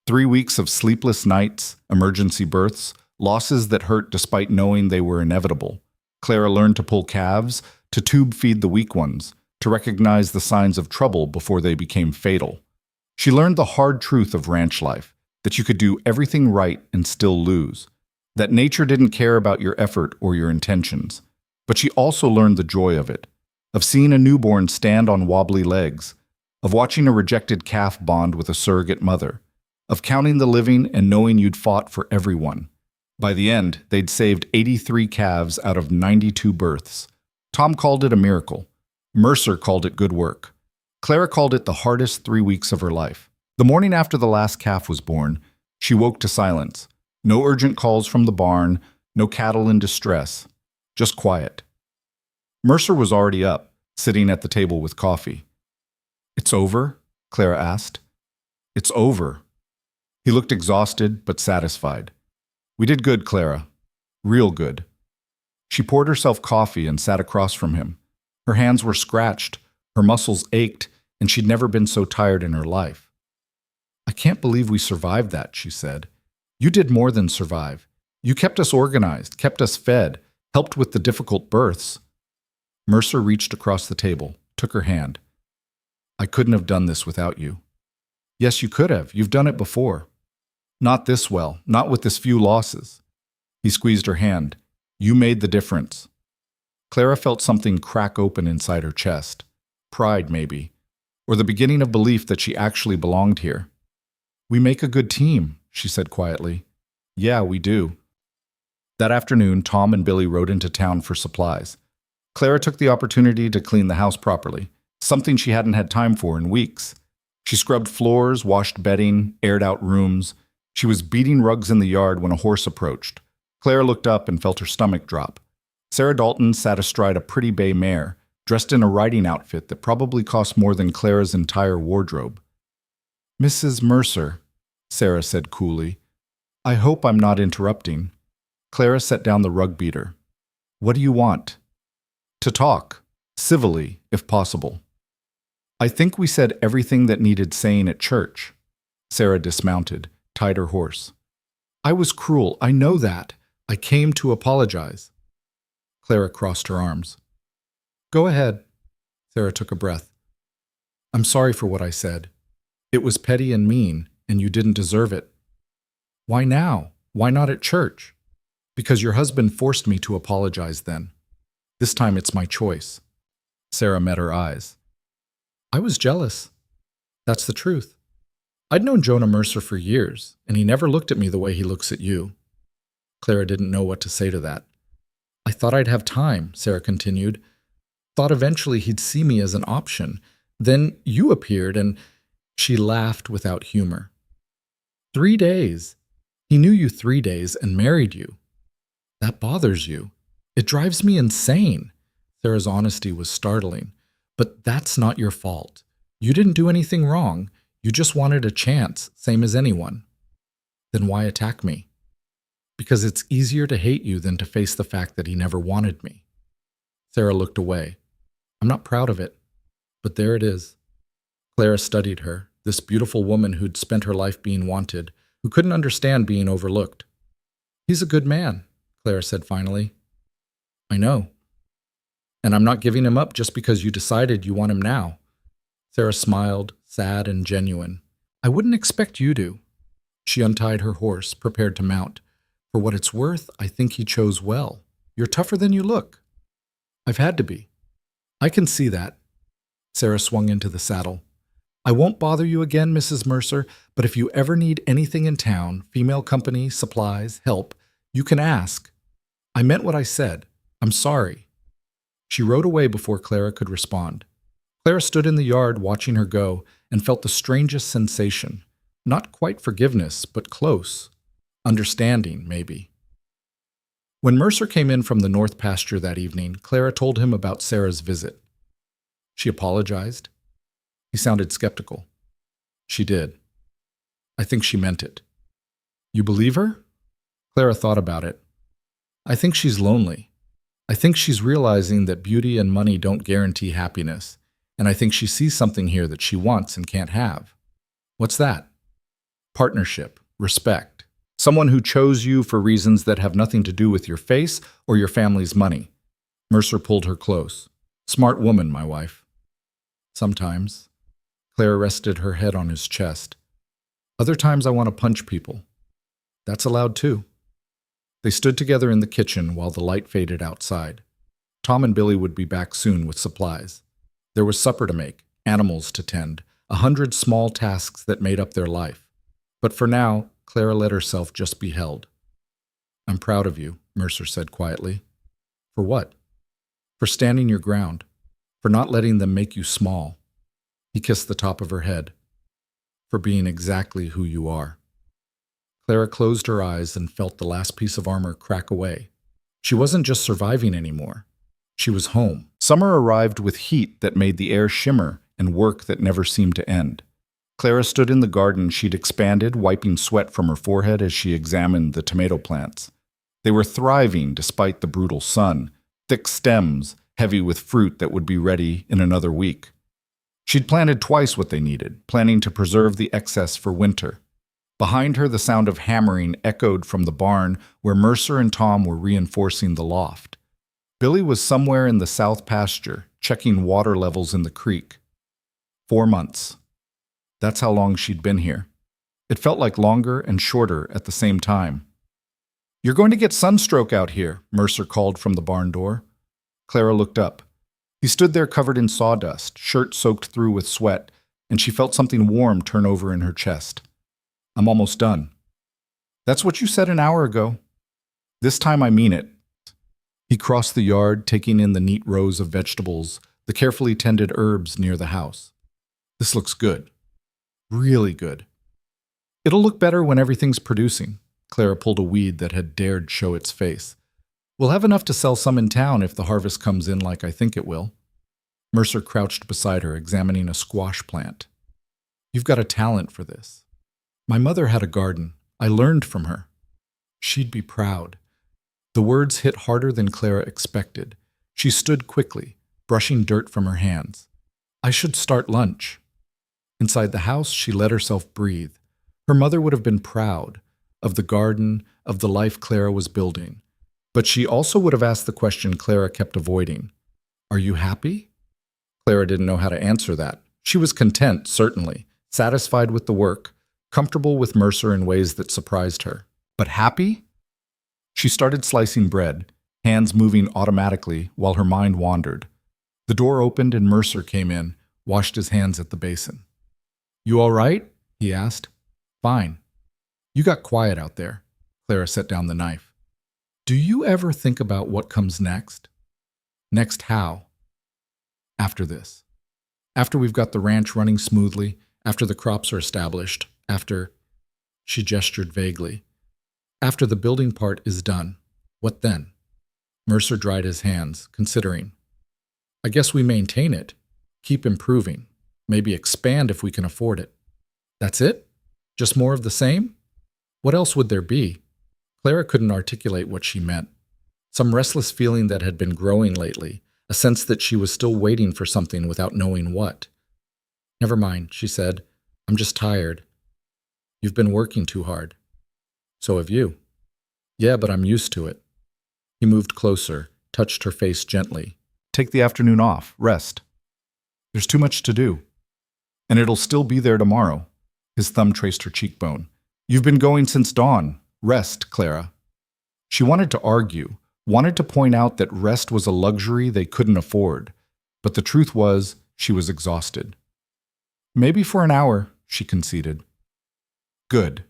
3 weeks of sleepless nights, emergency births, losses that hurt despite knowing they were inevitable. Clara learned to pull calves, to tube feed the weak ones, to recognize the signs of trouble before they became fatal. She learned the hard truth of ranch life, that you could do everything right and still lose, that nature didn't care about your effort or your intentions. But she also learned the joy of it, of seeing a newborn stand on wobbly legs, of watching a rejected calf bond with a surrogate mother, of counting the living and knowing you'd fought for everyone. By the end, they'd saved 83 calves out of 92 births. Tom called it a miracle. Mercer called it good work. Clara called it the hardest 3 weeks of her life. The morning after the last calf was born, she woke to silence. No urgent calls from the barn, no cattle in distress, just quiet. Mercer was already up, sitting at the table with coffee. "It's over?" Clara asked. "It's over." He looked exhausted but satisfied. "We did good, Clara. Real good." She poured herself coffee and sat across from him. Her hands were scratched, her muscles ached, and she'd never been so tired in her life. "I can't believe we survived that," she said. "You did more than survive. You kept us organized, kept us fed, helped with the difficult births." Mercer reached across the table, took her hand. "I couldn't have done this without you." "Yes, you could have. You've done it before." "Not this well, not with this few losses." He squeezed her hand. "You made the difference." Clara felt something crack open inside her chest. Pride, maybe, or the beginning of belief that she actually belonged here. "We make a good team," she said quietly. "Yeah, we do." That afternoon, Tom and Billy rode into town for supplies. Clara took the opportunity to clean the house properly, something she hadn't had time for in weeks. She scrubbed floors, washed bedding, aired out rooms. She was beating rugs in the yard when a horse approached. Clara looked up and felt her stomach drop. Sarah Dalton sat astride a pretty bay mare, dressed in a riding outfit that probably cost more than Clara's entire wardrobe. "Mrs. Mercer," Sarah said coolly. "I hope I'm not interrupting." Clara set down the rug beater. "What do you want?" "To talk, civilly, if possible." "I think we said everything that needed saying at church." Sarah dismounted, tied her horse. "I was cruel, I know that. I came to apologize." Clara crossed her arms. "Go ahead." Sarah took a breath. "I'm sorry for what I said. It was petty and mean, and you didn't deserve it." "Why now? Why not at church?" "Because your husband forced me to apologize then. This time it's my choice." Sarah met her eyes. "I was jealous. That's the truth. I'd known Jonah Mercer for years, and he never looked at me the way he looks at you." Clara didn't know what to say to that. "I thought I'd have time," Sarah continued. "Thought eventually he'd see me as an option. Then you appeared, and—" She laughed without humor. 3 days. He knew you 3 days and married you." That bothers you. It drives me insane. Sarah's honesty was startling. But that's not your fault. You didn't do anything wrong. You just wanted a chance, same as anyone. Then why attack me? Because it's easier to hate you than to face the fact that he never wanted me. Sarah looked away. I'm not proud of it, but there it is. Clara studied her, this beautiful woman who'd spent her life being wanted, who couldn't understand being overlooked. He's a good man, Clara said finally. I know. And I'm not giving him up just because you decided you want him now. Sarah smiled, sad and genuine. I wouldn't expect you to. She untied her horse, prepared to mount. For what it's worth, I think he chose well. You're tougher than you look. I've had to be. I can see that. Sarah swung into the saddle. I won't bother you again, Mrs. Mercer, but if you ever need anything in town, female company, supplies, help, you can ask. I meant what I said. I'm sorry. She rode away before Clara could respond. Clara stood in the yard watching her go and felt the strangest sensation. Not quite forgiveness, but close. Understanding, maybe. When Mercer came in from the north pasture that evening, Clara told him about Sarah's visit. She apologized. He sounded skeptical. She did. I think she meant it. You believe her? Clara thought about it. I think she's lonely. I think she's realizing that beauty and money don't guarantee happiness, and I think she sees something here that she wants and can't have. What's that? Partnership, respect. Someone who chose you for reasons that have nothing to do with your face or your family's money. Mercer pulled her close. Smart woman, my wife. Sometimes. Clara rested her head on his chest. Other times I want to punch people. That's allowed too. They stood together in the kitchen while the light faded outside. Tom and Billy would be back soon with supplies. There was supper to make, animals to tend, 100 small tasks that made up their life. But for now, Clara let herself just be held. I'm proud of you, Mercer said quietly. For what? For standing your ground. For not letting them make you small. He kissed the top of her head. For being exactly who you are. Clara closed her eyes and felt the last piece of armor crack away. She wasn't just surviving anymore. She was home. Summer arrived with heat that made the air shimmer and work that never seemed to end. Clara stood in the garden she'd expanded, wiping sweat from her forehead as she examined the tomato plants. They were thriving despite the brutal sun, thick stems, heavy with fruit that would be ready in another week. She'd planted twice what they needed, planning to preserve the excess for winter. Behind her, the sound of hammering echoed from the barn where Mercer and Tom were reinforcing the loft. Billy was somewhere in the south pasture, checking water levels in the creek. 4 months. That's how long she'd been here. It felt like longer and shorter at the same time. You're going to get sunstroke out here, Mercer called from the barn door. Clara looked up. He stood there covered in sawdust, shirt soaked through with sweat, and she felt something warm turn over in her chest. I'm almost done. That's what you said an hour ago. This time I mean it. He crossed the yard, taking in the neat rows of vegetables, the carefully tended herbs near the house. This looks good. Really good. It'll look better when everything's producing. Clara pulled a weed that had dared show its face. We'll have enough to sell some in town if the harvest comes in like I think it will. Mercer crouched beside her, examining a squash plant. You've got a talent for this. My mother had a garden. I learned from her. She'd be proud. The words hit harder than Clara expected. She stood quickly, brushing dirt from her hands. I should start lunch. Inside the house, she let herself breathe. Her mother would have been proud of the garden, of the life Clara was building. But she also would have asked the question Clara kept avoiding. Are you happy? Clara didn't know how to answer that. She was content, certainly, satisfied with the work, comfortable with Mercer in ways that surprised her. But happy? She started slicing bread, hands moving automatically while her mind wandered. The door opened and Mercer came in, washed his hands at the basin. You all right? He asked. Fine. You got quiet out there. Clara set down the knife. Do you ever think about what comes next? Next how? After this. After we've got the ranch running smoothly, after the crops are established, after... She gestured vaguely. After the building part is done. What then? Mercer dried his hands, considering. I guess we maintain it, keep improving, maybe expand if we can afford it. That's it? Just more of the same? What else would there be? Clara couldn't articulate what she meant. Some restless feeling that had been growing lately, a sense that she was still waiting for something without knowing what. Never mind, she said. I'm just tired. You've been working too hard. So have you. Yeah, but I'm used to it. He moved closer, touched her face gently. Take the afternoon off, rest. There's too much to do. And it'll still be there tomorrow. His thumb traced her cheekbone. You've been going since dawn. Rest, Clara. She wanted to argue, wanted to point out that rest was a luxury they couldn't afford, but the truth was she was exhausted. Maybe for an hour, she conceded. Good.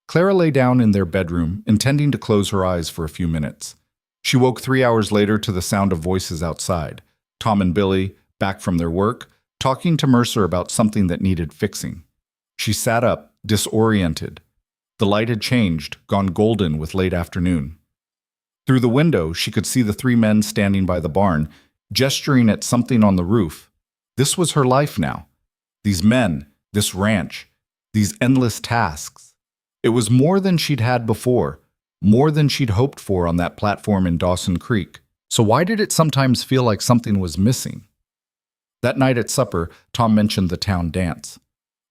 Clara lay down in their bedroom, intending to close her eyes for a few minutes. She woke 3 hours later to the sound of voices outside, Tom and Billy, back from their work, talking to Mercer about something that needed fixing. She sat up, disoriented. The light had changed, gone golden with late afternoon. Through the window, she could see the 3 men standing by the barn, gesturing at something on the roof. This was her life now. These men, this ranch, these endless tasks. It was more than she'd had before, more than she'd hoped for on that platform in Dawson Creek. So why did it sometimes feel like something was missing? That night at supper, Tom mentioned the town dance.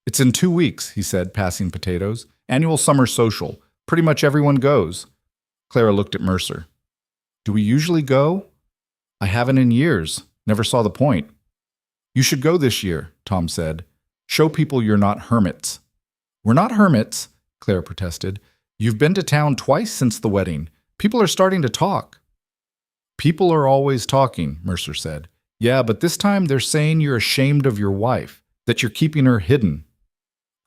It's in 2 weeks, he said, passing potatoes. Annual summer social. Pretty much everyone goes. Clara looked at Mercer. Do we usually go? I haven't in years. Never saw the point. You should go this year, Tom said. Show people you're not hermits. We're not hermits, Clara protested. You've been to town twice since the wedding. People are starting to talk. People are always talking, Mercer said. Yeah, but this time they're saying you're ashamed of your wife, that you're keeping her hidden.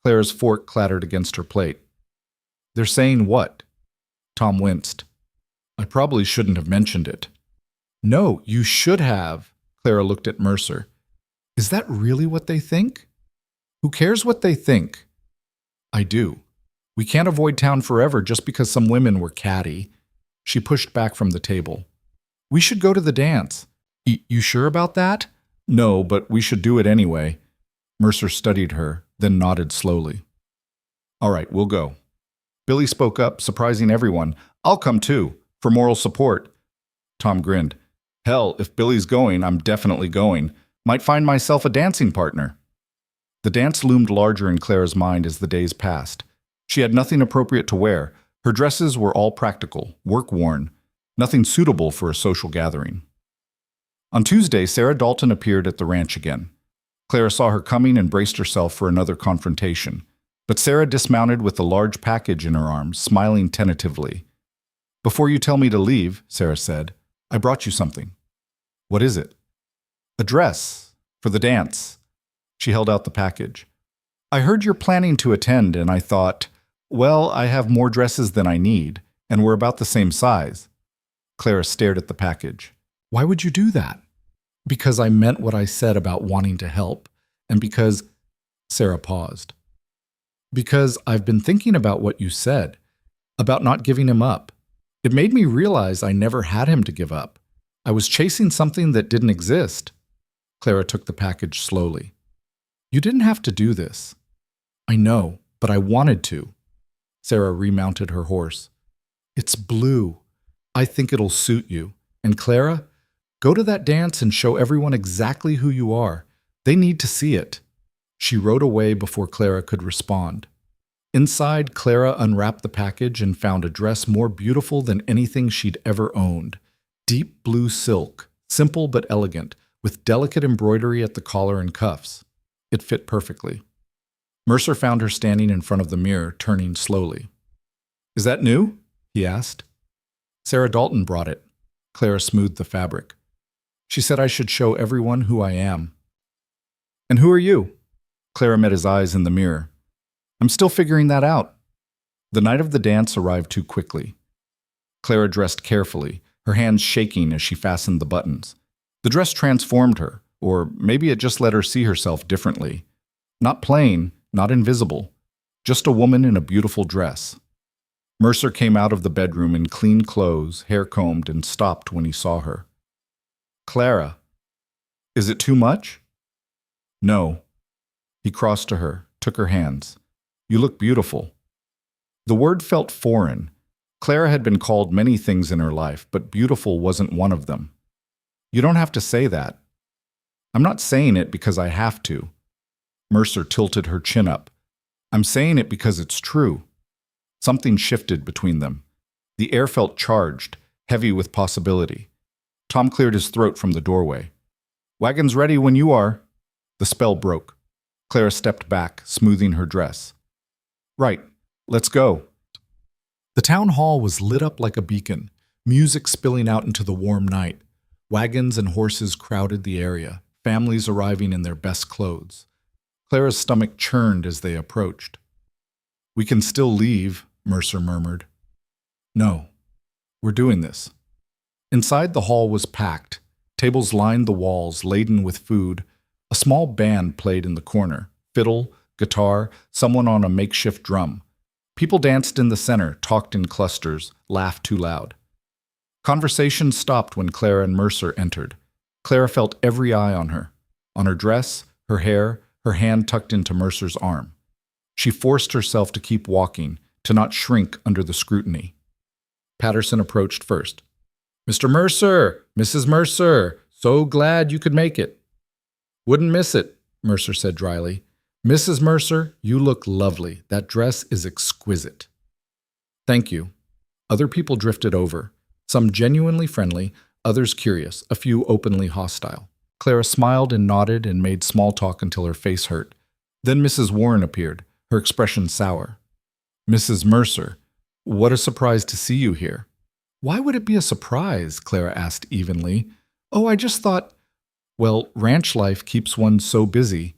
Clara's fork clattered against her plate. They're saying what? Tom winced. I probably shouldn't have mentioned it. No, you should have. Clara looked at Mercer. Is that really what they think? Who cares what they think? I do. We can't avoid town forever just because some women were catty. She pushed back from the table. We should go to the dance. You sure about that? No, but we should do it anyway. Mercer studied her, then nodded slowly. All right, we'll go. Billy spoke up, surprising everyone. I'll come too, for moral support. Tom grinned. Hell, if Billy's going, I'm definitely going. Might find myself a dancing partner. The dance loomed larger in Clara's mind as the days passed. She had nothing appropriate to wear. Her dresses were all practical, work-worn, nothing suitable for a social gathering. On Tuesday, Sarah Dalton appeared at the ranch again. Clara saw her coming and braced herself for another confrontation. But Sarah dismounted with a large package in her arms, smiling tentatively. Before you tell me to leave, Sarah said, I brought you something. What is it? A dress. For the dance. She held out the package. I heard you're planning to attend, and I thought, well, I have more dresses than I need, and we're about the same size. Clara stared at the package. Why would you do that? Because I meant what I said about wanting to help, and because... Sarah paused. Because I've been thinking about what you said, about not giving him up. It made me realize I never had him to give up. I was chasing something that didn't exist. Clara took the package slowly. You didn't have to do this. I know, but I wanted to. Sarah remounted her horse. It's blue. I think it'll suit you. And Clara, go to that dance and show everyone exactly who you are. They need to see it. She rode away before Clara could respond. Inside, Clara unwrapped the package and found a dress more beautiful than anything she'd ever owned. Deep blue silk, simple but elegant, with delicate embroidery at the collar and cuffs. It fit perfectly. Mercer found her standing in front of the mirror, turning slowly. Is that new? He asked. Sarah Dalton brought it. Clara smoothed the fabric. She said I should show everyone who I am. And who are you? Clara met his eyes in the mirror. I'm still figuring that out. The night of the dance arrived too quickly. Clara dressed carefully, her hands shaking as she fastened the buttons. The dress transformed her, or maybe it just let her see herself differently. Not plain, not invisible, just a woman in a beautiful dress. Mercer came out of the bedroom in clean clothes, hair combed, and stopped when he saw her. Clara, is it too much? No. He crossed to her, took her hands. You look beautiful. The word felt foreign. Clara had been called many things in her life, but beautiful wasn't one of them. You don't have to say that. I'm not saying it because I have to. Mercer tilted her chin up. I'm saying it because it's true. Something shifted between them. The air felt charged, heavy with possibility. Tom cleared his throat from the doorway. Wagon's ready when you are. The spell broke. Clara stepped back, smoothing her dress. Right, let's go. The town hall was lit up like a beacon, music spilling out into the warm night. Wagons and horses crowded the area, families arriving in their best clothes. Clara's stomach churned as they approached. We can still leave, Mercer murmured. No, we're doing this. Inside the hall was packed. Tables lined the walls, laden with food. A small band played in the corner. Fiddle, guitar, someone on a makeshift drum. People danced in the center, talked in clusters, laughed too loud. Conversation stopped when Clara and Mercer entered. Clara felt every eye on her dress, her hair, her hand tucked into Mercer's arm. She forced herself to keep walking, to not shrink under the scrutiny. Patterson approached first. Mr. Mercer, Mrs. Mercer, so glad you could make it. Wouldn't miss it, Mercer said dryly. Mrs. Mercer, you look lovely. That dress is exquisite. Thank you. Other people drifted over, some genuinely friendly, others curious, a few openly hostile. Clara smiled and nodded and made small talk until her face hurt. Then Mrs. Warren appeared, her expression sour. Mrs. Mercer, what a surprise to see you here. Why would it be a surprise? Clara asked evenly. Oh, I just thought, well, ranch life keeps one so busy.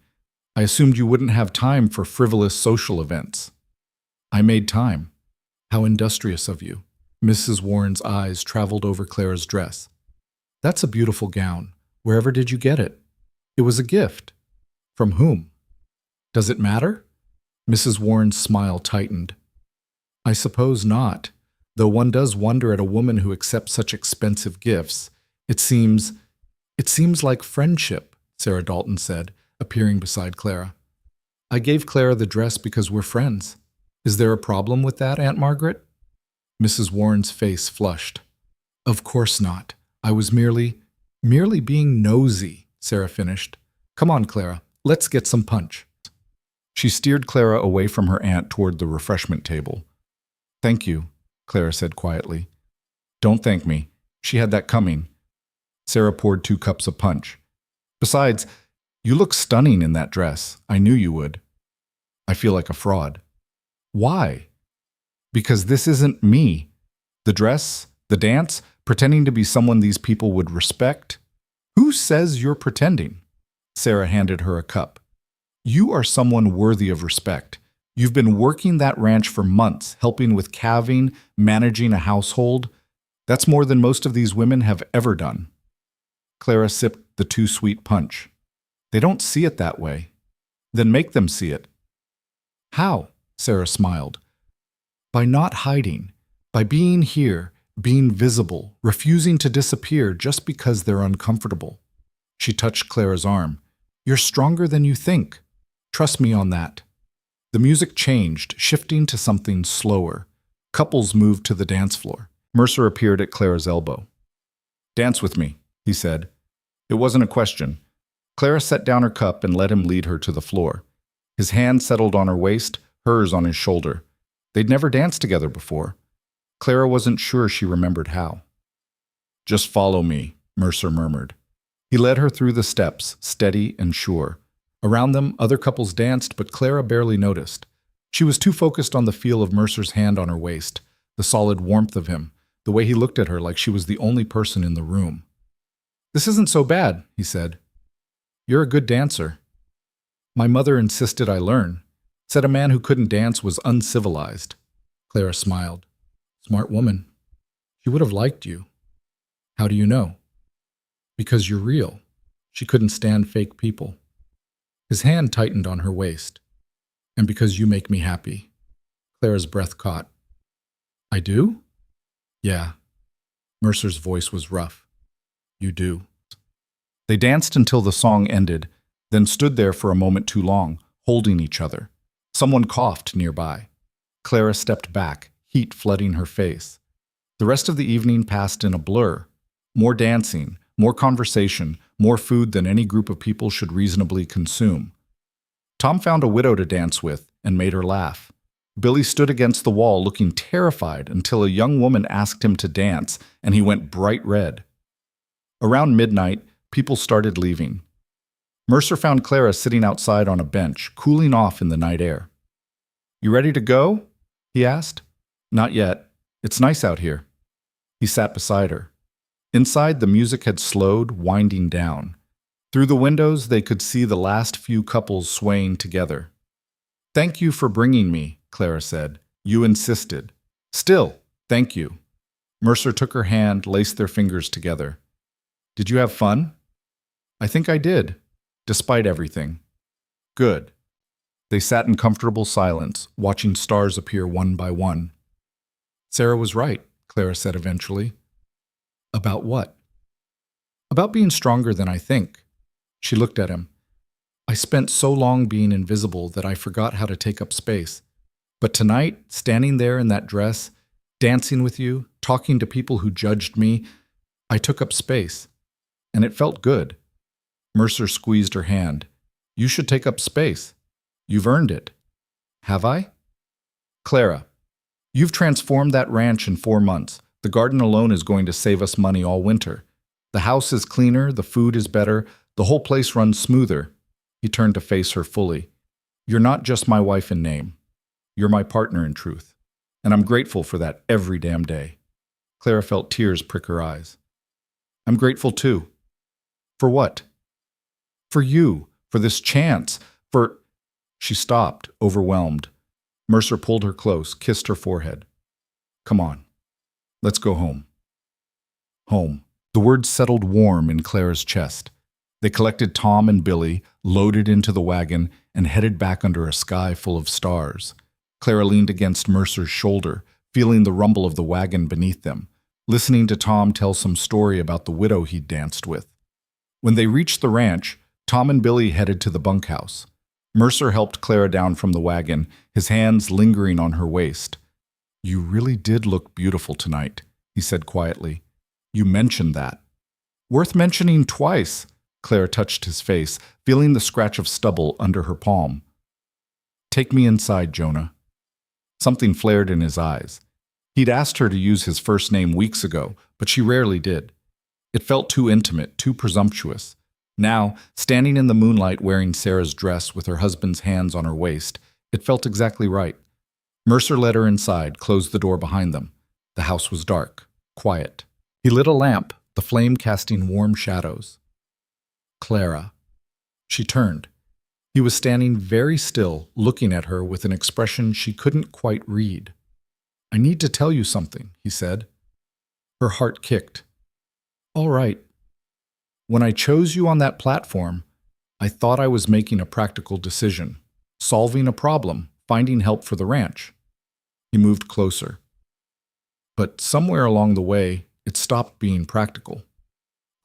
I assumed you wouldn't have time for frivolous social events. I made time. How industrious of you. Mrs. Warren's eyes traveled over Clara's dress. That's a beautiful gown. Wherever did you get it? It was a gift. From whom? Does it matter? Mrs. Warren's smile tightened. I suppose not, though one does wonder at a woman who accepts such expensive gifts. It seems like friendship, Sarah Dalton said, appearing beside Clara. I gave Clara the dress because we're friends. Is there a problem with that, Aunt Margaret? Mrs. Warren's face flushed. Of course not. I was merely being nosy, Sarah finished. Come on, Clara, let's get some punch. She steered Clara away from her aunt toward the refreshment table. Thank you, Clara said quietly. Don't thank me. She had that coming. Sarah poured 2 cups of punch. Besides, you look stunning in that dress. I knew you would. I feel like a fraud. Why? Because this isn't me. The dress, the dance, pretending to be someone these people would respect. Who says you're pretending? Sarah handed her a cup. You are someone worthy of respect. You've been working that ranch for months, helping with calving, managing a household. That's more than most of these women have ever done. Clara sipped the too sweet punch. They don't see it that way. Then make them see it. How? Sarah smiled. By not hiding, by being here, being visible, refusing to disappear just because they're uncomfortable. She touched Clara's arm. You're stronger than you think. Trust me on that. The music changed, shifting to something slower. Couples moved to the dance floor. Mercer appeared at Clara's elbow. Dance with me, he said. It wasn't a question. Clara set down her cup and let him lead her to the floor. His hand settled on her waist, hers on his shoulder. They'd never danced together before. Clara wasn't sure she remembered how. Just follow me, Mercer murmured. He led her through the steps, steady and sure. Around them, other couples danced, but Clara barely noticed. She was too focused on the feel of Mercer's hand on her waist, the solid warmth of him, the way he looked at her like she was the only person in the room. This isn't so bad, he said. You're a good dancer. My mother insisted I learn. Said a man who couldn't dance was uncivilized. Clara smiled. Smart woman. She would have liked you. How do you know? Because you're real. She couldn't stand fake people. His hand tightened on her waist. And because you make me happy. Clara's breath caught. I do? Yeah. Mercer's voice was rough. You do. They danced until the song ended, then stood there for a moment too long, holding each other. Someone coughed nearby. Clara stepped back, heat flooding her face. The rest of the evening passed in a blur. More dancing, more conversation, more food than any group of people should reasonably consume. Tom found a widow to dance with and made her laugh. Billy stood against the wall looking terrified until a young woman asked him to dance, and he went bright red. Around midnight, people started leaving. Mercer found Clara sitting outside on a bench, cooling off in the night air. You ready to go? He asked. Not yet. It's nice out here. He sat beside her. Inside, the music had slowed, winding down. Through the windows, they could see the last few couples swaying together. Thank you for bringing me, Clara said. You insisted. Still, thank you. Mercer took her hand, laced their fingers together. Did you have fun? I think I did, despite everything. Good. They sat in comfortable silence, watching stars appear one by one. Sarah was right, Clara said eventually. About what? About being stronger than I think. She looked at him. I spent so long being invisible that I forgot how to take up space. But tonight, standing there in that dress, dancing with you, talking to people who judged me, I took up space. And it felt good. Mercer squeezed her hand. You should take up space. You've earned it. Have I? Clara, you've transformed that ranch in 4 months. The garden alone is going to save us money all winter. The house is cleaner, the food is better, the whole place runs smoother. He turned to face her fully. You're not just my wife in name. You're my partner in truth. And I'm grateful for that every damn day. Clara felt tears prick her eyes. I'm grateful too. For what? For you, for this chance, for... She stopped, overwhelmed. Mercer pulled her close, kissed her forehead. Come on. Let's go home. Home. The words settled warm in Clara's chest. They collected Tom and Billy, loaded into the wagon, and headed back under a sky full of stars. Clara leaned against Mercer's shoulder, feeling the rumble of the wagon beneath them, listening to Tom tell some story about the widow he'd danced with. When they reached the ranch, Tom and Billy headed to the bunkhouse. Mercer helped Clara down from the wagon, his hands lingering on her waist. You really did look beautiful tonight, he said quietly. You mentioned that. Worth mentioning twice. Clara touched his face, feeling the scratch of stubble under her palm. Take me inside, Jonah. Something flared in his eyes. He'd asked her to use his first name weeks ago, but she rarely did. It felt too intimate, too presumptuous. Now, standing in the moonlight wearing Sarah's dress with her husband's hands on her waist, it felt exactly right. Mercer led her inside, closed the door behind them. The house was dark, quiet. He lit a lamp, the flame casting warm shadows. Clara. She turned. He was standing very still, looking at her with an expression she couldn't quite read. I need to tell you something, he said. Her heart kicked. All right. When I chose you on that platform, I thought I was making a practical decision, solving a problem, finding help for the ranch. He moved closer. But somewhere along the way, it stopped being practical.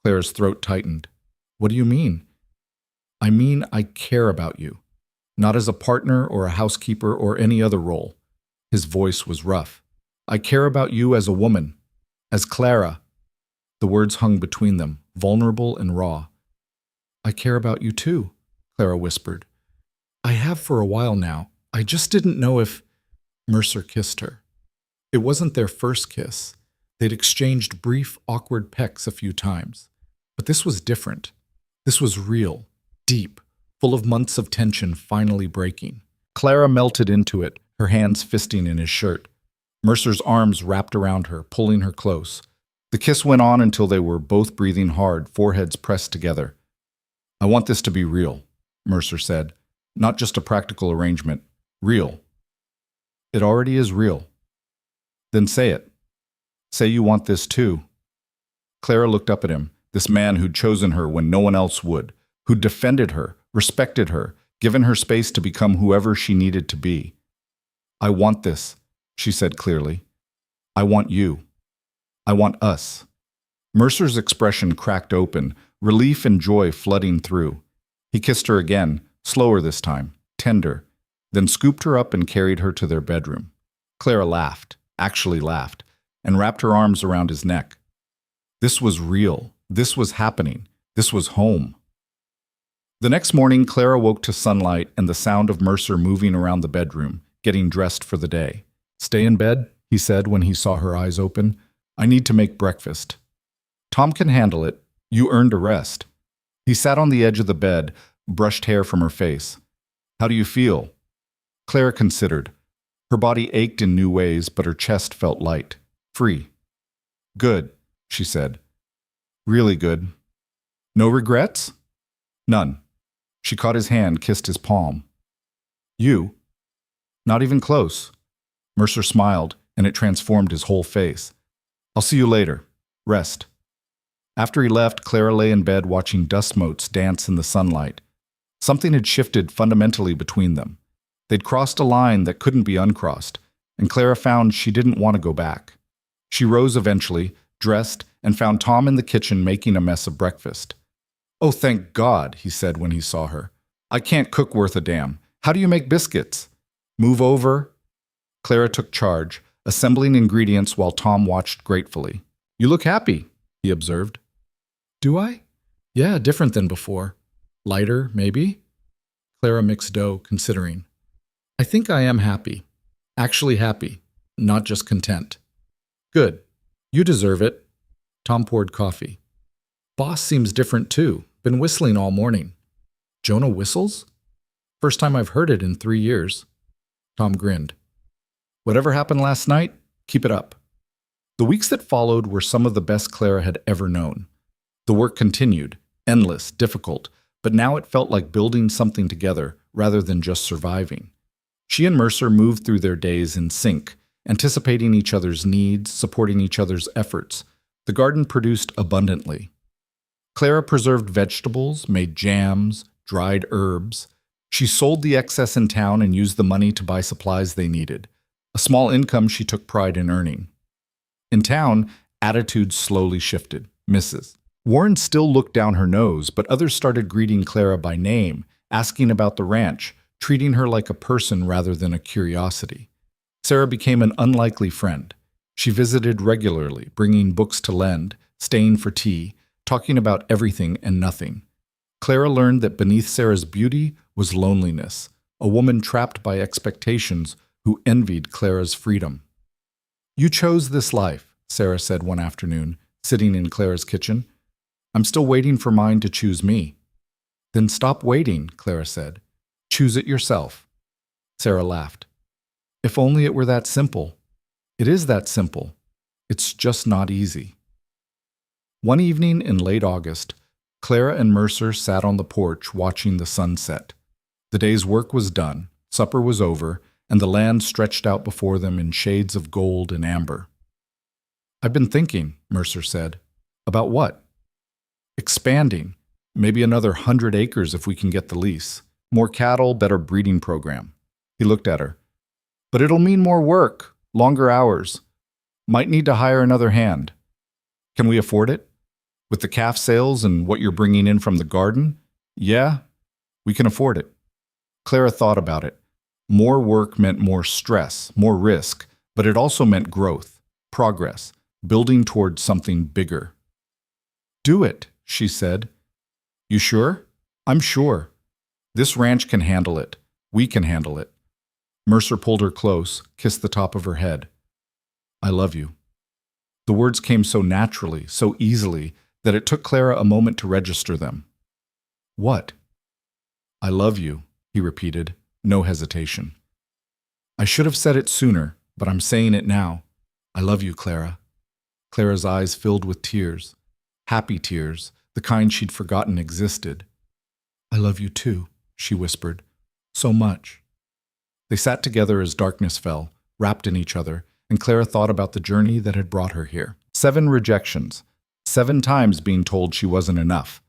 Clara's throat tightened. What do you mean? I mean I care about you, not as a partner or a housekeeper or any other role. His voice was rough. I care about you as a woman, as Clara. The words hung between them, vulnerable and raw. I care about you too, Clara whispered. I have for a while now. I just didn't know if... Mercer kissed her. It wasn't their first kiss. They'd exchanged brief, awkward pecks a few times. But this was different. This was real, deep, full of months of tension finally breaking. Clara melted into it, her hands fisting in his shirt. Mercer's arms wrapped around her, pulling her close. The kiss went on until they were both breathing hard, foreheads pressed together. I want this to be real, Mercer said. Not just a practical arrangement. Real. It already is real. Then say it. Say you want this too. Clara looked up at him, this man who'd chosen her when no one else would, who'd defended her, respected her, given her space to become whoever she needed to be. I want this, she said clearly. I want you. I want us. Mercer's expression cracked open, relief and joy flooding through. He kissed her again, slower this time, tender, then scooped her up and carried her to their bedroom. Clara laughed, actually laughed, and wrapped her arms around his neck. This was real. This was happening. This was home. The next morning, Clara woke to sunlight and the sound of Mercer moving around the bedroom, getting dressed for the day. "Stay in bed," he said when he saw her eyes open. "I need to make breakfast." "Tom can handle it. You earned a rest." He sat on the edge of the bed, brushed hair from her face. "How do you feel?" Clara considered. Her body ached in new ways, but her chest felt light, free. "Good," she said. "Really good." "No regrets?" "None." She caught his hand, kissed his palm. "You?" "Not even close." Mercer smiled, and it transformed his whole face. "I'll see you later. Rest." After he left, Clara lay in bed watching dust motes dance in the sunlight. Something had shifted fundamentally between them. They'd crossed a line that couldn't be uncrossed, and Clara found she didn't want to go back. She rose eventually, dressed, and found Tom in the kitchen making a mess of breakfast. "Oh, thank God," he said when he saw her. "I can't cook worth a damn. How do you make biscuits?" "Move over." Clara took charge, assembling ingredients while Tom watched gratefully. "You look happy," he observed. "Do I?" "Yeah, different than before. Lighter, maybe?" Clara mixed dough, considering. "I think I am happy. Actually happy, not just content." "Good. You deserve it." Tom poured coffee. "Boss seems different too. Been whistling all morning." "Jonah whistles?" "First time I've heard it in 3 years." Tom grinned. "Whatever happened last night, keep it up." The weeks that followed were some of the best Clara had ever known. The work continued, endless, difficult, but now it felt like building something together rather than just surviving. She and Mercer moved through their days in sync, anticipating each other's needs, supporting each other's efforts. The garden produced abundantly. Clara preserved vegetables, made jams, dried herbs. She sold the excess in town and used the money to buy supplies they needed. A small income she took pride in earning. In town, attitudes slowly shifted. Mrs. Warren still looked down her nose, but others started greeting Clara by name, asking about the ranch, treating her like a person rather than a curiosity. Sarah became an unlikely friend. She visited regularly, bringing books to lend, staying for tea, talking about everything and nothing. Clara learned that beneath Sarah's beauty was loneliness, a woman trapped by expectations who envied Clara's freedom. "You chose this life," Sarah said one afternoon, sitting in Clara's kitchen. "I'm still waiting for mine to choose me." "Then stop waiting," Clara said. "Choose it yourself." Sarah laughed. "If only it were that simple." "It is that simple. It's just not easy." One evening in late August, Clara and Mercer sat on the porch watching the sun set. The day's work was done, supper was over, and the land stretched out before them in shades of gold and amber. "I've been thinking," Mercer said. "About what?" "Expanding. Maybe another 100 acres if we can get the lease. More cattle, better breeding program." He looked at her. "But it'll mean more work, longer hours. Might need to hire another hand." "Can we afford it? With the calf sales and what you're bringing in from the garden?" "Yeah, we can afford it." Clara thought about it. More work meant more stress, more risk, but it also meant growth, progress, building towards something bigger. "Do it," she said. "You sure?" "I'm sure. This ranch can handle it. We can handle it." Mercer pulled her close, kissed the top of her head. "I love you." The words came so naturally, so easily, that it took Clara a moment to register them. "What?" "I love you," he repeated, no hesitation. "I should have said it sooner, but I'm saying it now. I love you, Clara." Clara's eyes filled with tears, happy tears, the kind she'd forgotten existed. "I love you too," she whispered. "So much." They sat together as darkness fell, wrapped in each other, and Clara thought about the journey that had brought her here. 7 rejections, 7 times being told she wasn't enough.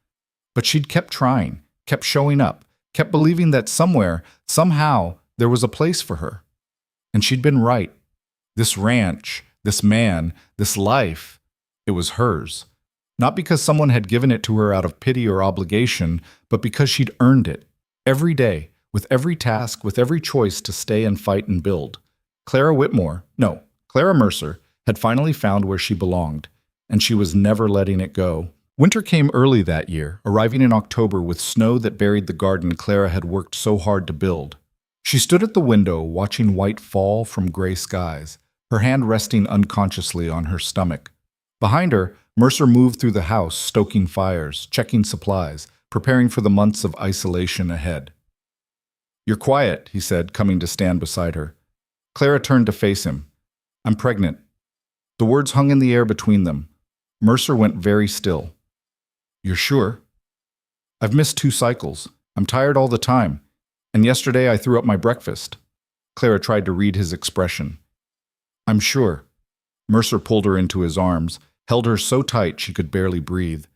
But she'd kept trying, kept showing up, kept believing that somewhere, somehow, there was a place for her. And she'd been right. This ranch, this man, this life. It was hers. Not because someone had given it to her out of pity or obligation, but because she'd earned it. Every day, with every task, with every choice to stay and fight and build. Clara Mercer had finally found where she belonged, and she was never letting it go. Winter came early that year, arriving in October with snow that buried the garden Clara had worked so hard to build. She stood at the window, watching white fall from gray skies, her hand resting unconsciously on her stomach. Behind her, Mercer moved through the house, stoking fires, checking supplies, preparing for the months of isolation ahead. "You're quiet," he said, coming to stand beside her. Clara turned to face him. "I'm pregnant." The words hung in the air between them. Mercer went very still. "You're sure?" "I've missed 2 cycles. I'm tired all the time. And yesterday I threw up my breakfast." Clara tried to read his expression. "I'm sure." Mercer pulled her into his arms, held her so tight she could barely breathe.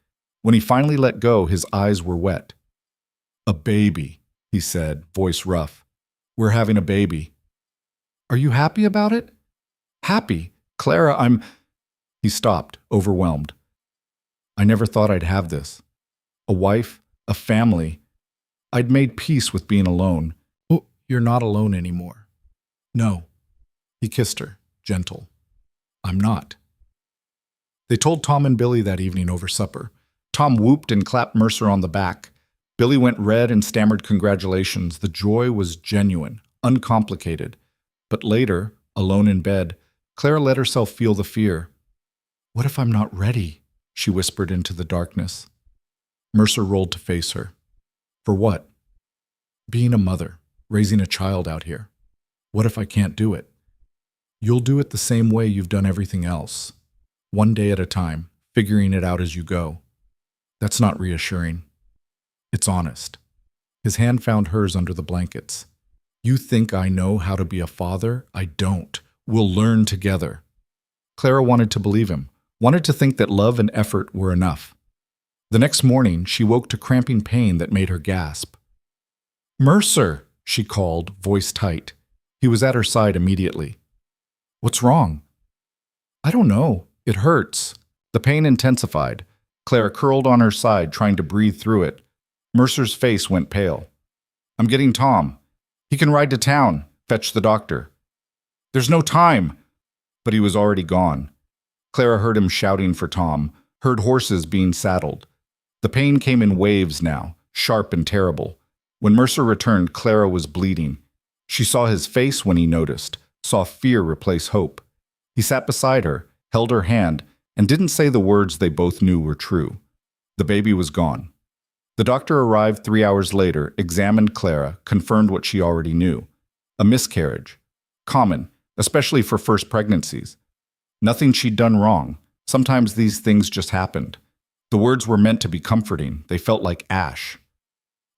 When he finally let go, his eyes were wet. "A baby," he said, voice rough. "We're having a baby." "Are you happy about it?" "Happy? Clara, I'm—" He stopped, overwhelmed. "I never thought I'd have this. A wife, a family. I'd made peace with being alone." "Oh, you're not alone anymore." "No." He kissed her, gentle. "I'm not." They told Tom and Billy that evening over supper. Tom whooped and clapped Mercer on the back. Billy went red and stammered congratulations. The joy was genuine, uncomplicated. But later, alone in bed, Clara let herself feel the fear. "What if I'm not ready?" she whispered into the darkness. Mercer rolled to face her. "For what?" "Being a mother, raising a child out here. What if I can't do it?" "You'll do it the same way you've done everything else. One day at a time, figuring it out as you go." "That's not reassuring. It's honest." His hand found hers under the blankets. "You think I know how to be a father? I don't. We'll learn together." Clara wanted to believe him, wanted to think that love and effort were enough. The next morning, she woke to cramping pain that made her gasp. "Mercer," she called, voice tight. He was at her side immediately. "What's wrong?" "I don't know. It hurts." The pain intensified. Clara curled on her side, trying to breathe through it. Mercer's face went pale. "I'm getting Tom. He can ride to town, fetch the doctor." "There's no time." But he was already gone. Clara heard him shouting for Tom, heard horses being saddled. The pain came in waves now, sharp and terrible. When Mercer returned, Clara was bleeding. She saw his face when he noticed, saw fear replace hope. He sat beside her, held her hand, and didn't say the words they both knew were true. The baby was gone. The doctor arrived 3 hours later, examined Clara, confirmed what she already knew. A miscarriage. Common, especially for first pregnancies. Nothing she'd done wrong. Sometimes these things just happened. The words were meant to be comforting. They felt like ash.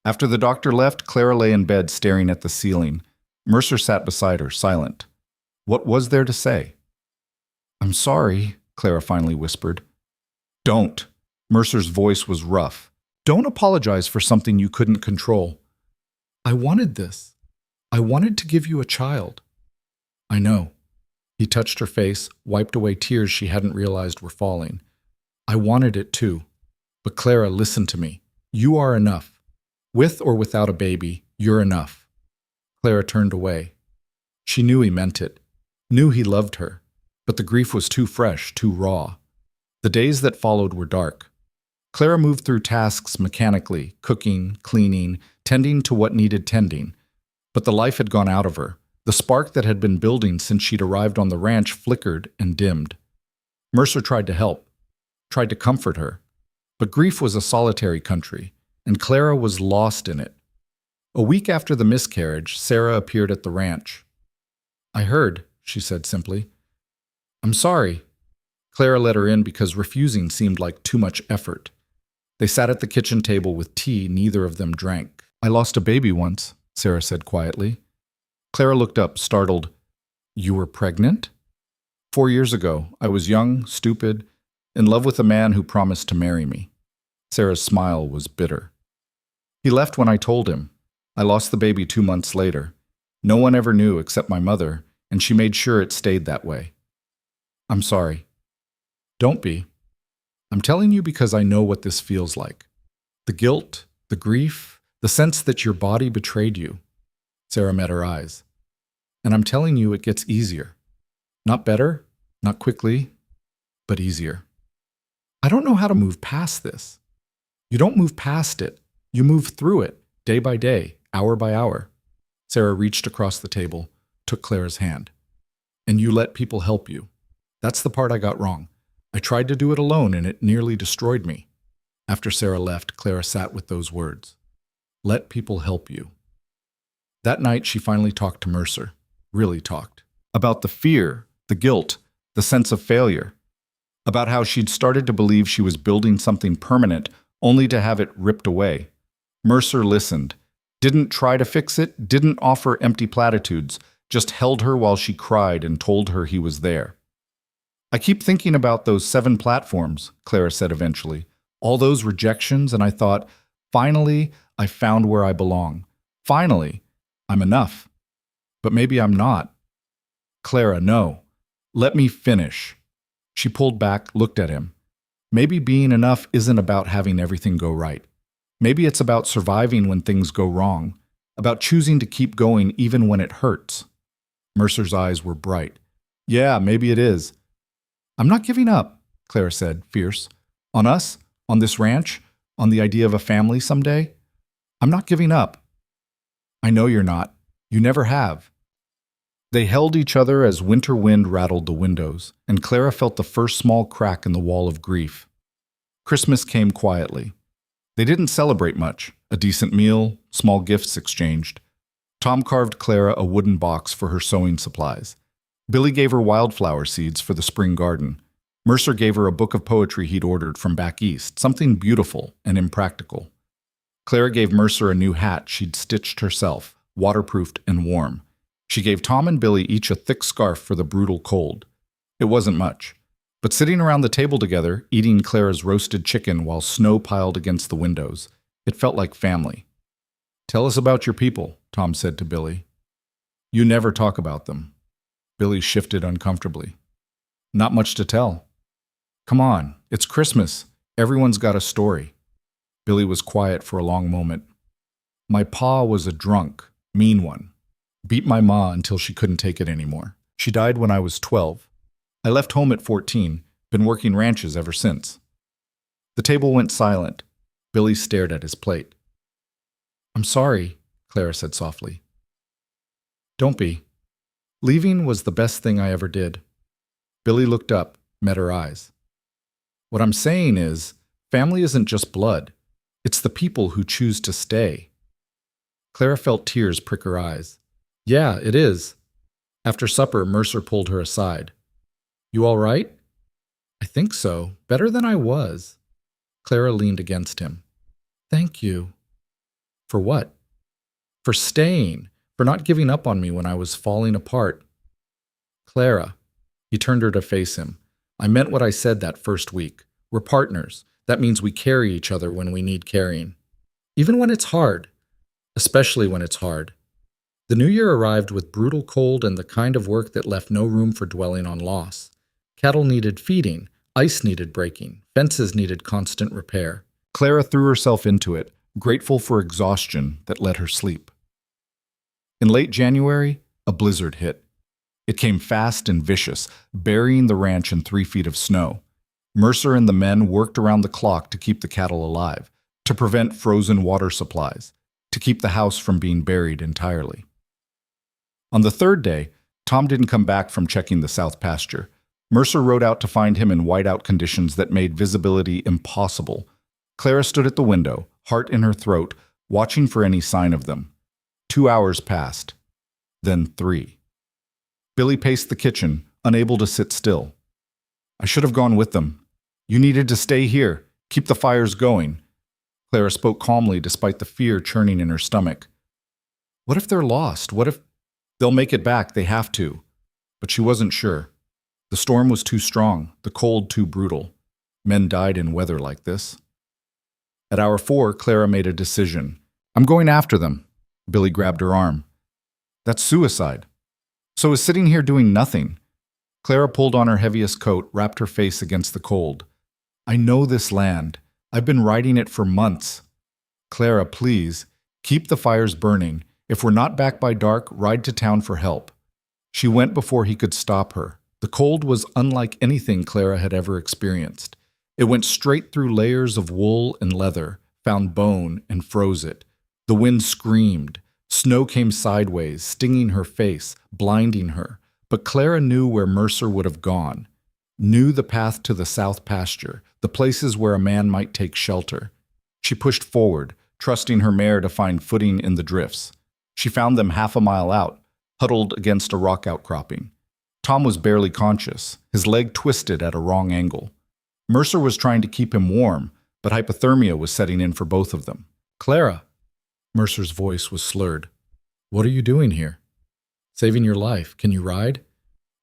After the doctor left, Clara lay in bed staring at the ceiling. Mercer sat beside her, silent. What was there to say? "I'm sorry," Clara finally whispered. "Don't." Mercer's voice was rough. "Don't apologize for something you couldn't control." "I wanted this. I wanted to give you a child." "I know." He touched her face, wiped away tears she hadn't realized were falling. "I wanted it too. But Clara, listen to me. You are enough. With or without a baby, you're enough." Clara turned away. She knew he meant it, knew he loved her, but the grief was too fresh, too raw. The days that followed were dark. Clara moved through tasks mechanically, cooking, cleaning, tending to what needed tending. But the life had gone out of her. The spark that had been building since she'd arrived on the ranch flickered and dimmed. Mercer tried to help, tried to comfort her. But grief was a solitary country, and Clara was lost in it. A week after the miscarriage, Sarah appeared at the ranch. "I heard," she said simply. "I'm sorry." Clara let her in because refusing seemed like too much effort. They sat at the kitchen table with tea neither of them drank. "I lost a baby once," Sarah said quietly. Clara looked up, startled. "You were pregnant?" 4 years ago, I was young, stupid, in love with a man who promised to marry me." Sarah's smile was bitter. "He left when I told him. I lost the baby 2 months later. No one ever knew except my mother, and she made sure it stayed that way." I'm sorry. Don't be. I'm telling you because I know what this feels like. The guilt, the grief, the sense that your body betrayed you. Sarah met her eyes. And I'm telling you it gets easier. Not better, not quickly, but easier. I don't know how to move past this. You don't move past it. You move through it, day by day, hour by hour. Sarah reached across the table, took Clara's hand. And you let people help you. That's the part I got wrong. I tried to do it alone and it nearly destroyed me. After Sarah left, Clara sat with those words. Let people help you. That night, she finally talked to Mercer. Really talked. About the fear, the guilt, the sense of failure. About how she'd started to believe she was building something permanent only to have it ripped away. Mercer listened. Didn't try to fix it, didn't offer empty platitudes, just held her while she cried and told her he was there. I keep thinking about those 7 platforms, Clara said eventually. All those rejections, and I thought, finally, I found where I belong. Finally, I'm enough. But maybe I'm not. Clara, no. Let me finish. She pulled back, looked at him. Maybe being enough isn't about having everything go right. Maybe it's about surviving when things go wrong, about choosing to keep going even when it hurts. Mercer's eyes were bright. Yeah, maybe it is. I'm not giving up, Clara said, fierce. On us, on this ranch, on the idea of a family someday. I'm not giving up. I know you're not. You never have. They held each other as winter wind rattled the windows, and Clara felt the first small crack in the wall of grief. Christmas came quietly. They didn't celebrate much. A decent meal, small gifts exchanged. Tom carved Clara a wooden box for her sewing supplies. Billy gave her wildflower seeds for the spring garden. Mercer gave her a book of poetry he'd ordered from back east, something beautiful and impractical. Clara gave Mercer a new hat she'd stitched herself, waterproofed and warm. She gave Tom and Billy each a thick scarf for the brutal cold. It wasn't much, but sitting around the table together, eating Clara's roasted chicken while snow piled against the windows, it felt like family. Tell us about your people, Tom said to Billy. You never talk about them. Billy shifted uncomfortably. Not much to tell. Come on, it's Christmas. Everyone's got a story. Billy was quiet for a long moment. My pa was a drunk, mean one. Beat my ma until she couldn't take it anymore. She died when I was 12. I left home at 14, been working ranches ever since. The table went silent. Billy stared at his plate. I'm sorry, Clara said softly. Don't be. Leaving was the best thing I ever did. Billy looked up, met her eyes. What I'm saying is, family isn't just blood. It's the people who choose to stay. Clara felt tears prick her eyes. Yeah, it is. After supper, Mercer pulled her aside. You all right? I think so. Better than I was. Clara leaned against him. Thank you. For what? For staying. For not giving up on me when I was falling apart. Clara. He turned her to face him. I meant what I said that first week. We're partners. That means we carry each other when we need carrying. Even when it's hard. Especially when it's hard. The new year arrived with brutal cold and the kind of work that left no room for dwelling on loss. Cattle needed feeding. Ice needed breaking. Fences needed constant repair. Clara threw herself into it, grateful for exhaustion that let her sleep. In late January, a blizzard hit. It came fast and vicious, burying the ranch in 3 feet of snow. Mercer and the men worked around the clock to keep the cattle alive, to prevent frozen water supplies, to keep the house from being buried entirely. On the 3rd day, Tom didn't come back from checking the south pasture. Mercer rode out to find him in whiteout conditions that made visibility impossible. Clara stood at the window, heart in her throat, watching for any sign of them. 2 hours passed. Then 3. Billy paced the kitchen, unable to sit still. I should have gone with them. You needed to stay here, keep the fires going. Clara spoke calmly despite the fear churning in her stomach. What if they're lost? What if they'll make it back? They have to. But she wasn't sure. The storm was too strong, the cold too brutal. Men died in weather like this. At hour 4, Clara made a decision. I'm going after them. Billy grabbed her arm. That's suicide. So is sitting here doing nothing. Clara pulled on her heaviest coat, wrapped her face against the cold. I know this land. I've been riding it for months. Clara, please, keep the fires burning. If we're not back by dark, ride to town for help. She went before he could stop her. The cold was unlike anything Clara had ever experienced. It went straight through layers of wool and leather, found bone, and froze it. The wind screamed. Snow came sideways, stinging her face, blinding her. But Clara knew where Mercer would have gone, knew the path to the south pasture, the places where a man might take shelter. She pushed forward, trusting her mare to find footing in the drifts. She found them half a mile out, huddled against a rock outcropping. Tom was barely conscious, his leg twisted at a wrong angle. Mercer was trying to keep him warm, but hypothermia was setting in for both of them. Clara! Mercer's voice was slurred. What are you doing here? Saving your life. Can you ride?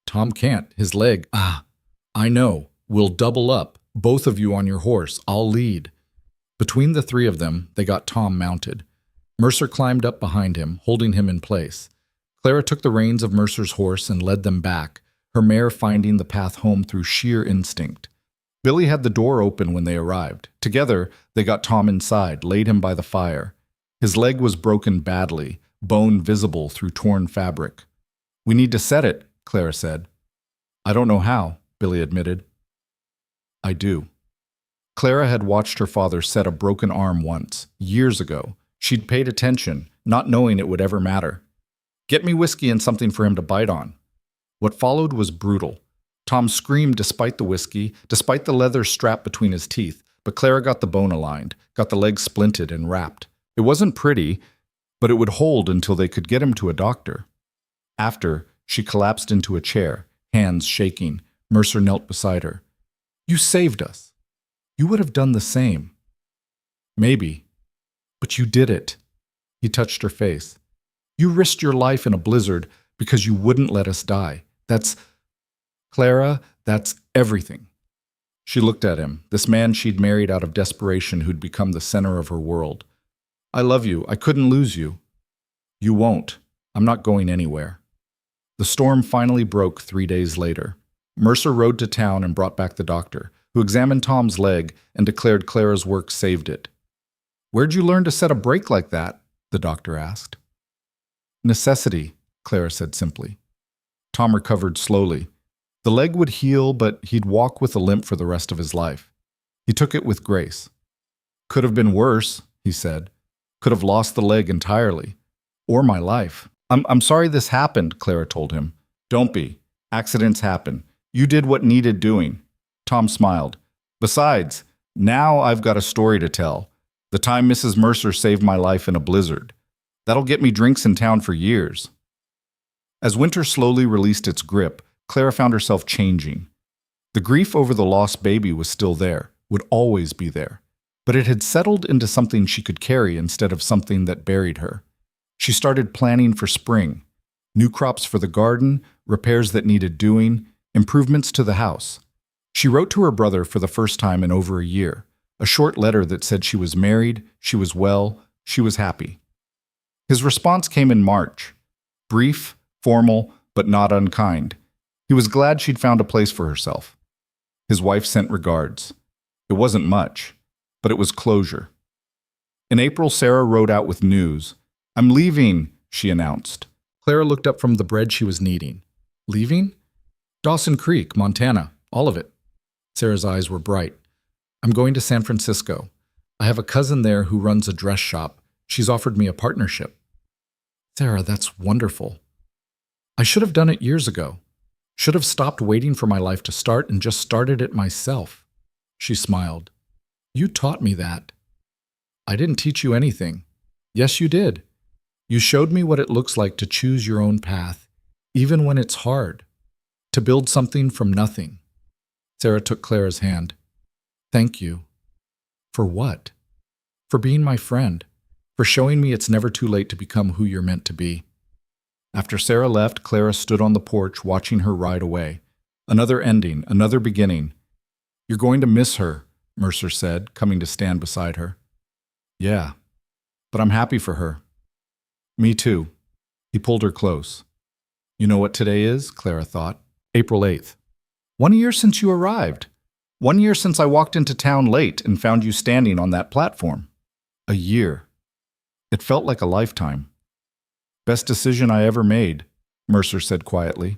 Tom can't. His leg. I know. We'll double up. Both of you on your horse. I'll lead. Between the three of them, they got Tom mounted. Mercer climbed up behind him, holding him in place. Clara took the reins of Mercer's horse and led them back, her mare finding the path home through sheer instinct. Billy had the door open when they arrived. Together, they got Tom inside, laid him by the fire. His leg was broken badly, bone visible through torn fabric. We need to set it, Clara said. I don't know how, Billy admitted. I do. Clara had watched her father set a broken arm once, years ago. She'd paid attention, not knowing it would ever matter. Get me whiskey and something for him to bite on. What followed was brutal. Tom screamed despite the whiskey, despite the leather strap between his teeth, but Clara got the bone aligned, got the leg splinted and wrapped. It wasn't pretty, but it would hold until they could get him to a doctor. After, she collapsed into a chair, hands shaking. Mercer knelt beside her. You saved us. You would have done the same. Maybe. But you did it. He touched her face. You risked your life in a blizzard because you wouldn't let us die. Clara, that's everything. She looked at him, this man she'd married out of desperation who'd become the center of her world. I love you. I couldn't lose you. You won't. I'm not going anywhere. The storm finally broke 3 days later. Mercer rode to town and brought back the doctor, who examined Tom's leg and declared Clara's work saved it. Where'd you learn to set a brake like that? The doctor asked. Necessity, Clara said simply. Tom recovered slowly. The leg would heal, but he'd walk with a limp for the rest of his life. He took it with grace. Could have been worse, he said. Could have lost the leg entirely. Or my life. I'm sorry this happened, Clara told him. Don't be. Accidents happen. You did what needed doing. Tom smiled. Besides, now I've got a story to tell. The time Mrs. Mercer saved my life in a blizzard. That'll get me drinks in town for years. As winter slowly released its grip, Clara found herself changing. The grief over the lost baby was still there, would always be there. But it had settled into something she could carry instead of something that buried her. She started planning for spring. New crops for the garden, repairs that needed doing, improvements to the house. She wrote to her brother for the first time in over a year, a short letter that said she was married, she was well, she was happy. His response came in March. Brief, formal, but not unkind. He was glad she'd found a place for herself. His wife sent regards. It wasn't much, but it was closure. In April, Sarah rode out with news. I'm leaving, she announced. Clara looked up from the bread she was kneading. Leaving? Dawson Creek, Montana, all of it. Sarah's eyes were bright. I'm going to San Francisco. I have a cousin there who runs a dress shop. She's offered me a partnership. Sarah, that's wonderful. I should have done it years ago. Should have stopped waiting for my life to start and just started it myself. She smiled. You taught me that. I didn't teach you anything. Yes, you did. You showed me what it looks like to choose your own path, even when it's hard, to build something from nothing. Sarah took Clara's hand. Thank you. For what? For being my friend, for showing me it's never too late to become who you're meant to be. After Sarah left, Clara stood on the porch watching her ride away. Another ending, another beginning. You're going to miss her, Mercer said, coming to stand beside her. Yeah, but I'm happy for her. Me too. He pulled her close. You know what today is? Clara thought. April 8th. 1 year since you arrived. 1 year since I walked into town late and found you standing on that platform. A year. It felt like a lifetime. Best decision I ever made, Mercer said quietly.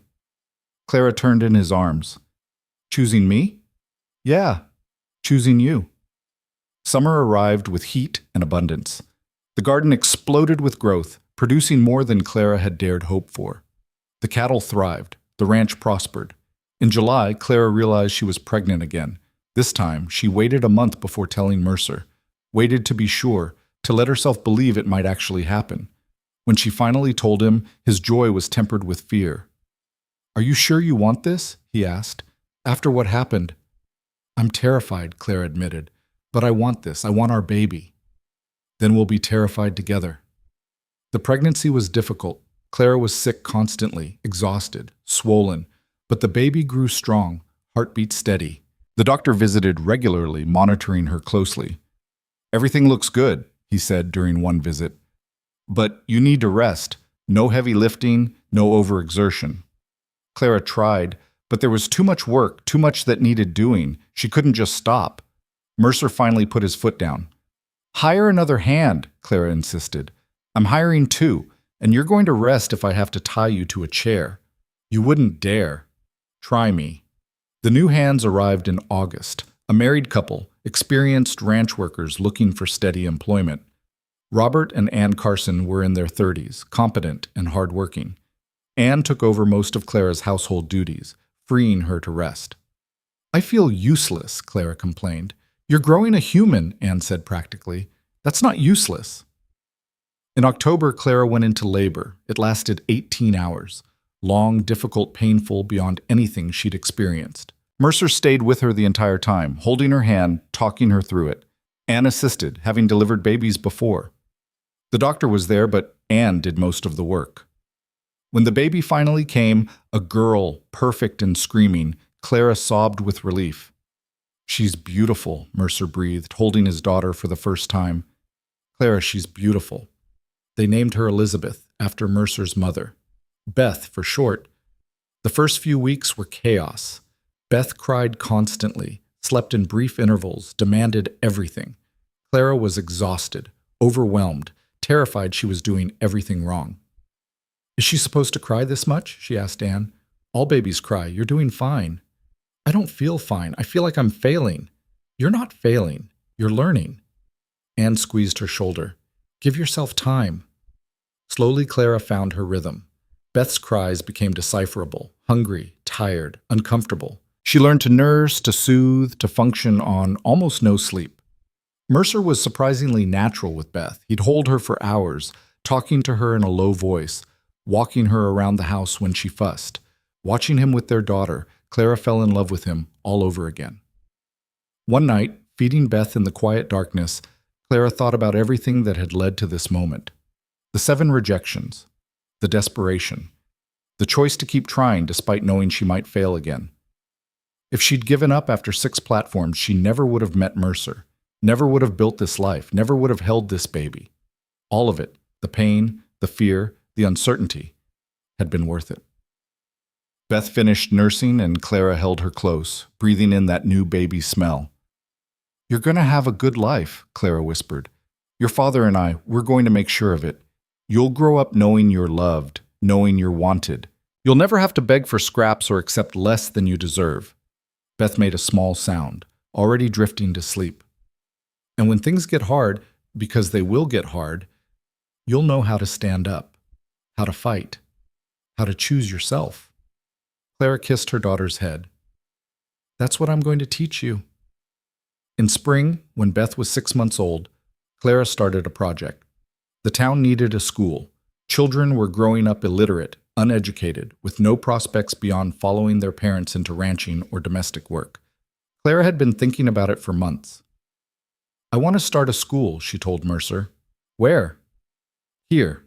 Clara turned in his arms. Choosing me? Yeah, choosing you. Summer arrived with heat and abundance. The garden exploded with growth, producing more than Clara had dared hope for. The cattle thrived. The ranch prospered. In July, Clara realized she was pregnant again. This time, she waited a month before telling Mercer. Waited to be sure, to let herself believe it might actually happen. When she finally told him, his joy was tempered with fear. Are you sure you want this? He asked. After what happened? I'm terrified, Clara admitted. But I want this. I want our baby. Then we'll be terrified together. The pregnancy was difficult. Clara was sick constantly, exhausted, swollen. But the baby grew strong, heartbeat steady. The doctor visited regularly, monitoring her closely. Everything looks good, he said during one visit. But you need to rest. No heavy lifting, no overexertion. Clara tried, but there was too much work, too much that needed doing. She couldn't just stop. Mercer finally put his foot down. Hire another hand, Clara insisted. I'm hiring 2, and you're going to rest if I have to tie you to a chair. You wouldn't dare. Try me. The new hands arrived in August, a married couple, experienced ranch workers looking for steady employment. Robert and Ann Carson were in their 30s, competent and hardworking. Ann took over most of Clara's household duties, freeing her to rest. I feel useless, Clara complained. You're growing a human, Ann said practically. That's not useless. In October, Clara went into labor. It lasted 18 hours. Long, difficult, painful beyond anything she'd experienced. Mercer stayed with her the entire time, holding her hand, talking her through it. Ann assisted, having delivered babies before. The doctor was there, but Ann did most of the work. When the baby finally came, a girl, perfect and screaming, Clara sobbed with relief. She's beautiful, Mercer breathed, holding his daughter for the first time. Clara, she's beautiful. They named her Elizabeth, after Mercer's mother. Beth, for short. The first few weeks were chaos. Beth cried constantly, slept in brief intervals, demanded everything. Clara was exhausted, overwhelmed, terrified she was doing everything wrong. Is she supposed to cry this much? She asked Ann. All babies cry. You're doing fine. I don't feel fine. I feel like I'm failing. You're not failing. You're learning. Ann squeezed her shoulder. Give yourself time. Slowly, Clara found her rhythm. Beth's cries became decipherable, hungry, tired, uncomfortable. She learned to nurse, to soothe, to function on almost no sleep. Mercer was surprisingly natural with Beth. He'd hold her for hours, talking to her in a low voice, walking her around the house when she fussed. Watching him with their daughter, Clara fell in love with him all over again. One night, feeding Beth in the quiet darkness, Clara thought about everything that had led to this moment. The 7 rejections, the desperation, the choice to keep trying despite knowing she might fail again. If she'd given up after 6 platforms, she never would have met Mercer, never would have built this life, never would have held this baby. All of it, the pain, the fear, the uncertainty, had been worth it. Beth finished nursing and Clara held her close, breathing in that new baby smell. You're going to have a good life, Clara whispered. Your father and I, we're going to make sure of it. You'll grow up knowing you're loved, knowing you're wanted. You'll never have to beg for scraps or accept less than you deserve. Beth made a small sound, already drifting to sleep. And when things get hard, because they will get hard, you'll know how to stand up, how to fight, how to choose yourself. Clara kissed her daughter's head. That's what I'm going to teach you. In spring, when Beth was 6 months old, Clara started a project. The town needed a school. Children were growing up illiterate, uneducated, with no prospects beyond following their parents into ranching or domestic work. Clara had been thinking about it for months. I want to start a school, she told Mercer. Where? Here,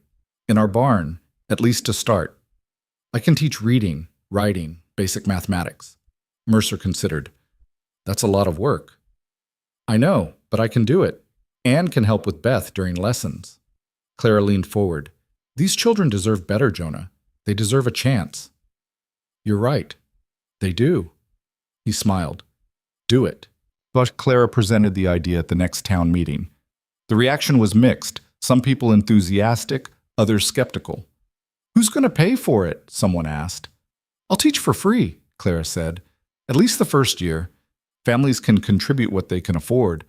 in our barn, at least to start. I can teach reading, writing, basic mathematics. Mercer considered. That's a lot of work. I know, but I can do it. Ann can help with Beth during lessons. Clara leaned forward. These children deserve better, Jonah. They deserve a chance. You're right. They do. He smiled. Do it. But Clara presented the idea at the next town meeting. The reaction was mixed, some people enthusiastic, others skeptical. Who's going to pay for it? Someone asked. I'll teach for free, Clara said. At least the first year. Families can contribute what they can afford,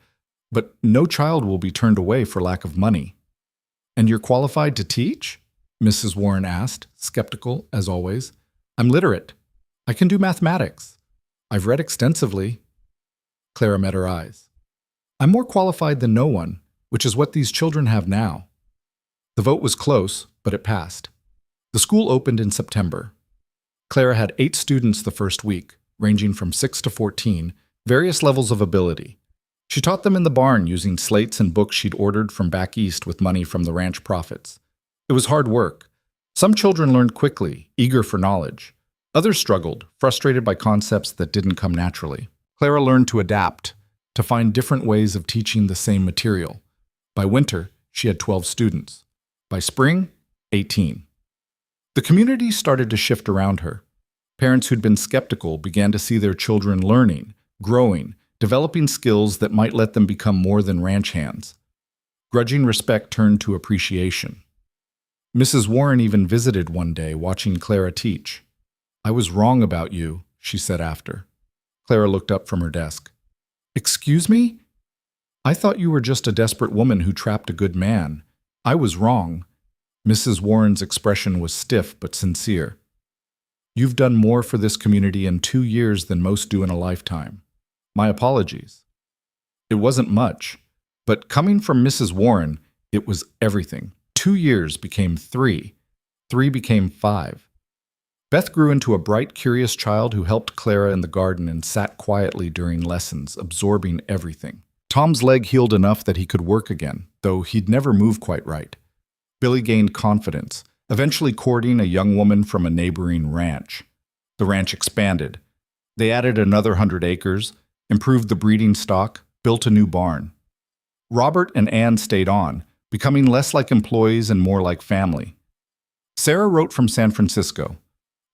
but no child will be turned away for lack of money. And you're qualified to teach? Mrs. Warren asked, skeptical as always. I'm literate. I can do mathematics. I've read extensively. Clara met her eyes. I'm more qualified than no one, which is what these children have now. The vote was close, but it passed. The school opened in September. Clara had 8 students the first week, ranging from 6 to 14, various levels of ability. She taught them in the barn using slates and books she'd ordered from back east with money from the ranch profits. It was hard work. Some children learned quickly, eager for knowledge. Others struggled, frustrated by concepts that didn't come naturally. Clara learned to adapt, to find different ways of teaching the same material. By winter, she had 12 students. By spring, 18. The community started to shift around her. Parents who'd been skeptical began to see their children learning, growing, developing skills that might let them become more than ranch hands. Grudging respect turned to appreciation. Mrs. Warren even visited one day, watching Clara teach. I was wrong about you, she said after. Clara looked up from her desk. Excuse me? I thought you were just a desperate woman who trapped a good man. I was wrong. Mrs. Warren's expression was stiff but sincere. You've done more for this community in 2 years than most do in a lifetime. My apologies. It wasn't much, but coming from Mrs. Warren, it was everything. 2 years became 3. 3 became 5. Beth grew into a bright, curious child who helped Clara in the garden and sat quietly during lessons, absorbing everything. Tom's leg healed enough that he could work again, though he'd never move quite right. Billy gained confidence, eventually courting a young woman from a neighboring ranch. The ranch expanded. They added another 100 acres, improved the breeding stock, built a new barn. Robert and Ann stayed on, becoming less like employees and more like family. Sarah wrote from San Francisco.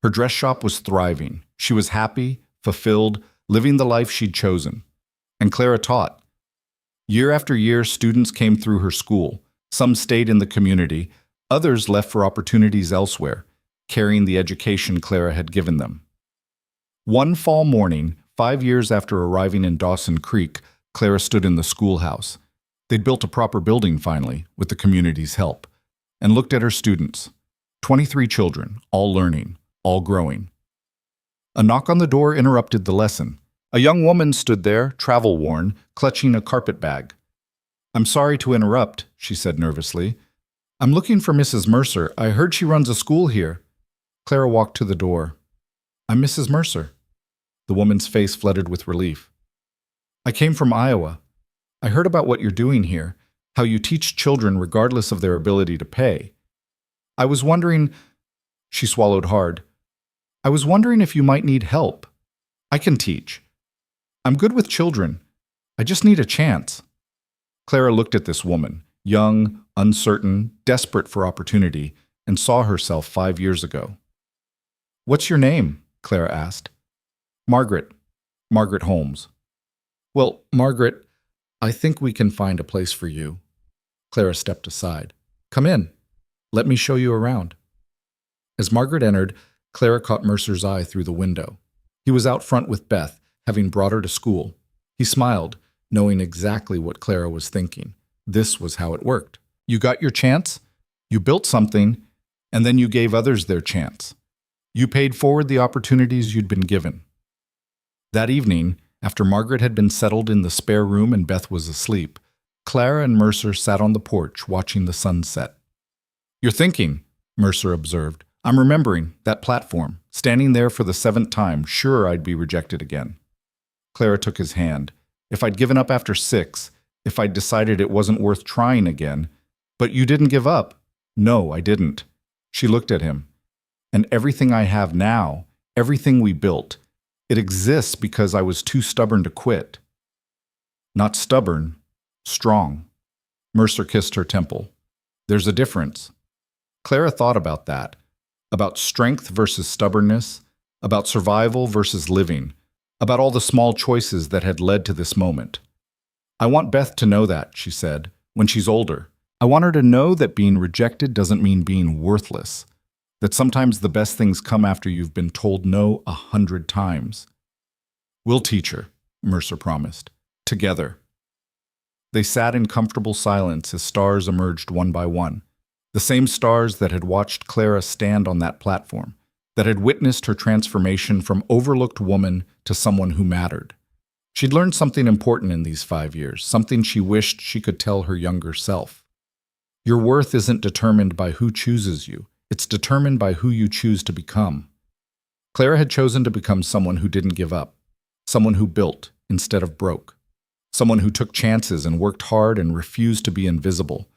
Her dress shop was thriving. She was happy, fulfilled, living the life she'd chosen. And Clara taught. Year after year, students came through her school. Some stayed in the community. Others left for opportunities elsewhere, carrying the education Clara had given them. One fall morning, 5 years after arriving in Dawson Creek, Clara stood in the schoolhouse. They'd built a proper building finally, with the community's help, and looked at her students. 23 children, all learning, all growing. A knock on the door interrupted the lesson. A young woman stood there, travel-worn, clutching a carpet bag. I'm sorry to interrupt, she said nervously. I'm looking for Mrs. Mercer. I heard she runs a school here. Clara walked to the door. I'm Mrs. Mercer. The woman's face flooded with relief. I came from Iowa. I heard about what you're doing here, how you teach children regardless of their ability to pay. I was wondering, she swallowed hard, I was wondering if you might need help. I can teach. I'm good with children. I just need a chance. Clara looked at this woman, young, uncertain, desperate for opportunity, and saw herself 5 years ago. What's your name? Clara asked. Margaret. Margaret Holmes. Well, Margaret, I think we can find a place for you. Clara stepped aside. Come in. Let me show you around. As Margaret entered, Clara caught Mercer's eye through the window. He was out front with Beth, having brought her to school. He smiled, knowing exactly what Clara was thinking. This was how it worked. You got your chance, you built something, and then you gave others their chance. You paid forward the opportunities you'd been given. That evening, after Margaret had been settled in the spare room and Beth was asleep, Clara and Mercer sat on the porch watching the sun set. You're thinking, Mercer observed. I'm remembering that platform, standing there for the 7th time, sure I'd be rejected again. Clara took his hand. If I'd given up after 6, if I'd decided it wasn't worth trying again. But you didn't give up. No, I didn't. She looked at him. And everything I have now, everything we built, it exists because I was too stubborn to quit. Not stubborn, strong. Mercer kissed her temple. There's a difference. Clara thought about that, about strength versus stubbornness, about survival versus living, about all the small choices that had led to this moment. "I want Beth to know that," she said, "when she's older. I want her to know that being rejected doesn't mean being worthless, that sometimes the best things come after you've been told no 100 times." "We'll teach her," Mercer promised. "Together." They sat in comfortable silence as stars emerged one by one, the same stars that had watched Clara stand on that platform, that had witnessed her transformation from overlooked woman to someone who mattered. She'd learned something important in these 5 years, something she wished she could tell her younger self. Your worth isn't determined by who chooses you. It's determined by who you choose to become. Clara had chosen to become someone who didn't give up, someone who built instead of broke, someone who took chances and worked hard and refused to be invisible.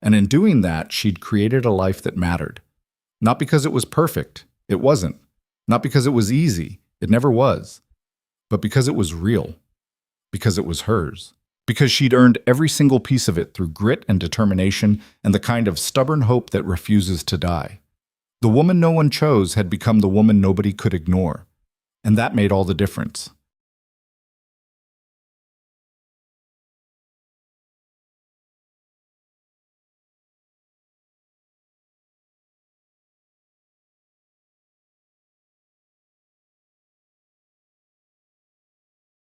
And in doing that, she'd created a life that mattered. Not because it was perfect. It wasn't. Not because it was easy. It never was. But because it was real. Because it was hers. Because she'd earned every single piece of it through grit and determination and the kind of stubborn hope that refuses to die. The woman no one chose had become the woman nobody could ignore. And that made all the difference.